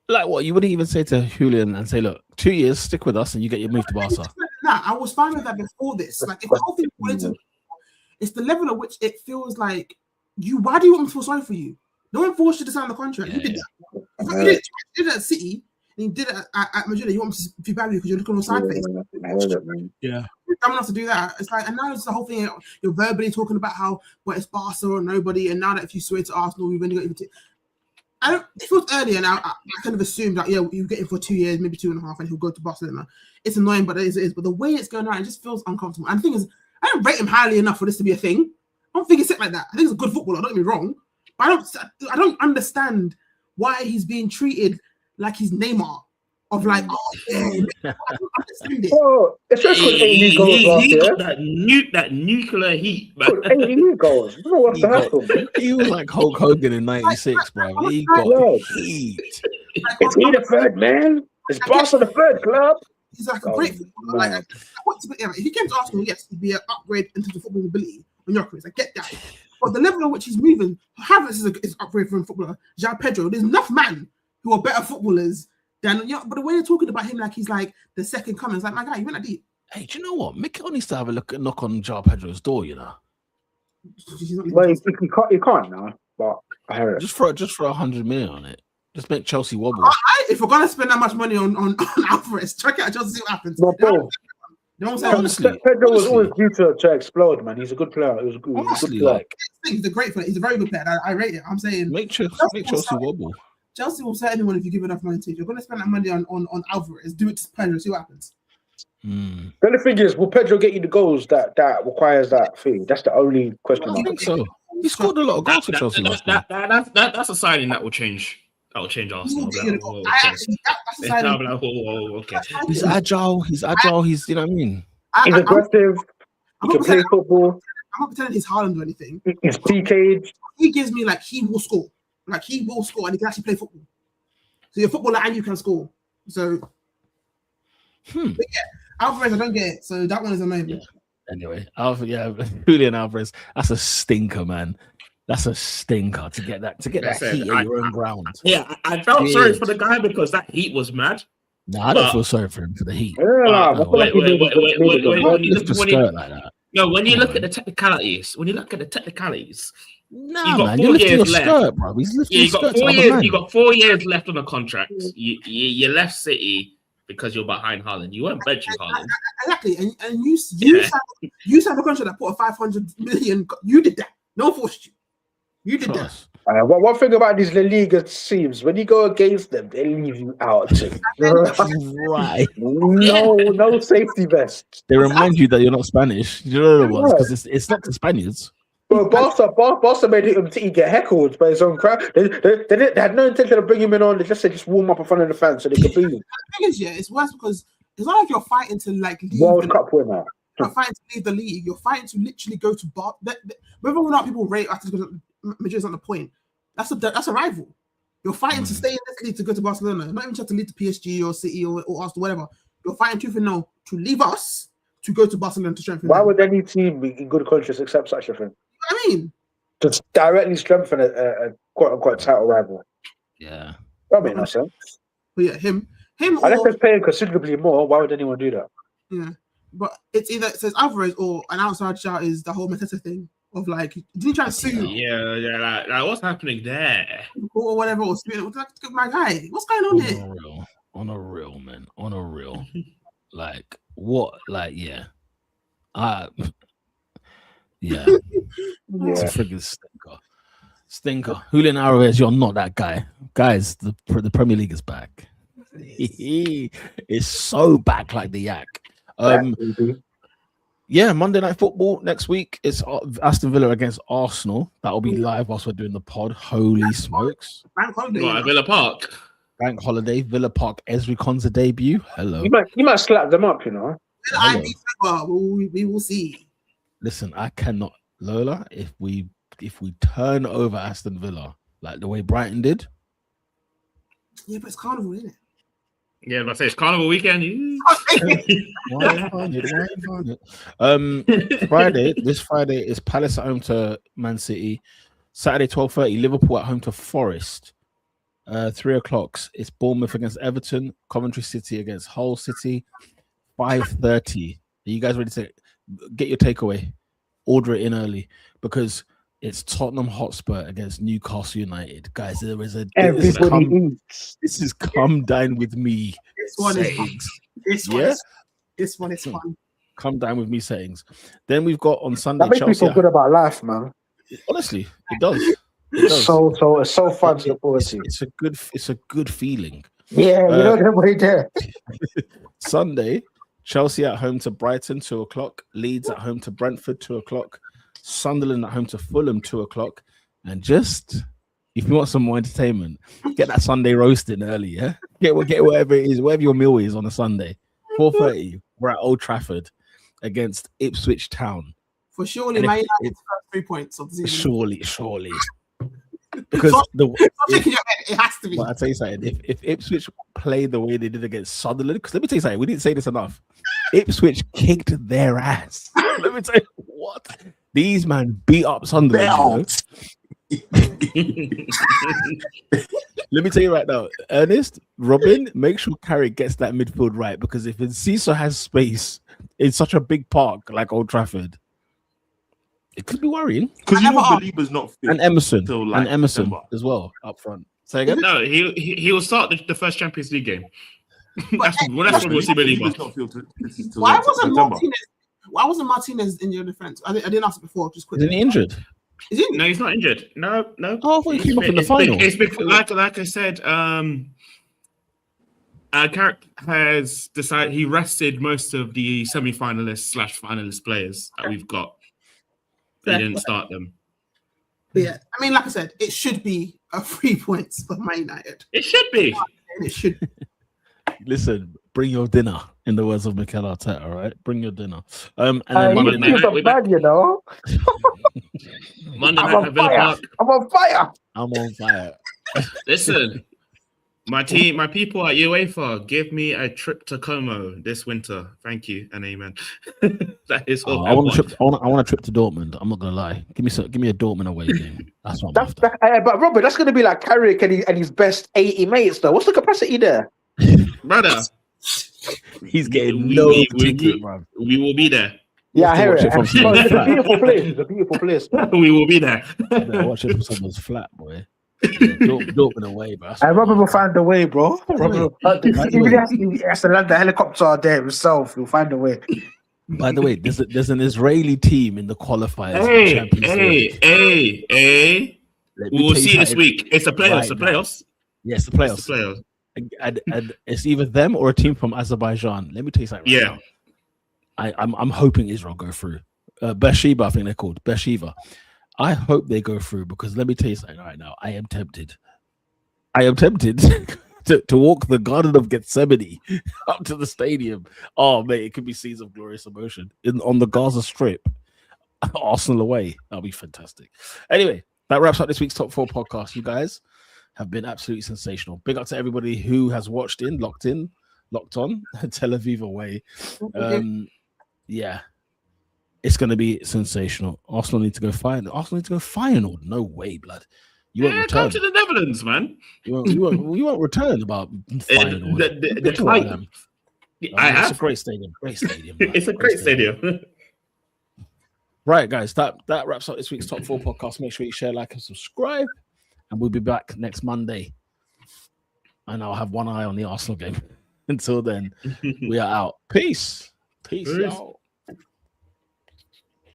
Like what? You wouldn't even say to Julian and say, look, 2 years, stick with us and you get your move to Barca. Nah, I was fine with that before this. Like, if the whole thing wanted to, it's the level at which it feels like why do you want me to feel sorry for you? No one forced you to sign the contract. You did that. You did it at City and you did it at Madrid. You want me to feel bad because you're looking on side face. Yeah. You're dumb enough to do that. It's like, and now it's the whole thing. You're verbally talking about how it's Barca or nobody, and now that if you swear to Arsenal, we've only got you. It feels earlier now. I kind of assumed that you get him for 2 years, maybe 2.5, and he'll go to Barcelona. It's annoying, but it is. But the way it's going on, it just feels uncomfortable. And the thing is, I don't rate him highly enough for this to be a thing. I don't think it's it like that. I think he's a good footballer. Don't get me wrong, but I don't understand why he's being treated like he's Neymar. Of like, oh yeah, I don't understand it. Oh, especially 80 goals last year. Got that nuclear heat, man. 80 goals. I don't know what's happening. He was like Hulk Hogan in '96, bro. He got heat. Is he the third man? Is Barca the third club? He's like a great footballer. Like, if he came to Arsenal, yes, he'd be an upgrade in terms of football ability on your careers. I get that. But the level at which he's moving, Havertz is an upgrade from a footballer. Jean Pedro, there's enough men who are better footballers than, but the way they're talking about him like he's like the second coming, it's like, my guy, you went that deep. Hey, do you know what? Mikel needs to have a knock on João Pedro's door, you know. Well, you can't now, but I heard it. Just for 100 million on it. Just make Chelsea wobble. If we're gonna spend that much money on Alvarez, check it out, just see what happens. No, bro. Honestly, Pedro was always due to explode, man. He's a good player. He was a good player. He's a great player. He's a very good player. I rate it. I'm saying make Chelsea wobble. Chelsea will set anyone if you give enough money to. If you're going to spend that money on Alvarez, do it to Pedro, see what happens. The only thing is, will Pedro get you the goals that requires that fee? That's the only question. I think so. He scored a lot of goals for Chelsea. That's a signing that will change. That will change Arsenal. Okay. He's agile. He's you know what I mean. He's aggressive. He can play football. I'm not pretending he's Haaland or anything. He's PK'd. He gives me like he will score. Like he will score and he can actually play football. So you're a footballer and you can score. So but yeah, Alvarez, I don't get it. So that one is annoying. Yeah. Anyway, Julian Alvarez, that's a stinker, man. That's a stinker to get that heat on your own ground. Yeah, I felt sorry for the guy because that heat was mad. No, I don't feel sorry for him for the heat. Wait. When you look at the technicalities, nah, man, you're lifting your skirt, bro. He's lifting you got 4 years. You got 4 years left on the contract. You left City because you're behind Haaland. You weren't benching Haaland. Exactly, and you signed a contract that put a 500 million. You did that. No one forced you. You did that. One thing about these La Liga teams, when you go against them, they leave you out too. Right. No safety vest. They remind you that you're not Spanish. You know the ones because it's not the Spaniards. Well, Barca made him get heckled by his own crowd. They had no intention of bringing him in on. They just said just warm up in front of the fans so they could beat him. The thing is, it's worse because it's not like you're fighting to like leave World Cup winner. You're not fighting to leave the league. You're fighting to literally go to whether or not people rate after Madrid's not the point. That's a rival. You're fighting to stay in this league to go to Barcelona. Not even trying to leave to PSG or City or Arsenal, whatever. You're fighting tooth and nail to leave us to go to Barcelona to strengthen. Why would any team be in good conscience accept such a thing? I mean, to directly strengthen a quote unquote title rival. Yeah, that makes no sense. But yeah, him. Unless they're paying considerably more, why would anyone do that? Yeah, but it's either it says Alvarez or an outside shout is the whole Mateta thing of like, did he try to sue? Yeah, like what's happening there? Or whatever, or my guy, what's going on here? On a real, man, on a real, like what, like yeah. Yeah. It's a friggin' stinker. Julian Alvarez, you're not that guy. Guys, the Premier League is back. It's so back like the yak. Yeah, Monday Night Football next week. It's Aston Villa against Arsenal. That'll be live whilst we're doing the pod. Holy smokes. Bank holiday. What, Villa Park? Bank holiday. Villa Park. Ezri Konsa debut. Hello. You might slap them up, you know. We will see. Listen, I cannot, Lola. If we turn over Aston Villa like the way Brighton did, yeah, but it's carnival, isn't it? Yeah, I say it's Carnival weekend. This Friday is Palace at home to Man City. Saturday 12:30, Liverpool at home to Forest. 3 o'clock, it's Bournemouth against Everton, Coventry City against Hull City. 5:30. Are you guys ready to get your takeaway? Order it in early because it's Tottenham Hotspur against Newcastle United. Guys, there is everybody eats. This is come dine with me. This one is fun. This one is fun. Come dine with me settings. Then we've got on Sunday. That makes me feel good about life, man. Honestly, it does. It's so fun to look forward to. It's a good feeling. Yeah, you know everybody there. Sunday, Chelsea at home to Brighton, 2 o'clock. Leeds at home to Brentford, 2 o'clock. Sunderland at home to Fulham, 2 o'clock. And just if you want some more entertainment, get that Sunday roast in early. Yeah, get whatever it is, whatever your meal is on a Sunday. 4:30, we're at Old Trafford against Ipswich Town. For surely, Man United's first 3 points of the season. Surely. Because it has to be. Well, I'll tell you something. If Ipswich play the way they did against Sunderland, because let me tell you something, we didn't say this enough. Ipswich kicked their ass. Let me tell you what. These man beat up Sunderland. Let me tell you right now, Ernest, Robin, make sure Carrick gets that midfield right, because if Enciso has space in such a big park like Old Trafford, it could be worrying. Because you know Believers not fit. And Emerson. As well up front. Say again? No, he will start the first Champions League game. that's what we'll see Believers. Why wasn't Martinez in your defense? I didn't ask it before. Just quickly. Isn't he injured? Is he? No, he's not injured. No. Oh, I thought he came up in the final. Like I said, Carrick has decided he rested most of the semi-finalist/finalist players that we've got. He didn't start them. But yeah, I mean, like I said, it should be a 3 points for Man United. It should be. It should. Listen, bring your dinner. In the words of Mikel Arteta, all right? Bring your dinner. And then Monday night, bad, you know. Monday night at Villa Park. I'm on fire. I'm on fire. Listen, my people at UEFA, give me a trip to Como this winter. Thank you and amen. That is all. I want a trip to Dortmund. I'm not gonna lie. Give me a Dortmund away game. That's what I'm after. But Robert, that's gonna be like Carrick and his best 80 mates, though. What's the capacity there, brother? He's getting no ticket, bro. We will be there. Yeah, I hear it. It's a beautiful place. It's a beautiful place. We will be there. Watch it from someone's flat, boy. Dortmund away, bro. Robert will find a way, bro. Even he has to land the helicopter there himself. He'll find a way. By the way, there's an Israeli team in the qualifiers. Hey. We will see this week. It's a playoffs. Playoffs. Yes, the playoffs. And it's either them or a team from Azerbaijan. Let me tell you something. Yeah, now. I'm hoping Israel go through. Beersheba, I think they're called Beersheba. I hope they go through, because let me tell you something right now. I am tempted to walk the Garden of Gethsemane up to the stadium. Oh mate, it could be scenes of glorious emotion on the Gaza Strip. Arsenal away. That'll be fantastic. Anyway, that wraps up this week's Top 4 podcast. You guys have been absolutely sensational. Big up to everybody who has locked on, Tel Aviv away. Yeah, it's going to be sensational. Arsenal need to go final. No way, blood. You won't return. Come to the Netherlands, man. You won't return about final. It's a great stadium. It's a great stadium. Right, guys, that wraps up this week's Top 4 podcast. Make sure you share, like, and subscribe. And we'll be back next Monday. And I'll have one eye on the Arsenal game. Until then, we are out. Peace, y'all.